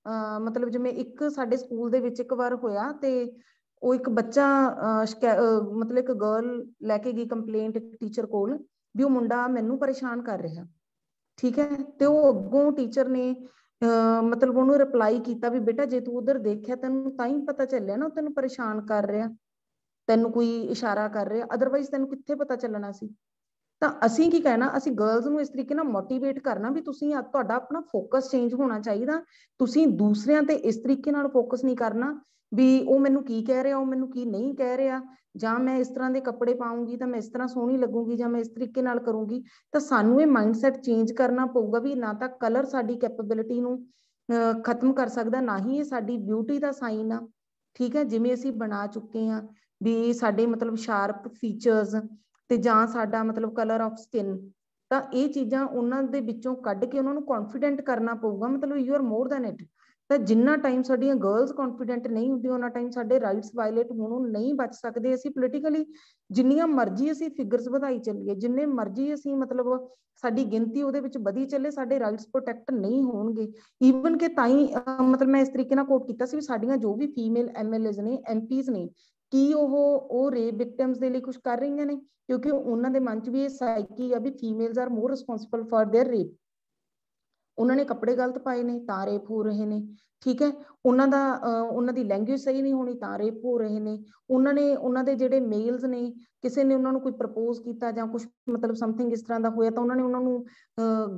[SPEAKER 2] मतलब जिवें एक साडे स्कूल दे विच एक बार होया ते ਉਹ ਇੱਕ ਬੱਚਾ ਮਤਲਬ ਇੱਕ ਗਰਲ ਲੈ ਕੇ ਗਈ ਕੰਪਲੇਂਟ ਟੀਚਰ ਕੋਲ ਵੀ ਉਹ ਮੁੰਡਾ ਮੈਨੂੰ ਪਰੇਸ਼ਾਨ ਕਰ ਰਿਹਾ, ਠੀਕ ਹੈ। ਤੇ ਉਹ ਅੱਗੋਂ ਟੀਚਰ ਨੇ ਮਤਲਬ ਉਹਨੂੰ ਰਿਪਲਾਈ ਕੀਤਾ ਵੀ ਬੇਟਾ ਜੇ ਤੂੰ ਉਧਰ ਦੇਖਿਆ ਤੈਨੂੰ ਤਾਂ ਹੀ ਪਤਾ ਚੱਲਿਆ ਨਾ ਉਹ ਤੈਨੂੰ ਪਰੇਸ਼ਾਨ ਕਰ ਰਿਹਾ, ਤੈਨੂੰ ਕੋਈ ਇਸ਼ਾਰਾ ਕਰ ਰਿਹਾ, ਅਦਰਵਾਈਜ਼ ਤੈਨੂੰ ਕਿੱਥੇ ਪਤਾ ਚੱਲਣਾ ਸੀ। ਤਾਂ ਅਸੀਂ ਕੀ ਕਹਿਣਾ, ਅਸੀਂ ਗਰਲਸ ਨੂੰ ਇਸ ਤਰੀਕੇ ਨਾਲ ਮੋਟੀਵੇਟ ਕਰਨਾ ਵੀ ਤੁਸੀਂ ਤੁਹਾਡਾ ਆਪਣਾ ਫੋਕਸ ਚੇਂਜ ਹੋਣਾ ਚਾਹੀਦਾ, ਤੁਸੀਂ ਦੂਸਰਿਆਂ ਤੇ ਇਸ ਤਰੀਕੇ ਨਾਲ ਫੋਕਸ ਨਹੀਂ ਕਰਨਾ ਵੀ ਉਹ ਮੈਨੂੰ ਕੀ ਕਹਿ ਰਿਹਾ, ਉਹ ਮੈਨੂੰ ਕੀ ਨਹੀਂ ਕਹਿ ਰਿਹਾ, ਜਾਂ ਮੈਂ ਇਸ ਤਰ੍ਹਾਂ ਦੇ ਕੱਪੜੇ ਪਾਉਂਗੀ ਤਾਂ ਮੈਂ ਇਸ ਤਰ੍ਹਾਂ ਸੋਹਣੀ ਲੱਗੂਗੀ, ਜਾਂ ਮੈਂ ਇਸ ਤਰੀਕੇ ਨਾਲ ਕਰੂੰਗੀ। ਤਾਂ ਸਾਨੂੰ ਇਹ ਮਾਈਂਡਸੈਟ ਚੇਂਜ ਕਰਨਾ ਪਊਗਾ ਵੀ ਨਾ ਤਾਂ ਕਲਰ ਸਾਡੀ ਕੈਪੇਬਿਲਿਟੀ ਨੂੰ ਖਤਮ ਕਰ ਸਕਦਾ, ਨਾ ਹੀ ਇਹ ਸਾਡੀ ਬਿਊਟੀ ਦਾ ਸਾਈਨ ਆ, ਠੀਕ ਹੈ। ਜਿਵੇਂ ਅਸੀਂ ਬਣਾ ਚੁੱਕੇ ਹਾਂ ਵੀ ਸਾਡੇ ਮਤਲਬ ਸ਼ਾਰਪ ਫੀਚਰਸ ਤੇ ਜਾਂ ਸਾਡਾ ਮਤਲਬ ਕਲਰ ਆਫ ਸਕਿਨ, ਤਾਂ ਇਹ ਚੀਜ਼ਾਂ ਉਹਨਾਂ ਦੇ ਵਿੱਚੋਂ ਕੱਢ ਕੇ ਉਹਨਾਂ ਨੂੰ ਕੌਨਫੀਡੈਂਟ ਕਰਨਾ ਪਊਗਾ, ਮਤਲਬ you are more than it. ਤਾਂ ਜਿੰਨਾ ਟਾਈਮ ਸਾਡੀਆਂ ਗਰਲਸ ਕੌਨਫੀਡੈਂਟ ਨਹੀਂ ਹੁੰਦੀ ਉਹਨਾਂ ਟਾਈਮ ਸਾਡੇ ਰਾਈਟਸ ਵਾਇਲੇਟ ਹੋਣੋਂ ਨਹੀਂ ਬਚ ਸਕਦੇ। ਅਸੀਂ ਪੋਲੀਟੀਕਲੀ ਜਿੰਨੀਆਂ ਮਰਜ਼ੀ ਅਸੀਂ ਫਿਗਰਸ ਵਧਾਈ ਚੱਲੀਏ, ਜਿੰਨੇ ਮਰਜ਼ੀ ਅਸੀਂ ਮਤਲਬ ਸਾਡੀ ਗਿਣਤੀ ਉਹਦੇ ਵਿੱਚ ਵਧੀ ਚੱਲੇ, ਸਾਡੇ ਰਾਈਟਸ ਪ੍ਰੋਟੈਕਟ ਨਹੀਂ ਹੋਣਗੇ। ਈਵਨ ਕਿ ਤਾਂ ਹੀ ਮਤਲਬ ਮੈਂ ਇਸ ਤਰੀਕੇ ਨਾਲ ਕੋਟ ਕੀਤਾ ਸੀ ਵੀ ਸਾਡੀਆਂ ਜੋ ਵੀ ਫੀਮੇਲ MLAs ਨੇ, MPs ਨੇ, ਕੀ ਉਹ ਰੇਪ ਵਿਕਟਿਮਸ ਦੇ ਲਈ ਕੁਝ ਕਰ ਰਹੀਆਂ ਨੇ, ਕਿਉਂਕਿ ਉਹਨਾਂ ਦੇ ਮਨ 'ਚ ਵੀ ਇਹ ਸਾਈਕੀ ਆ ਵੀ females are more responsible for their rape. ਉਹਨਾਂ ਨੇ ਕੱਪੜੇ ਗਲਤ ਪਾਏ ਨੇ ਤਾਂ ਰੇਪ ਹੋ ਰਹੇ ਨੇ, ਠੀਕ ਹੈ। ਉਹਨਾਂ ਦੀ ਲੈਂਗੁਏਜ ਸਹੀ ਨਹੀਂ ਹੋਣੀ ਤਾਂ ਰੇਪ ਹੋ ਰਹੇ ਨੇ। ਉਹਨਾਂ ਦੇ ਜਿਹੜੇ ਮੇਲਸ ਨੇ, ਕਿਸੇ ਨੇ ਉਹਨਾਂ ਨੂੰ ਕੋਈ ਪ੍ਰਪੋਜ਼ ਕੀਤਾ ਜਾਂ ਕੁਝ ਮਤਲਬ ਸਮਥਿੰਗ ਇਸ ਤਰ੍ਹਾਂ ਦਾ ਹੋਇਆ ਤਾਂ ਉਹਨਾਂ ਨੇ ਉਹਨਾਂ ਨੂੰ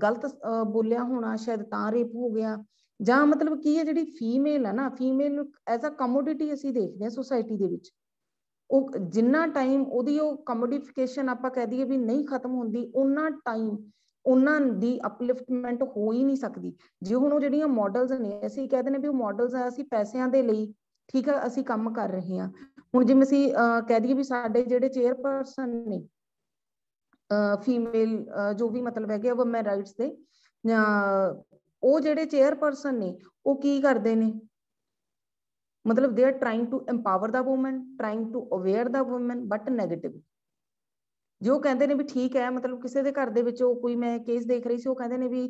[SPEAKER 2] ਗਲਤ ਬੋਲਿਆ ਹੋਣਾ ਸ਼ਾਇਦ ਤਾਂ ਰੇਪ ਹੋ ਗਿਆ। ਜਾਂ ਮਤਲਬ ਕੀ ਹੈ, ਜਿਹੜੀ ਫੀਮੇਲ ਹੈ ਨਾ, ਫੀਮੇਲ ਐਜ਼ ਅ ਕਮੋਡਿਟੀ ਅਸੀਂ ਦੇਖਦੇ ਹਾਂ ਸੋਸਾਇਟੀ ਦੇ ਵਿੱਚ। ਉਹ ਜਿੰਨਾ ਟਾਈਮ ਉਹਦੀ ਉਹ ਕਮੋਡਿਫਿਕੇਸ਼ਨ ਆਪਾਂ ਕਹਿ ਦਈਏ ਵੀ ਨਹੀਂ ਖਤਮ ਹੁੰਦੀ, ਉਹਨਾਂ ਟਾਈਮ ਉਹਨਾਂ ਦੀ ਅਪਲਿਫਟਮੈਂਟ ਹੋ ਹੀ ਨਹੀਂ ਸਕਦੀ। ਜੇ ਹੁਣ ਉਹ ਜਿਹੜੀਆਂ ਮਾਡਲਸ ਨੇ, ਅਸੀਂ ਕਹਿੰਦੇ ਨੇ ਵੀ ਉਹ ਮਾਡਲਸ ਆ, ਅਸੀਂ ਪੈਸਿਆਂ ਦੇ ਲਈ, ਠੀਕ ਹੈ, ਅਸੀਂ ਕੰਮ ਕਰ ਰਹੇ ਹਾਂ। ਹੁਣ ਜਿਵੇਂ ਅਸੀਂ ਕਹਿ ਦਈਏ ਵੀ ਸਾਡੇ ਜਿਹੜੇ ਚੇਅਰਪਰਸਨ ਨੇ ਫੀਮੇਲ ਜੋ ਵੀ ਮਤਲਬ ਹੈਗੇ ਆ ਵੂਮਨ ਰਾਈਟਸ ਦੇ, ਉਹ ਜਿਹੜੇ ਚੇਅਰਪਰਸਨ ਨੇ ਉਹ ਕੀ ਕਰਦੇ ਨੇ, ਮਤਲਬ they are trying to empower the woman, trying to aware the woman, but negative। ਜੋ ਕਹਿੰਦੇ ਨੇ ਵੀ ਠੀਕ ਹੈ, ਮਤਲਬ ਕਿਸੇ ਦੇ ਘਰ ਦੇ ਵਿੱਚ ਉਹ ਕੋਈ ਮੈਂ ਕੇਸ ਦੇਖ ਰਹੀ ਸੀ, ਉਹ ਕਹਿੰਦੇ ਨੇ ਵੀ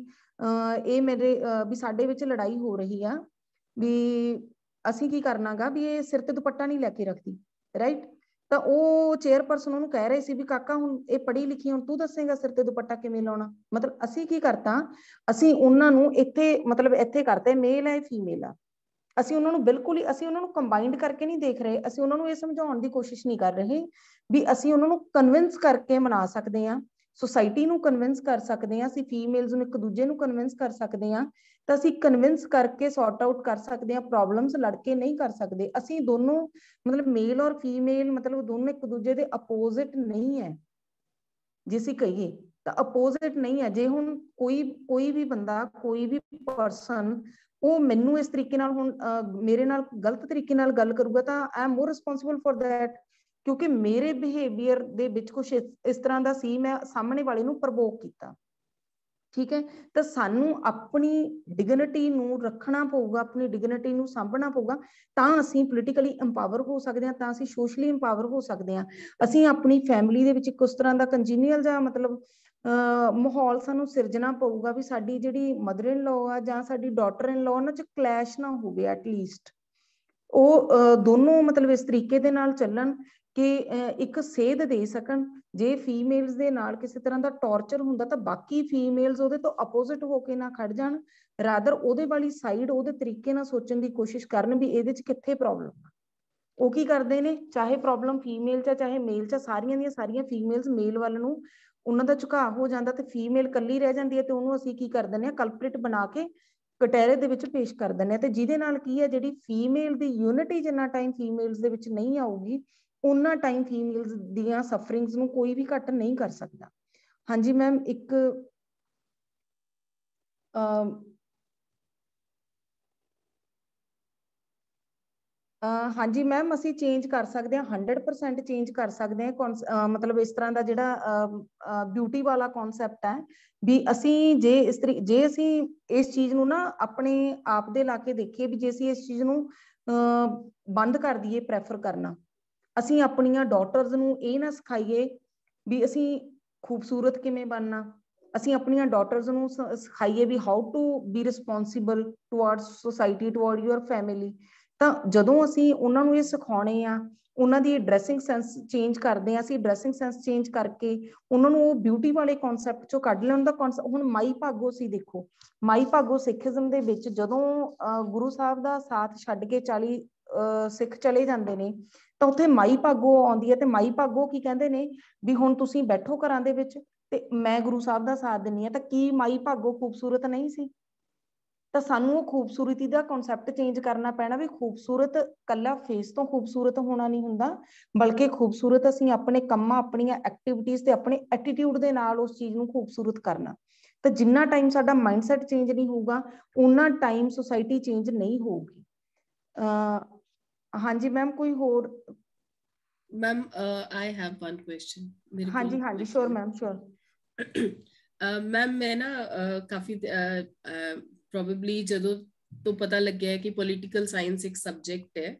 [SPEAKER 2] ਇਹ ਮੇਰੇ ਵੀ ਸਾਡੇ ਵਿੱਚ ਲੜਾਈ ਹੋ ਰਹੀ ਆ ਵੀ ਅਸੀਂ ਕੀ ਕਰਨਾਗਾ ਵੀ ਇਹ ਸਿਰ ਤੇ ਦੁਪੱਟਾ ਨਹੀਂ ਲੈ ਕੇ ਰੱਖਦੀ, ਰਾਈਟ। ਤਾਂ ਉਹ ਚੇਅਰਪਰਸਨ ਉਹਨੂੰ ਕਹਿ ਰਹੇ ਸੀ ਵੀ ਕਾਕਾ ਹੁਣ ਇਹ ਪੜ੍ਹੀ ਲਿਖੀ, ਹੁਣ ਤੂੰ ਦੱਸੇਗਾ ਸਿਰ ਤੇ ਦੁਪੱਟਾ ਕਿਵੇਂ ਲਾਉਣਾ। ਮਤਲਬ ਅਸੀਂ ਕੀ ਕਰਤਾ, ਅਸੀਂ ਉਹਨਾਂ ਨੂੰ ਇੱਥੇ ਕਰਤੇ ਮੇਲ ਹੈ ਫੀਮੇਲ ਆ, ਅਸੀਂ ਉਹਨਾਂ ਨੂੰ ਬਿਲਕੁਲ ਹੀ ਅਸੀਂ ਉਹਨਾਂ ਨੂੰ ਕੰਬਾਈਨਡ ਕਰਕੇ ਨਹੀਂ ਦੇਖ ਰਹੇ। ਅਸੀਂ ਉਹਨਾਂ ਨੂੰ ਇਹ ਸਮਝਾਉਣ ਦੀ ਕੋਸ਼ਿਸ਼ ਨਹੀਂ ਕਰ ਰਹੇ ਵੀ ਅਸੀਂ ਉਹਨਾਂ ਨੂੰ ਕਨਵਿੰਸ ਕਰਕੇ ਮਨਾ ਸਕਦੇ ਹਾਂ, ਸੋਸਾਇਟੀ ਨੂੰ ਕਨਵਿੰਸ ਕਰ ਸਕਦੇ ਹਾਂ, ਅਸੀਂ ਫੀਮੇਲਸ ਨੂੰ ਇੱਕ ਦੂਜੇ ਨੂੰ ਕਨਵਿੰਸ ਕਰ ਸਕਦੇ ਹਾਂ। ਤਾਂ ਅਸੀਂ ਕਨਵਿੰਸ ਕਰਕੇ ਸੌਰਟ ਆਊਟ ਕਰ ਸਕਦੇ ਹਾਂ ਪ੍ਰੋਬਲਮਸ, ਲੜ ਕੇ ਨਹੀਂ ਕਰ ਸਕਦੇ। ਅਸੀਂ ਦੋਨੋਂ ਮਤਲਬ ਮੇਲ ਔਰ ਫੀਮੇਲ ਮਤਲਬ ਦੋਨੋਂ ਇੱਕ ਦੂਜੇ ਦੇ ਅਪੋਜ਼ਿਟ ਨਹੀਂ ਹੈ, ਜੇ ਅਸੀਂ ਕਹੀਏ ਤਾਂ ਅਪੋਜ਼ਿਟ ਨਹੀਂ ਹੈ। ਜੇ ਹੁਣ ਕੋਈ ਵੀ ਬੰਦਾ, ਕੋਈ ਵੀ ਪਰਸਨ ਉਹ ਮੈਨੂੰ ਇਸ ਤਰੀਕੇ ਨਾਲ ਹੁਣ ਮੇਰੇ ਨਾਲ ਗਲਤ ਤਰੀਕੇ ਨਾਲ ਗੱਲ ਕਰੂਗਾ ਤਾਂ I am more responsible for that, ਕਿਉਂਕਿ ਮੇਰੇ ਬਿਹੇਵੀਅਰ ਦੇ ਵਿੱਚ ਕੁਝ ਇਸ ਤਰ੍ਹਾਂ ਦਾ ਸੀ, ਮੈਂ ਸਾਹਮਣੇ ਵਾਲੇ ਨੂੰ ਪ੍ਰਵੋਕ ਕੀਤਾ, ਠੀਕ ਹੈ। ਤਾਂ ਸਾਨੂੰ ਆਪਣੀ ਡਿਗਨਿਟੀ ਨੂੰ ਰੱਖਣਾ ਪਊਗਾ, ਆਪਣੀ ਡਿਗਨਿਟੀ ਨੂੰ ਸਾਂਭਣਾ ਪਊਗਾ, ਤਾਂ ਅਸੀਂ ਪੋਲੀਟੀਕਲੀ ਇੰਪਾਵਰ ਹੋ ਸਕਦੇ ਹਾਂ, ਤਾਂ ਅਸੀਂ ਸੋਸ਼ਲੀ ਇੰਪਾਵਰ ਹੋ ਸਕਦੇ ਹਾਂ। ਅਸੀਂ ਆਪਣੀ ਫੈਮਿਲੀ ਦੇ ਵਿੱਚ ਇੱਕ ਉਸ ਤਰ੍ਹਾਂ ਦਾ ਕੰਜੀਨੀਅਲ ਜਾਂ ਮਤਲਬ ਮਾਹੌਲ ਸਾਨੂੰ ਸਿਰਜਣਾ ਪਊਗਾ ਵੀ ਸਾਡੀ ਜਿਹੜੀ ਮਦਰ ਇਨ ਲਾਅ ਆ ਜਾਂ ਸਾਡੀ ਡਾਟਰ ਇਨ ਲਾਅ, ਉਹਨਾਂ 'ਚ ਕਲੈਸ਼ ਨਾ ਹੋਵੇ। ਐਟਲੀਸਟ ਉਹ ਦੋਨੋਂ ਮਤਲਬ ਇਸ ਤਰੀਕੇ ਦੇ ਨਾਲ ਚੱਲਣ ਕਿ ਇੱਕ ਸੇਧ ਦੇ ਸਕਣ। ਜੇ ਫੀਮੇਲਸ ਦੇ ਨਾਲ ਕਿਸੇ ਤਰ੍ਹਾਂ ਦਾ ਟੌਰਚਰ ਹੁੰਦਾ ਤਾਂ ਬਾਕੀ ਫੀਮੇਲਸ ਉਹਦੇ ਤੋਂ ਅਪੋਜ਼ਿਟ ਹੋ ਕੇ ਨਾ ਖੜ ਜਾਣ, ਰਾਦਰ ਉਹਦੇ ਵਾਲੀ ਸਾਈਡ ਉਹਦੇ ਤਰੀਕੇ ਨਾਲ ਸੋਚਣ ਦੀ ਕੋਸ਼ਿਸ਼ ਕਰਨ ਵੀ ਇਹਦੇ 'ਚ ਕਿੱਥੇ ਪ੍ਰੋਬਲਮ ਆ। ਉਹ ਕੀ ਕਰਦੇ ਨੇ, ਚਾਹੇ ਪ੍ਰੋਬਲਮ ਫੀਮੇਲ 'ਚ ਚਾਹੇ ਮੇਲ 'ਚ, ਸਾਰੀਆਂ ਦੀਆਂ ਸਾਰੀਆਂ ਫੀਮੇਲਸ ਮੇਲ ਵੱਲ ਨੂੰ ਉਹਨਾਂ ਦਾ ਝੁਕਾਅ ਹੋ ਜਾਂਦਾ ਤੇ ਫੀਮੇਲ ਇਕੱਲੀ ਰਹਿ ਜਾਂਦੀ ਹੈ। ਤੇ ਉਹਨੂੰ ਅਸੀਂ ਕੀ ਕਰ ਦਿੰਦੇ ਹਾਂ, ਕਲਪ੍ਰਿਟ ਬਣਾ ਕੇ ਕਟਹਿਰੇ ਦੇ ਵਿੱਚ ਪੇਸ਼ ਕਰ ਦਿੰਦੇ ਹਾਂ। ਤੇ ਜਿਹਦੇ ਨਾਲ ਕੀ ਹੈ, ਜਿਹੜੀ ਫੀਮੇਲ ਦੀ ਯੂਨਿਟੀ ਜਿੰਨਾ ਟਾਈਮ ਫੀਮੇਲਸ ਦੇ ਵਿੱਚ ਨਹੀਂ ਆਊਗੀ, ਉਹਨਾਂ ਟਾਈਮ ਫੀਮੇਲਸ ਦੀਆਂ ਸਫਰਿੰਗਸ ਨੂੰ ਕੋਈ ਵੀ ਘੱਟ ਨਹੀਂ ਕਰ ਸਕਦਾ। ਹਾਂਜੀ ਮੈਮ, ਇੱਕ ਹਾਂਜੀ ਮੈਮ, ਅਸੀਂ ਚੇਂਜ ਕਰ ਸਕਦੇ ਹਾਂ, 100% ਚੇਂਜ ਕਰ ਸਕਦੇ ਹਾਂ। ਮਤਲਬ ਇਸ ਤਰ੍ਹਾਂ ਦਾ ਜਿਹੜਾ ਬਿਊਟੀ ਵਾਲਾ ਕਨਸੈਪਟ ਹੈ ਵੀ ਅਸੀਂ ਜੇ ਅਸੀਂ ਇਸ ਚੀਜ਼ ਨੂੰ ਨਾ ਆਪਣੇ ਆਪ ਦੇ ਲਾ ਕੇ ਦੇਖੀਏ ਵੀ ਜੇ ਅਸੀਂ ਇਸ ਚੀਜ਼ ਨੂੰ ਬੰਦ ਕਰ ਦਈਏ ਪ੍ਰੈਫਰ ਕਰਨਾ, ਅਸੀਂ ਆਪਣੀਆਂ ਡਾਟਰਸ ਨੂੰ ਇਹ ਨਾ ਸਿਖਾਈਏ ਵੀ ਅਸੀਂ ਖੂਬਸੂਰਤ ਕਿਵੇਂ ਬਣਨਾ, ਅਸੀਂ ਆਪਣੀਆਂ ਡਾਟਰਸ ਨੂੰ ਸਿਖਾਈਏ ਵੀ how to be responsible towards society, toward your family, ਤਾਂ ਜਦੋਂ ਅਸੀਂ ਉਹਨਾਂ ਨੂੰ ਇਹ ਸਿਖਾਉਣੇ ਆ, ਉਹਨਾਂ ਦੀ ਡਰੈਸਿੰਗ ਸੈਂਸ ਚੇਂਜ ਕਰਦੇ ਆ, ਅਸੀਂ ਡਰੈਸਿੰਗ ਸੈਂਸ ਚੇਂਜ ਕਰਕੇ ਉਹਨਾਂ ਨੂੰ ਉਹ ਬਿਊਟੀ ਵਾਲੇ ਕਨਸੈਪਟ ਚੋਂ ਕੱਢ ਲੈਣ ਦਾ ਕਨਸੈਪਟ। ਹੁਣ ਮਾਈ ਭਾਗੋ ਸੀ, ਦੇਖੋ ਮਾਈ ਭਾਗੋ ਸਿੱਖੀਜ਼ਮ ਦੇ ਵਿੱਚ ਜਦੋਂ ਗੁਰੂ ਸਾਹਿਬ ਦਾ ਸਾਥ ਛੱਡ ਕੇ 40 ਸਿੱਖ ਚਲੇ ਜਾਂਦੇ ਨੇ, ਤਾਂ ਉੱਥੇ ਮਾਈ ਭਾਗੋ ਆਉਂਦੀ ਹੈ, ਤੇ ਮਾਈ ਭਾਗੋ ਕੀ ਕਹਿੰਦੇ ਨੇ ਵੀ ਹੁਣ ਤੁਸੀਂ ਬੈਠੋ ਘਰਾਂ ਦੇ ਵਿੱਚ ਤੇ ਮੈਂ ਗੁਰੂ ਸਾਹਿਬ ਦਾ ਸਾਥ ਦਿੰਨੀ ਆ। ਤਾਂ ਕੀ ਮਾਈ ਭਾਗੋ ਖੂਬਸੂਰਤ ਨਹੀਂ ਸੀ? ਤਾਂ ਸਾਨੂੰ ਉਹ ਖੂਬਸੂਰਤੀ ਦਾ ਕਨਸੈਪਟ ਚੇਂਜ ਕਰਨਾ ਪੈਣਾ ਵੀ ਖੂਬਸੂਰਤ ਕੱਲਾ ਫੇਸ ਤੋਂ ਖੂਬਸੂਰਤ ਹੋਣਾ ਨਹੀਂ ਹੁੰਦਾ, ਬਲਕਿ ਖੂਬਸੂਰਤ ਅਸੀਂ ਆਪਣੇ ਕੰਮਾਂ, ਆਪਣੀਆਂ ਐਕਟੀਵਿਟੀਜ਼ ਤੇ ਆਪਣੇ ਐਟੀਟਿਊਡ ਦੇ ਨਾਲ ਉਸ ਚੀਜ਼ ਨੂੰ ਖੂਬਸੂਰਤ ਕਰਨਾ। ਤਾਂ ਜਿੰਨਾ ਟਾਈਮ ਸਾਡਾ ਮਾਈਂਡਸੈਟ ਚੇਂਜ ਨਹੀਂ ਹੋਊਗਾ, ਉਨਾ ਟਾਈਮ ਸੋਸਾਇਟੀ ਚੇਂਜ ਨਹੀਂ ਹੋਊਗੀ। ਹਾਂਜੀ ਮੈਮ, ਕੋਈ ਹੋਰ?
[SPEAKER 3] Ma'am I have one question।
[SPEAKER 2] ਹਾਂਜੀ ਹਾਂਜੀ, ਸ਼ੋਰ ਮੈਮ, ਸ਼ੋਰ।
[SPEAKER 3] ਮੈਮ ਮੈਂ ਨਾ ਕਾਫੀ ਪ੍ਰੋਬੇਬਲੀ ਜਦੋਂ ਤੋਂ ਪਤਾ ਲੱਗਿਆ ਕਿ ਪੋਲੀਟੀਕਲ ਸਾਇੰਸ ਇੱਕ ਸਬਜੈਕਟ ਹੈ,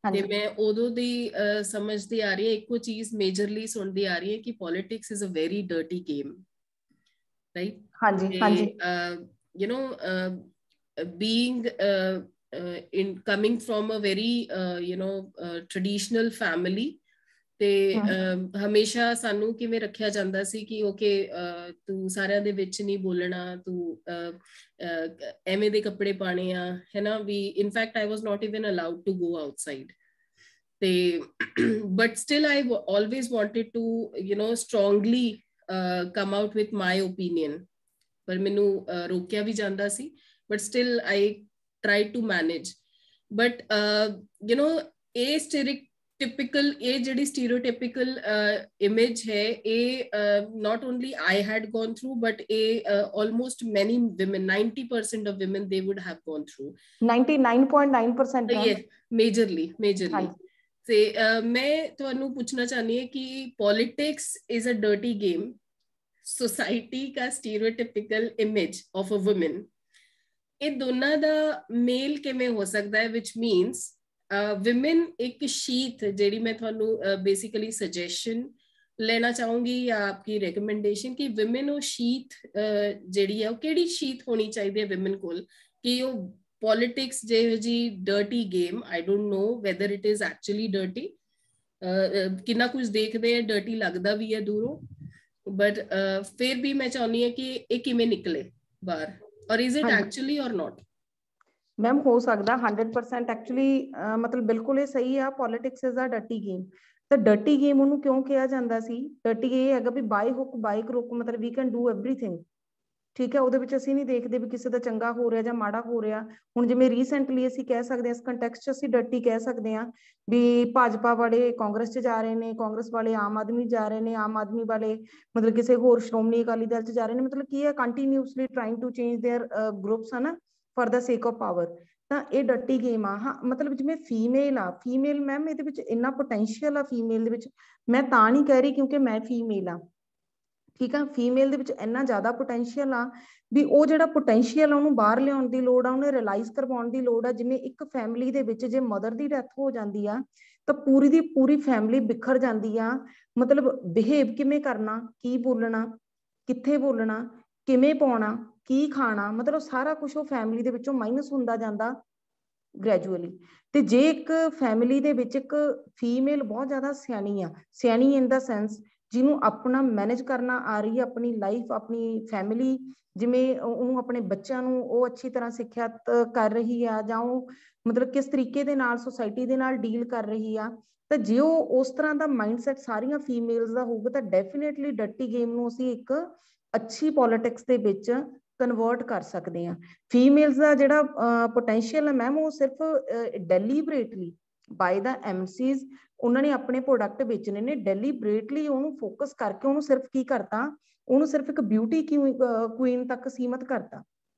[SPEAKER 3] ਤੇ ਮੈਂ ਉਦੋਂ ਦੀ ਸਮਝਦੀ ਆ ਰਹੀ ਹਾਂ, ਇੱਕੋ ਚੀਜ਼ ਮੇਜਰਲੀ ਸੁਣਦੀ ਆ ਰਹੀ ਹੈ ਕਿ politics is a very dirty game, right?
[SPEAKER 2] ਹਾਂਜੀ ਹਾਂਜੀ।
[SPEAKER 3] You know being in coming from a very traditional family, ਤੇ ਹਮੇਸ਼ਾ ਸਾਨੂੰ ਕਿਵੇਂ ਰੱਖਿਆ ਜਾਂਦਾ ਸੀ ਕਿ ਓਕੇ ਤੂੰ ਸਾਰਿਆਂ ਦੇ ਵਿੱਚ ਨਹੀਂ ਬੋਲਣਾ, ਤੂੰ ਐਵੇਂ ਦੇ ਕੱਪੜੇ ਪਾਣੇ ਆ, ਹੈ ਨਾ ਵੀ। In fact I was not even allowed to go outside, ਤੇ but still I always wanted to strongly come out with my opinion, ਪਰ ਮੈਨੂੰ ਰੋਕਿਆ ਵੀ ਜਾਂਦਾ ਸੀ, but still I try to manage. But ਇਹ typical ਇਹ ਜਿਹੜੀ stereotypical image ਹੈ, ਇਹ not only I had gone through, but almost many women, 90% of women, they would have gone through।
[SPEAKER 2] 99.9%।
[SPEAKER 3] yes, majorly। ਤੇ ਮੈਂ ਤੁਹਾਨੂੰ ਪੁੱਛਣਾ ਚਾਹਨੀ ਹਾਂ ਕਿ politics is a dirty game, society का stereotypical image of a woman, ਇਹ ਦੋਨਾਂ ਦਾ ਮੇਲ ਕਿਵੇਂ ਹੋ ਸਕਦਾ ਹੈ? which means women ਇੱਕ ਸ਼ੀਟ, ਜਿਹੜੀ ਮੈਂ ਤੁਹਾਨੂੰ basically suggestion ਲੈਣਾ ਚਾਹੂੰਗੀ ਜਾਂ ਆਪਕੀ recommendation ਕਿ women ਉਹ ਸ਼ੀਟ ਜਿਹੜੀ ਹੈ ਉਹ ਕਿਹੜੀ ਸ਼ੀਟ ਹੋਣੀ ਚਾਹੀਦੀ ਹੈ women ਕੋਲ, ਕਿ ਉਹ politics ਜਿਹੋ ਜੀ dirty game, I don't know whether it is actually dirty, ਕਿੰਨਾ ਕੁਝ ਦੇਖਦੇ ਆ dirty ਲੱਗਦਾ ਵੀ ਹੈ ਦੂਰੋਂ, but ਫਿਰ ਵੀ ਮੈਂ ਚਾਹੁੰਦੀ ਹਾਂ ਕਿ ਇਹ ਕਿਵੇਂ ਨਿਕਲੇ ਬਾਹਰ, or is it actually or not?
[SPEAKER 2] Ma'am ਹੋ ਸਕਦਾ 100% ਐਕਚੁਅਲੀ, ਮਤਲਬ ਬਿਲਕੁਲ ਇਹ ਸਹੀ ਆ, politics is a dirty game. ਤਾਂ ਡਰਟੀ ਗੇਮ ਉਹਨੂੰ ਕਿਉਂ ਕਿਹਾ ਜਾਂਦਾ ਸੀ? ਡਰਟੀ ਇਹ ਹੈਗਾ ਵੀ ਬਾਈ ਹੁੱਕ ਬਾਈ ਕਰੁੱਕ, ਮਤਲਬ ਵੀ ਕੈਨ ਡੂ ਐਵਰੀਥਿੰਗ, ਠੀਕ ਹੈ। ਉਹਦੇ ਵਿੱਚ ਅਸੀਂ ਨਹੀਂ ਦੇਖਦੇ ਵੀ ਕਿਸੇ ਦਾ ਚੰਗਾ ਹੋ ਰਿਹਾ ਜਾਂ ਮਾੜਾ ਹੋ ਰਿਹਾ। ਹੁਣ ਜਿਵੇਂ ਰੀਸੈਂਟਲੀ ਅਸੀਂ ਕਹਿ ਸਕਦੇ ਹਾਂ, ਇਸ ਕੰਟੈਕਸਟ 'ਚ ਅਸੀਂ ਡਰਟੀ ਕਹਿ ਸਕਦੇ ਹਾਂ ਵੀ ਭਾਜਪਾ ਵਾਲੇ ਕਾਂਗਰਸ 'ਚ ਜਾ ਰਹੇ ਨੇ, ਕਾਂਗਰਸ ਵਾਲੇ ਆਮ ਆਦਮੀ ਜਾ ਰਹੇ ਨੇ, ਆਮ ਆਦਮੀ ਵਾਲੇ ਮਤਲਬ ਕਿਸੇ ਹੋਰ ਸ਼੍ਰੋਮਣੀ ਅਕਾਲੀ ਦਲ 'ਚ ਜਾ ਰਹੇ ਨੇ। ਮਤਲਬ ਕੀ ਹੈ, continuously trying to change their groups, ਹੈ ਨਾ, for the sake of power. ਤਾਂ ਇਹ ਡਰਟੀ ਗੇਮ ਆ। ਹਾਂ, ਮਤਲਬ ਜਿਵੇਂ ਫੀਮੇਲ ਆ, ਫੀਮੇਲ ਮੈਮ ਇਹਦੇ ਵਿੱਚ ਇੰਨਾ ਪੋਟੈਂਸ਼ੀਅਲ ਆ ਫੀਮੇਲ ਦੇ ਵਿੱਚ, ਮੈਂ ਤਾਂ ਨਹੀਂ ਕਹਿ ਰਹੀ ਕਿਉਂਕਿ ਮੈਂ ਫੀਮੇਲ ਆ, ਠੀਕ ਆ। ਫੀਮੇਲ ਦੇ ਵਿੱਚ ਇੰਨਾ ਜ਼ਿਆਦਾ ਪੋਟੈਂਸ਼ੀਅਲ ਆ ਵੀ ਉਹ ਜਿਹੜਾ ਪੋਟੈਂਸ਼ੀਅਲ ਆ ਉਹਨੂੰ ਬਾਹਰ ਲਿਆਉਣ ਦੀ ਲੋੜ ਆ, ਉਹਨੇ ਰਿਅਲਾਈਜ਼ ਕਰਵਾਉਣ ਦੀ ਲੋੜ ਆ। ਜਿਵੇਂ ਇੱਕ ਫੈਮਿਲੀ ਦੇ ਵਿੱਚ ਜੇ ਮਦਰ ਦੀ ਡੈਥ ਹੋ ਜਾਂਦੀ ਆ ਤਾਂ ਪੂਰੀ ਦੀ ਪੂਰੀ ਫੈਮਿਲੀ ਬਿਖਰ ਜਾਂਦੀ ਆ। ਮਤਲਬ ਬਿਹੇਵ ਕਿਵੇਂ ਕਰਨਾ, ਕੀ ਬੋਲਣਾ, ਕਿੱਥੇ ਬੋਲਣਾ, ਕਿਵੇਂ ਪਾਉਣਾ, ਕੀ ਖਾਣਾ, ਮਤਲਬ ਸਾਰਾ ਕੁਝ ਉਹ ਫੈਮਿਲੀ ਦੇ ਵਿੱਚੋਂ ਮਾਈਨਸ ਹੁੰਦਾ ਜਾਂਦਾ ਗ੍ਰੈਜੂਅਲੀ। ਤੇ ਜੇ ਇੱਕ ਫੈਮਿਲੀ ਦੇ ਵਿੱਚ ਇੱਕ ਫੀਮੇਲ ਬਹੁਤ ਜ਼ਿਆਦਾ ਸਿਆਣੀ ਆ, ਸਿਆਣੀ ਇਨ ਦਾ ਸੈਂਸ ਜਿਹਨੂੰ ਆਪਣਾ ਮੈਨੇਜ ਕਰਨਾ ਆ ਰਹੀ ਹੈ, ਆਪਣੀ ਲਾਈਫ, ਆਪਣੀ ਫੈਮਿਲੀ, ਜਿਵੇਂ ਉਹਨੂੰ ਆਪਣੇ ਬੱਚਿਆਂ ਨੂੰ ਉਹ ਅੱਛੀ ਤਰ੍ਹਾਂ ਸਿੱਖਿਅਤ ਕਰ ਰਹੀ ਆ, ਜਾਂ ਉਹ ਮਤਲਬ ਕਿਸ ਤਰੀਕੇ ਦੇ ਨਾਲ ਸੁਸਾਇਟੀ ਦੇ ਨਾਲ ਡੀਲ ਕਰ ਰਹੀ ਆ, ਤਾਂ ਜੇ ਉਹ ਉਸ ਤਰ੍ਹਾਂ ਦਾ ਮਾਈਂਡਸੈਟ ਸਾਰੀਆਂ ਫੀਮੇਲਸ ਦਾ ਹੋਊਗਾ ਤਾਂ ਡੈਫੀਨੇਟਲੀ ਡਰਟੀ ਗੇਮ ਨੂੰ ਅਸੀਂ ਇੱਕ ਅੱਛੀ ਪੋਲਿਟਿਕਸ ਦੇ ਵਿੱਚ ਕਨਵਰਟ ਕਰ ਸਕਦੇ ਹਾਂ। ਫੀਮੇਲਸ ਦਾ ਜਿਹੜਾ ਪੋਟੈਂਸ਼ੀਅਲ ਹੈ ਮੈਮ, ਉਹ ਸਿਰਫ ਡੈਲੀਬਰੇਟਲੀ ਬਾਈ ਦਾ ਐਮਸੀਜ਼, ਉਹਨਾਂ ਨੇ ਆਪਣੇ ਪ੍ਰੋਡਕਟ ਵੇਚਣੇ ਨੇ, ਡੈਲੀਬਰੇਟਲੀ ਉਹਨੂੰ ਫੋਕਸ ਕਰਕੇ ਉਹਨੂੰ ਸਿਰਫ ਕੀ ਕਰਤਾ, ਉਹਨੂੰ ਸਿਰਫ ਇੱਕ ਬਿਊਟੀ ਕੁਈਨ ਤੱਕ ਸੀਮਤ ਕਰਤਾ।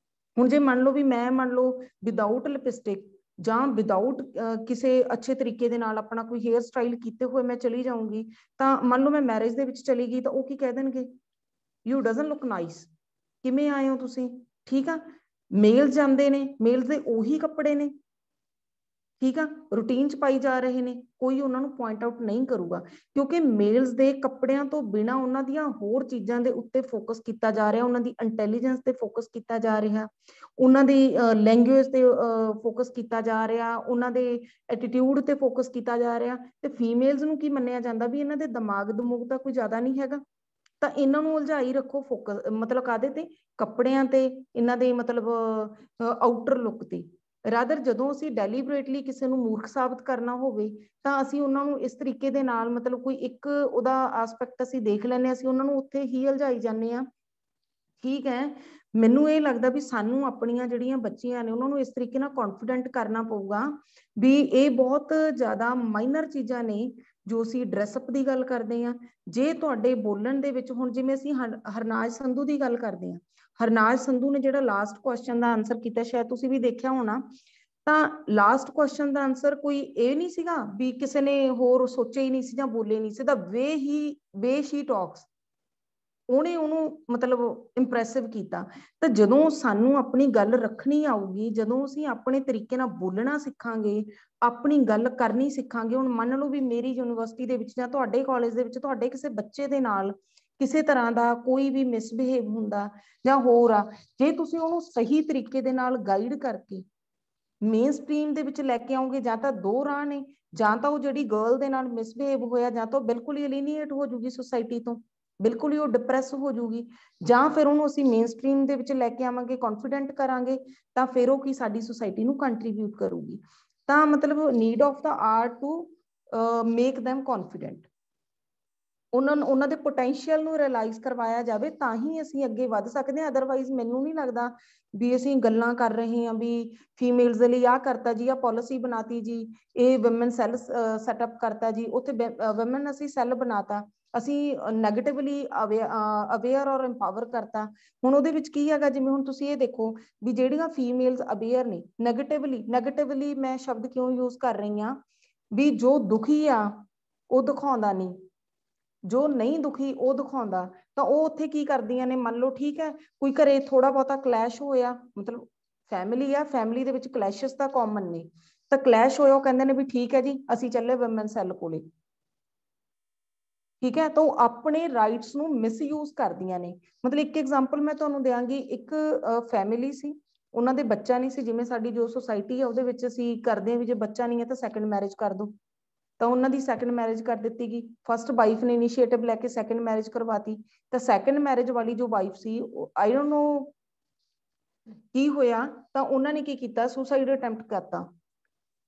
[SPEAKER 2] ਹੁਣ ਜੇ ਮੰਨ ਲਓ ਵੀ ਮੈਂ ਮੰਨ ਲਓ ਵਿਦਾਊਟ ਲਿਪਸਟਿਕ ਜਾਂ ਵਿਦਾਊਟ ਕਿਸੇ ਅੱਛੇ ਤਰੀਕੇ ਦੇ ਨਾਲ ਆਪਣਾ ਕੋਈ ਹੇਅਰ ਸਟਾਈਲ ਕੀਤੇ ਹੋਏ ਮੈਂ ਚਲੀ ਜਾਊਂਗੀ, ਤਾਂ ਮੰਨ ਲਓ ਮੈਂ ਮੈਰਿਜ ਦੇ ਵਿੱਚ ਚਲੀ ਗਈ ਤਾਂ ਉਹ ਕੀ ਕਹਿ ਦੇਣਗੇ, ਯੂ ਡਜ਼ਨਟ ਲੁੱਕ ਨਾਈਸ, ਕਿਵੇਂ ਆਏ ਹੋ ਤੁਸੀਂ, ਠੀਕ ਆ। ਮੇਲਸ ਜਾਂਦੇ ਨੇ, ਮੇਲਸ ਦੇ ਉਹੀ ਕੱਪੜੇ ਨੇ, ठीक है, रूटीन च पाई जा रहे ने, कोई उन्होंने पॉइंट आउट नहीं करूगा, क्योंकि मेल्स दे कपड़ियां तो बिना उन्हां दियां होर चीज़ां दे उत्ते फोकस किया जा रहा, उन्हां दी इंटैलीजेंस ते फोकस किया जा रहा, उन्हां दी लैंगुएज ते फोकस किया जा रहा, उन्हां दे एटीट्यूड ते फोकस किया जा रहा, ते फीमेल्स नूं की मन्निया जांदा भी इन्हां दे दिमाग दमूग तां कोई ज़्यादा नहीं हैगा, ਤਾਂ ਇਹਨਾਂ ਨੂੰ ਉਲਝਾਈ ਰੱਖੋ ਫੋਕਸ ਮਤਲਬ ਕਾਹਦੇ ਤੇ, ਕੱਪੜਿਆਂ ਤੇ, ਇਹਨਾਂ ਦੇ ਮਤਲਬ ਆਊਟਰ ਲੁੱਕ ਤੇ। ਰਾਦਰ ਜਦੋਂ ਅਸੀਂ ਡੈਲੀਬਰੇਟਲੀ ਕਿਸੇ ਨੂੰ ਮੂਰਖ ਸਾਬਤ ਕਰਨਾ ਹੋਵੇ ਤਾਂ ਅਸੀਂ ਉਹਨਾਂ ਨੂੰ ਇਸ ਤਰੀਕੇ ਦੇ ਨਾਲ ਮਤਲਬ ਕੋਈ ਇੱਕ ਉਹਦਾ ਆਸਪੈਕਟ ਅਸੀਂ ਦੇਖ ਲੈਂਦੇ ਹਾਂ, ਅਸੀਂ ਉਹਨਾਂ ਨੂੰ ਉੱਥੇ ਹੀ ਉਲਝਾਈ ਜਾਂਦੇ ਹਾਂ। ਠੀਕ ਹੈ, ਮੈਨੂੰ ਇਹ ਲੱਗਦਾ ਵੀ ਸਾਨੂੰ ਆਪਣੀਆਂ ਜਿਹੜੀਆਂ ਬੱਚੀਆਂ ਨੇ ਉਹਨਾਂ ਨੂੰ ਇਸ ਤਰੀਕੇ ਨਾਲ ਕੌਨਫੀਡੈਂਟ ਕਰਨਾ ਪਊਗਾ ਵੀ ਇਹ ਬਹੁਤ ਜ਼ਿਆਦਾ ਮਾਈਨਰ ਚੀਜ਼ਾਂ ਨੇ ਜੋ ਅਸੀਂ ਡਰੈਸਅਪ ਦੀ ਗੱਲ ਕਰਦੇ ਹਾਂ। ਜੇ ਤੁਹਾਡੇ ਬੋਲਣ ਦੇ ਵਿੱਚ ਹੁਣ ਜਿਵੇਂ ਅਸੀਂ ਹਰਨਾਜ ਸੰਧੂ ਦੀ ਗੱਲ ਕਰਦੇ ਹਾਂ, ਹਰਨਾਜ ਸੰਧੂ ਨੇ ਜਿਹੜਾ ਲਾਸਟ ਕੁਐਸਚਨ ਦਾ ਆਨਸਰ ਕੀਤਾ, ਸ਼ਾਇਦ ਤੁਸੀਂ ਵੀ ਦੇਖਿਆ ਹੋਣਾ, ਤਾਂ ਲਾਸਟ ਕੁਐਸਚਨ ਦਾ ਆਨਸਰ ਕੋਈ ਇਹ ਨਹੀਂ ਸੀਗਾ ਵੀ ਕਿਸੇ ਨੇ ਹੋਰ ਸੋਚਿਆ ਹੀ ਨਹੀਂ ਸੀ ਜਾਂ ਬੋਲੇ ਨਹੀਂ ਸੀ, ਦਾ ਵੇ ਸ਼ੀ ਟਾਕਸ ਉਹਨੇ ਉਹਨੂੰ ਮਤਲਬ ਇੰਪ੍ਰੈਸਿਵ ਕੀਤਾ। ਤਾਂ ਜਦੋਂ ਸਾਨੂੰ ਆਪਣੀ ਗੱਲ ਰੱਖਣੀ ਆਊਗੀ, ਜਦੋਂ ਅਸੀਂ ਆਪਣੇ ਤਰੀਕੇ ਨਾਲ ਬੋਲਣਾ ਸਿੱਖਾਂਗੇ, ਆਪਣੀ ਗੱਲ ਕਰਨੀ ਸਿੱਖਾਂਗੇ। ਹੁਣ ਮੰਨ ਲਓ ਵੀ ਮੇਰੀ ਯੂਨੀਵਰਸਿਟੀ ਦੇ ਵਿੱਚ ਜਾਂ ਤੁਹਾਡੇ ਕਾਲਜ ਦੇ ਵਿੱਚ ਤੁਹਾਡੇ ਕਿਸੇ ਬੱਚੇ ਦੇ ਨਾਲ ਕਿਸੇ ਤਰ੍ਹਾਂ ਦਾ ਕੋਈ ਵੀ ਮਿਸਬਿਹੇਵ ਹੁੰਦਾ ਜਾਂ ਹੋਰ ਆ, ਜੇ ਤੁਸੀਂ ਉਹਨੂੰ ਸਹੀ ਤਰੀਕੇ ਦੇ ਨਾਲ ਗਾਈਡ ਕਰਕੇ ਮੇਨ ਸਟਰੀਮ ਦੇ ਵਿੱਚ ਲੈ ਕੇ ਆਓਗੇ, ਜਾਂ ਤਾਂ ਦੋ ਰਾਹ ਨੇ, ਜਾਂ ਤਾਂ ਉਹ ਜਿਹੜੀ ਗਰਲ ਦੇ ਨਾਲ ਮਿਸਬਿਹੇਵ ਹੋਇਆ ਜਾਂ ਤਾਂ ਬਿਲਕੁਲ ਹੀ ਐਲੀਨੀਏਟ ਹੋ ਜੂਗੀ ਸੁਸਾਇਟੀ ਤੋਂ, ਬਿਲਕੁਲ ਹੀ ਉਹ ਡਿਪਰੈਸ ਹੋ ਜੂਗੀ, ਜਾਂ ਫਿਰ ਉਹਨੂੰ ਅਸੀਂ ਮੇਨ ਸਟਰੀਮ ਦੇ ਵਿੱਚ ਲੈ ਕੇ ਆਵਾਂਗੇ, ਕੌਨਫੀਡੈਂਟ ਕਰਾਂਗੇ, ਤਾਂ ਫਿਰ ਉਹ ਕੀ ਸਾਡੀ ਸੁਸਾਇਟੀ ਨੂੰ ਕੰਟਰੀਬਿਊਟ ਕਰੂਗੀ। ਤਾਂ ਮਤਲਬ need of the art to make them confident, ਉਹਨਾਂ ਦੇ ਪੋਟੈਂਸ਼ੀਅਲ ਨੂੰ ਰਿਅਲਾਈਜ਼ ਕਰਵਾਇਆ ਜਾਵੇ ਤਾਂ ਹੀ ਅਸੀਂ ਅੱਗੇ ਵੱਧ ਸਕਦੇ ਹਾਂ। ਅਦਰਵਾਈਜ਼ ਮੈਨੂੰ ਨਹੀਂ ਲੱਗਦਾ ਵੀ ਅਸੀਂ ਗੱਲਾਂ ਕਰ ਰਹੇ ਹਾਂ ਵੀ ਫੀਮੇਲਸ ਦੇ ਲਈ ਆਹ ਕਰਤਾ ਜੀ, ਆਹ ਪਾਲਿਸੀ ਬਣਾਤੀ ਜੀ, ਇਹ ਵੂਮਨ ਸੈੱਲ ਸੈਟਅਪ ਕਰਤਾ ਜੀ, ਉੱਥੇ ਵੂਮਨ ਅਸੀਂ ਸੈੱਲ ਬਣਾਤਾ, ਅਸੀਂ ਨੈਗੇਟਿਵਲੀ ਅਵੇਅਰ ਔਰ ਇੰਪਾਵਰ ਕਰਤਾ। ਹੁਣ ਉਹਦੇ ਵਿੱਚ ਕੀ ਹੈਗਾ, ਜਿਵੇਂ ਹੁਣ ਤੁਸੀਂ ਇਹ ਦੇਖੋ ਵੀ ਜਿਹੜੀਆਂ ਫੀਮੇਲਸ ਅਵੇਅਰ ਨੇ, ਨੈਗੇਟਿਵਲੀ ਮੈਂ ਸ਼ਬਦ ਕਿਉਂ ਯੂਜ਼ ਕਰ ਰਹੀ ਹਾਂ ਵੀ ਜੋ ਦੁਖੀ ਆ ਉਹ ਦਿਖਾਉਂਦਾ ਨਹੀਂ, ਜੋ ਨਹੀਂ ਦੁਖੀ ਉਹ ਦਿਖਾਉਂਦਾ, ਤਾਂ ਉਹ ਉੱਥੇ ਕੀ ਕਰਦੀਆਂ ਨੇ, ਮੰਨ ਲਓ ਠੀਕ ਹੈ ਕੋਈ ਘਰੇ ਥੋੜਾ ਬਹੁਤਾ ਕਲੈਸ਼ ਹੋਇਆ, ਮਤਲਬ ਫੈਮਿਲੀ ਆ, ਫੈਮਿਲੀ ਦੇ ਵਿੱਚ ਕਲੈਸ਼ਸ ਤਾਂ ਕਾਮਨ ਨੇ, ਤਾਂ ਕਲੈਸ਼ ਹੋਇਆ ਉਹ ਕਹਿੰਦੇ ਨੇ ਵੀ ਠੀਕ ਹੈ ਜੀ ਅਸੀਂ ਚੱਲੇ ਵੂਮਨ ਸੈੱਲ ਕੋਲੇ, ਠੀਕ ਹੈ, ਤਾਂ ਉਹ ਆਪਣੇ ਰਾਈਟਸ ਨੂੰ ਮਿਸਯੂਜ਼ ਕਰਦੀਆਂ ਨੇ। ਮਤਲਬ ਇੱਕ ਐਗਜ਼ਾਮਪਲ ਮੈਂ ਤੁਹਾਨੂੰ ਦਿਆਂਗੀ, ਇੱਕ ਫੈਮਿਲੀ ਸੀ, ਉਹਨਾਂ ਦੇ ਬੱਚਾ ਨਹੀਂ ਸੀ, ਜਿਵੇਂ ਸਾਡੀ ਜੋ ਸੁਸਾਇਟੀ ਹੈ ਉਹਦੇ ਵਿੱਚ ਅਸੀਂ ਕਰਦੇ ਹਾਂ ਵੀ ਜੇ ਬੱਚਾ ਨਹੀਂ ਹੈ ਤਾਂ ਸੈਕੰਡ ਮੈਰਿਜ ਕਰ ਦਿਓ, ਤਾਂ ਉਹਨਾਂ ਦੀ ਸੈਕੰਡ ਮੈਰਿਜ ਕਰ ਦਿੱਤੀ ਗਈ। ਫਸਟ ਵਾਈਫ ਨੇ ਇਨੀਸ਼ੀਏਟਿਵ ਲੈ ਕੇ ਸੈਕੰਡ ਮੈਰਿਜ ਕਰਵਾਤੀ, ਤਾਂ ਸੈਕੰਡ ਮੈਰਿਜ ਵਾਲੀ ਜੋ wife C, I don't know ਕੀ ਹੋਇਆ, ਤਾਂ ਉਹਨਾਂ ਨੇ ਕੀ ਕੀਤਾ, ਸੁਸਾਈਡ ਅਟੈਂਪਟ ਕਰਤਾ।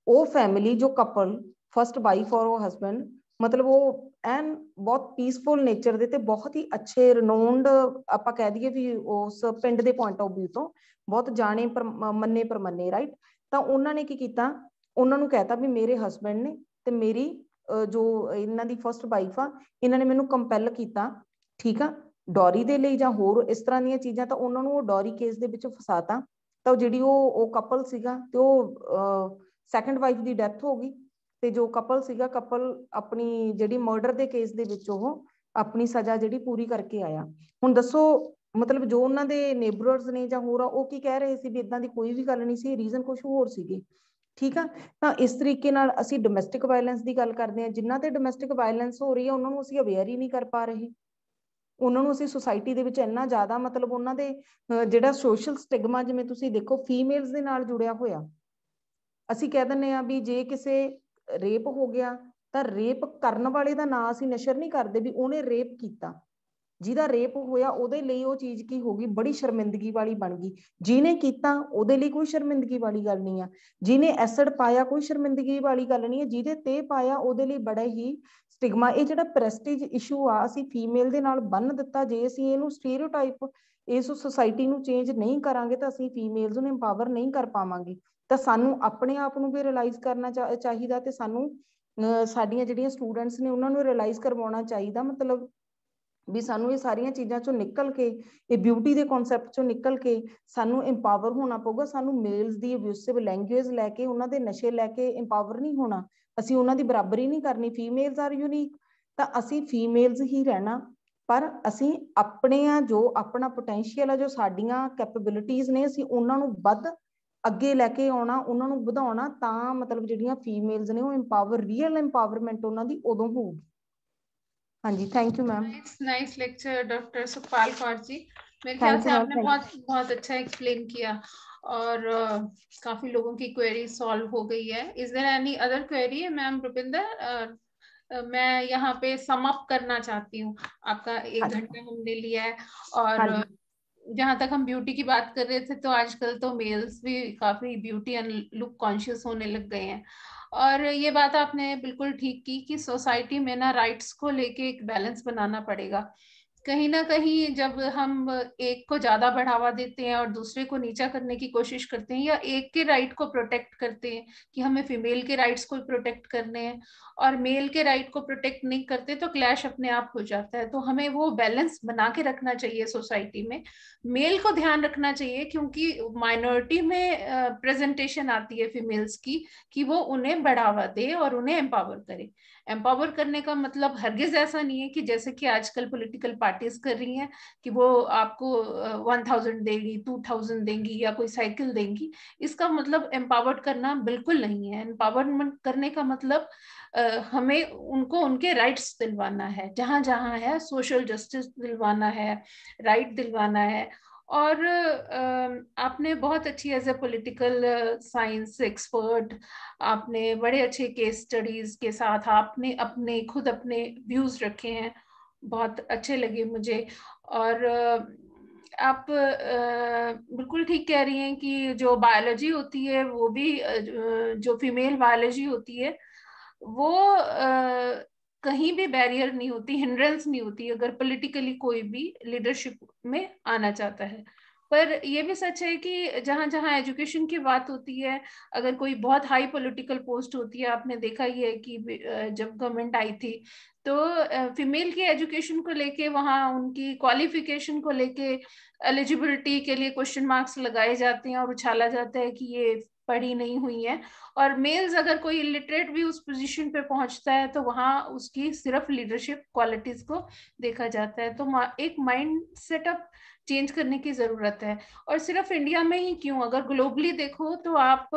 [SPEAKER 2] ਉਹ ਫੈਮਿਲੀ ਜੋ ਕਪਲ ਫਸਟ ਵਾਈਫ ਔਰ ਉਹ ਹਸਬੈਂਡ, ਮਤਲਬ ਉਹ ਐਨ ਬਹੁਤ ਪੀਸਫੁਲ ਨੇਚਰ ਦੇ ਤੇ ਬਹੁਤ ਹੀ ਅੱਛੇ ਰਿਨੋਨਡ ਆਪਾਂ ਕਹਿ ਦਈਏ ਵੀ ਉਸ ਪਿੰਡ ਦੇ ਪੁਆਇੰਟ ਆਫ ਵਿਊ ਤੋਂ ਬਹੁਤ ਜਾਣੇ ਮੰਨੇ ਪਰਮੰਨੇ, ਰਾਈਟ। ਤਾਂ ਉਹਨਾਂ ਨੇ ਕੀ ਕੀਤਾ, ਉਹਨਾਂ ਨੂੰ ਕਹਿਤਾ ਵੀ ਮੇਰੇ ਹਸਬੈਂਡ ਨੇ ਤੇ ਮੇਰੀ ਜੋ ਇਹਨਾਂ ਦੀ ਫਸਟ ਵਾਈਫ ਆ, ਇਹਨਾਂ ਨੇ ਮੈਨੂੰ ਕੰਪੈਲ ਕੀਤਾ, ਠੀਕ ਆ, ਡੋਰੀ ਦੇ ਲਈ ਜਾਂ ਹੋਰ ਇਸ ਤਰ੍ਹਾਂ ਦੀਆਂ ਚੀਜ਼ਾਂ, ਤਾਂ ਉਹਨਾਂ ਨੂੰ ਉਹ ਡੋਰੀ ਕੇਸ ਦੇ ਵਿੱਚ ਫਸਾਤਾ। ਤਾਂ ਜਿਹੜੀ ਉਹ ਕਪਲ ਸੀਗਾ ਤੇ ਉਹ ਸੈਕੰਡ ਵਾਈਫ ਦੀ ਡੈਥ ਹੋ ਗਈ, ਤੇ ਜੋ ਕਪਲ ਸੀਗਾ, ਕਪਲ ਆਪਣੀ ਜਿਹੜੀ ਮਰਡਰ ਦੇ ਕੇਸ ਦੇ ਵਿੱਚ ਉਹ ਆਪਣੀ ਸਜ਼ਾ ਜਿਹੜੀ ਪੂਰੀ ਕਰਕੇ ਆਇਆ। ਹੁਣ ਦੱਸੋ ਮਤਲਬ ਜੋ ਉਹਨਾਂ ਦੇ ਨੇਬਰਸ ਨੇ ਜਾਂ ਹੋਰ ਆ, ਉਹ ਕੀ ਕਹਿ ਰਹੇ ਸੀ ਵੀ ਇਦਾਂ ਦੀ ਕੋਈ ਵੀ ਗੱਲ ਨਹੀਂ ਸੀ, ਰੀਜ਼ਨ ਕੁਝ ਹੋਰ ਸੀਗੇ, ਠੀਕ ਆ। ਤਾਂ ਇਸ ਤਰੀਕੇ ਨਾਲ ਅਸੀਂ ਡੋਮੈਸਟਿਕ ਵਾਇਲੈਂਸ ਦੀ ਗੱਲ ਕਰਦੇ ਹਾਂ, ਜਿਨ੍ਹਾਂ ਤੇ ਡੋਮੈਸਟਿਕ ਵਾਇਲੈਂਸ ਹੋ ਰਹੀ ਹੈ ਉਹਨਾਂ ਨੂੰ ਅਸੀਂ ਅਵੇਅਰ ਹੀ ਨਹੀਂ ਕਰ ਪਾ ਰਹੇ, ਉਹਨਾਂ ਨੂੰ ਅਸੀਂ ਸੁਸਾਇਟੀ ਦੇ ਵਿੱਚ ਇੰਨਾ ਜ਼ਿਆਦਾ ਮਤਲਬ ਉਹਨਾਂ ਦੇ ਜਿਹੜਾ ਸੋਸ਼ਲ ਸਟਿਗਮਾ, ਜਿਵੇਂ ਤੁਸੀਂ ਦੇਖੋ ਫੀਮੇਲਸ ਦੇ ਨਾਲ ਜੁੜਿਆ ਹੋਇਆ, ਅਸੀਂ ਕਹਿ ਦਿੰਦੇ ਹਾਂ ਵੀ ਜੇ ਕਿਸੇ ਰੇਪ ਹੋ ਗਿਆ ਤਾਂ ਰੇਪ ਕਰਨ ਵਾਲੇ ਦਾ ਨਾਂ ਅਸੀਂ ਨਸ਼ਰ ਨਹੀਂ ਕਰਦੇ ਵੀ ਉਹਨੇ ਰੇਪ ਕੀਤਾ, ਜਿਹਦਾ ਰੇਪ ਹੋਇਆ ਉਹਦੇ ਲਈ ਉਹ ਚੀਜ਼ ਕੀ ਹੋ ਗਈ, ਬੜੀ ਸ਼ਰਮਿੰਦਗੀ ਵਾਲੀ ਬਣ ਗਈ। ਜਿਹਨੇ ਕੀਤਾ ਉਹਦੇ ਲਈ ਕੋਈ ਸ਼ਰਮਿੰਦਗੀ ਵਾਲੀ ਗੱਲ ਨਹੀਂ ਆ, ਜਿਹਨੇ ਐਸਿਡ ਪਾਇਆ ਕੋਈ ਸ਼ਰਮਿੰਦਗੀ ਵਾਲੀ ਗੱਲ ਨਹੀਂ ਹੈ, ਜਿਹਦੇ ਤੇ ਪਾਇਆ ਉਹਦੇ ਲਈ ਬੜਾ ਹੀ ਸਟਿਗਮਾ। ਇਹ ਜਿਹੜਾ ਪ੍ਰੈਸਟੀਜ ਇਸ਼ੂ ਆ ਅਸੀਂ ਫੀਮੇਲ ਦੇ ਨਾਲ ਬੰਨ ਦਿੱਤਾ, ਜੇ ਅਸੀਂ ਇਹਨੂੰ ਸਟੀਰੀਓਟਾਈਪ ਇਸ ਸੁਸਾਇਟੀ ਨੂੰ ਚੇਂਜ ਨਹੀਂ ਕਰਾਂਗੇ ਤਾਂ ਅਸੀਂ ਫੀਮੇਲਸ ਨੂੰ ਇੰਪਾਵਰ ਨਹੀਂ ਕਰ ਪਾਵਾਂਗੇ। ਤਾਂ ਸਾਨੂੰ ਆਪਣੇ ਆਪ ਨੂੰ ਵੀ ਰਿਅਲਾਈਜ਼ ਕਰਨਾ ਚਾਹੀਦਾ, ਤੇ ਸਾਨੂੰ ਸਾਡੀਆਂ ਜਿਹੜੀਆਂ ਸਟੂਡੈਂਟਸ ਨੇ ਉਹਨਾਂ ਨੂੰ ਰਿਅਲਾਈਜ਼ ਕਰਵਾਉਣਾ ਚਾਹੀਦਾ, ਮਤਲਬ ਵੀ ਸਾਨੂੰ ਇਹ ਸਾਰੀਆਂ ਚੀਜ਼ਾਂ ਚੋਂ ਨਿਕਲ ਕੇ, ਇਹ ਬਿਊਟੀ ਦੇ ਕਨਸੈਪਟ ਚੋਂ ਨਿਕਲ ਕੇ ਸਾਨੂੰ ਇੰਪਾਵਰ ਹੋਣਾ ਪਊਗਾ। ਸਾਨੂੰ ਮੇਲਸ ਦੀ ਅਬਿਊਸਿਵ ਲੈਂਗੁਏਜ ਲੈ ਕੇ, ਉਹਨਾਂ ਦੇ ਨਸ਼ੇ ਲੈ ਕੇ ਇੰਪਾਵਰ ਨਹੀਂ ਹੋਣਾ, ਅਸੀਂ ਉਹਨਾਂ ਦੀ ਬਰਾਬਰੀ ਨਹੀਂ ਕਰਨੀ। ਫੀਮੇਲਸ ਆਰ ਯੂਨੀਕ, ਤਾਂ ਅਸੀਂ ਫੀਮੇਲਸ ਹੀ ਰਹਿਣਾ, ਪਰ ਅਸੀਂ ਆਪਣੇ ਜੋ ਆਪਣਾ ਪੋਟੈਂਸ਼ੀਅਲ ਆ, ਜੋ ਸਾਡੀਆਂ ਕੈਪੇਬਿਲਿਟੀਜ਼ ਨੇ, ਅਸੀਂ ਉਹਨਾਂ ਨੂੰ ਵੱਧ ਅੱਗੇ ਲੈ ਕੇ ਆਉਣਾ, ਉਹਨਾਂ ਨੂੰ ਵਧਾਉਣਾ, ਤਾਂ ਮਤਲਬ ਜਿਹੜੀਆਂ ਫੀਮੇਲਸ ਨੇ ਉਹ ਇੰਪਾਵਰ, ਰੀਅਲ ਇੰਪਾਵਰਮੈਂਟ ਉਹਨਾਂ ਦੀ ਉਦੋਂ ਹੋਊਗੀ। ਹਾਂਜੀ, thank you ma'am.
[SPEAKER 1] Nice lecture doctor Sukhpal Kaur ji. मेरे ख्याल से आपने बहुत अच्छा एक्सप्लेन किया और काफी लोगों की क्वेरी सॉल्व हो गई है। Is there any other query ma'am Rupinder? मैं यहाँ पे सम अप करना चाहती हूँ, आपका 1 घंटा हमने लिया है और जहां तक हम ब्यूटी की बात कर रहे थे तो आजकल तो मेल्स भी काफी ब्यूटी एंड लुक कॉन्शियस होने लग गए हैं और ये बात आपने बिल्कुल ठीक की कि सोसाइटी में ना राइट्स को लेके एक बैलेंस बनाना पड़ेगा। कहीं ना कहीं जब हम एक को ज्यादा बढ़ावा देते हैं और दूसरे को नीचा करने की कोशिश करते हैं या एक के राइट को प्रोटेक्ट करते हैं कि हमें फीमेल के राइट्स को प्रोटेक्ट करने हैं और मेल के राइट को प्रोटेक्ट नहीं करते तो क्लैश अपने आप हो जाता है। तो हमें वो बैलेंस बना के रखना चाहिए सोसाइटी में। मेल को ध्यान रखना चाहिए क्योंकि माइनॉरिटी में प्रेजेंटेशन आती है फीमेल्स की कि वो उन्हें बढ़ावा दे और उन्हें एम्पावर करे। एम्पावर करने का मतलब हरगिज ऐसा नहीं है कि जैसे कि आजकल पॉलिटिकल पार्टीज कर रही हैं कि वो आपको 1000 देगी, 2000 देंगी या कोई साइकिल देंगी। इसका मतलब एम्पावर्ड करना बिल्कुल नहीं है। एम्पावरमेंट करने का मतलब हमें उनको उनके राइट्स दिलवाना है, जहां जहां है सोशल जस्टिस दिलवाना है, राइट दिलवाना है। और आपने बहुत अच्छी as a political science expert, आपने बड़े अच्छे केस स्टडीज के साथ आपने खुद अपने व्यूज रखे हैं, बहुत अच्छे लगे मुझे। और आप बिल्कुल ठीक कह रही हैं कि जो बायोलॉजी होती है वो भी जो फीमेल बायोलॉजी होती है वो कहीं भी बैरियर नहीं होती, हिंड्रेंस नहीं होती अगर पॉलिटिकली कोई भी लीडरशिप में आना चाहता है। पर ये भी सच है कि जहां जहां एजुकेशन की बात होती है, अगर कोई बहुत हाई पॉलिटिकल पोस्ट होती है, आपने देखा ही है कि जब गवर्नमेंट आई थी तो फीमेल की एजुकेशन को लेके वहां उनकी क्वालिफिकेशन को लेके एलिजिबिलिटी के लिए क्वेश्चन मार्क्स लगाए जाते हैं और उछाला जाता है कि ये पढ़ी नहीं हुई है। और मेल्स अगर कोई इलिटरेट भी उस पोजीशन पे पहुंचता है तो वहां उसकी सिर्फ लीडरशिप क्वालिटीज को देखा जाता है। तो एक माइंड सेटअप चेंज करने की जरूरत है। और सिर्फ इंडिया में ही क्यों, अगर ग्लोबली देखो तो आप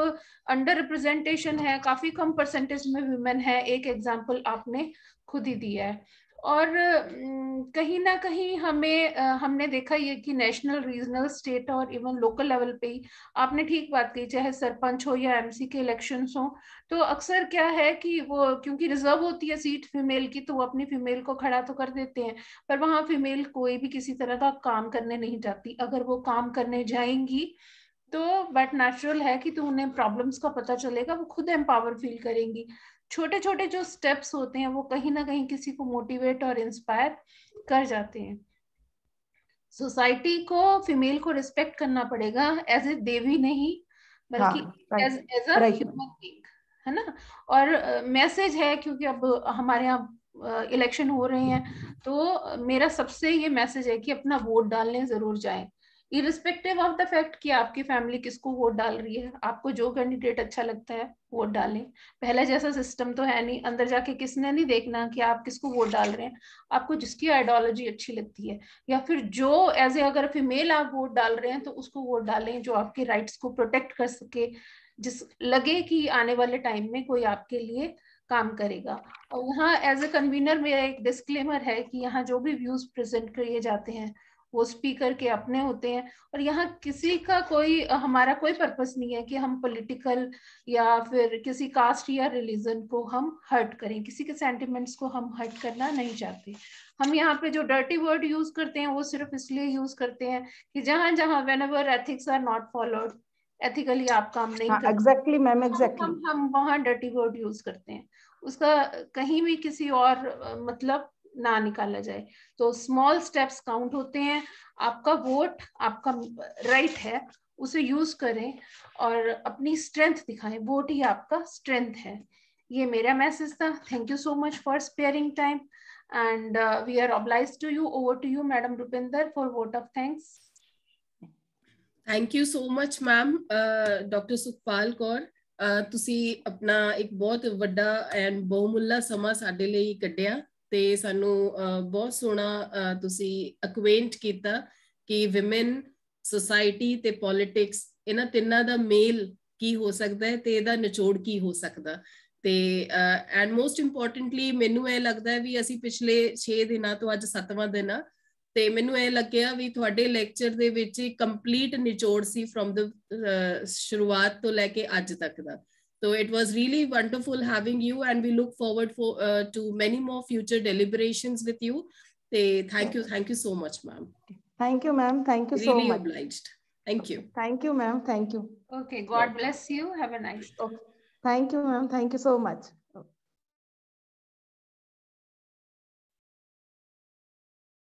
[SPEAKER 1] अंडर रिप्रेजेंटेशन है, काफी कम परसेंटेज में वुमेन है, एक एग्जांपल आपने खुद ही दिया है। और कहीं ना कहीं हमने देखा ये कि नेशनल, रीजनल, स्टेट और इवन लोकल लेवल पे ही, आपने ठीक बात कही, चाहे सरपंच हो या एमसी के इलेक्शंस हो, तो अक्सर क्या है कि वो क्योंकि रिजर्व होती है सीट फीमेल की तो वो अपनी फीमेल को खड़ा तो कर देते हैं, पर वहां फीमेल कोई भी किसी तरह का काम करने नहीं जाती। अगर वो काम करने जाएंगी तो बट नेचुरल है कि तो उन्हें प्रॉब्लम्स का पता चलेगा, वो खुद एम्पावर फील करेंगी। छोटे छोटे जो स्टेप्स होते हैं वो कहीं ना कहीं किसी को मोटिवेट और इंस्पायर कर जाते हैं। सोसाइटी को फीमेल को रिस्पेक्ट करना पड़ेगा एज ए देवी नहीं, बल्कि एज अ ह्यूमन बीइंग, है ना। और मैसेज है, क्योंकि अब हमारे यहाँ इलेक्शन हो रहे हैं तो मेरा सबसे ये मैसेज है कि अपना वोट डालने जरूर जाएं, इरिस्पेक्टिव ऑफ द फैक्ट कि आपकी फैमिली किसको वोट डाल रही है। आपको जो कैंडिडेट अच्छा लगता है वोट डालें। पहले जैसा सिस्टम तो है नहीं, अंदर जाके किसने नहीं देखना कि आप किसको वोट डाल रहे हैं। आपको जिसकी आइडियोलॉजी अच्छी लगती है या फिर जो एज ए अगर फीमेल आप वोट डाल रहे हैं तो उसको वोट डालें जो आपके राइट्स को प्रोटेक्ट कर सके, जिस लगे कि आने वाले टाइम में कोई आपके लिए काम करेगा। और यहाँ एज ए कन्वीनर मेरा एक डिस्क्लेमर है कि यहाँ जो भी व्यूज प्रेजेंट किए जाते हैं वो स्पीकर के अपने होते हैं और यहाँ किसी का कोई, हमारा कोई पर्पस नहीं है कि हम पॉलिटिकल या फिर किसी कास्ट या रिलीजन को हम हर्ट करें, किसी के सेंटिमेंट्स को हम हर्ट करना नहीं चाहते। हम यहाँ पे जो डर्टी वर्ड यूज करते हैं वो सिर्फ इसलिए यूज करते हैं कि जहां जहां whenever ethics are not followed, ethically आप काम नहीं करते,
[SPEAKER 2] एग्जैक्टली मैम, एग्जैक्टली
[SPEAKER 1] हम वहां डर्टी वर्ड यूज करते हैं, उसका कहीं भी किसी और मतलब ना निकाला जाए। तो स्मॉल स्टेप्स काउंट होते हैं। आपका वोट आपका राइट है, उसे यूज करें और अपनी स्ट्रेंथ दिखाएं, वोट ही आपका स्ट्रेंथ है। ये मेरा मैसेज था। Thank you so much for sparing time and we are obliged to you. Over to you, Madam Rupinder, for vote of thanks.
[SPEAKER 3] Thank you so much, ma'am. Dr. Sukhpal Kaur, ਤੁਸੀਂ ਆਪਣਾ ਇੱਕ ਬਹੁਤ ਵੱਡਾ ਐਂਡ ਬਹੁਮੁੱਲਾ ਸਮਾਂ ਸਾਡੇ ਲਈ ਕੱਢਿਆ ਤੇ ਸਾਨੂੰ ਬਹੁਤ ਸੋਹਣਾ ਤੁਸੀਂ ਅਕੁਐਂਟ ਕੀਤਾ ਕਿ ਵਿਮਨ, ਸੋਸਾਇਟੀ ਤੇ ਪੋਲਿਟਿਕਸ ਇਹਨਾਂ ਤਿੰਨਾਂ ਦਾ ਮੇਲ ਕੀ ਹੋ ਸਕਦਾ ਹੈ ਤੇ ਇਹਦਾ ਨਿਚੋੜ ਕੀ ਹੋ ਸਕਦਾ। ਤੇ ਐਂਡ ਮੋਸਟ ਇੰਪੋਰਟੈਂਟਲੀ ਮੈਨੂੰ ਇਹ ਲੱਗਦਾ ਵੀ ਅਸੀਂ ਪਿਛਲੇ 6 ਦਿਨਾਂ ਤੋਂ ਅੱਜ 7ਵਾਂ ਦਿਨ ਆ, ਤੇ ਮੈਨੂੰ ਇਹ ਲੱਗਿਆ ਵੀ ਤੁਹਾਡੇ ਲੈਕਚਰ ਦੇ ਵਿੱਚ ਕੰਪਲੀਟ ਨਿਚੋੜ ਸੀ ਫਰੋਮ ਦ ਸ਼ੁਰੂਆਤ ਤੋਂ ਲੈ ਕੇ ਅੱਜ ਤੱਕ ਦਾ। So it was really wonderful having you, and we look forward to many more future deliberations with you. Thank you so much, ma'am.
[SPEAKER 2] Thank you, ma'am. Thank you so much.
[SPEAKER 3] Really obliged. Thank you.
[SPEAKER 2] Thank you, ma'am. Thank you.
[SPEAKER 1] Okay, God bless you. Have a nice day.
[SPEAKER 2] Okay. Thank you, ma'am. Thank you so much.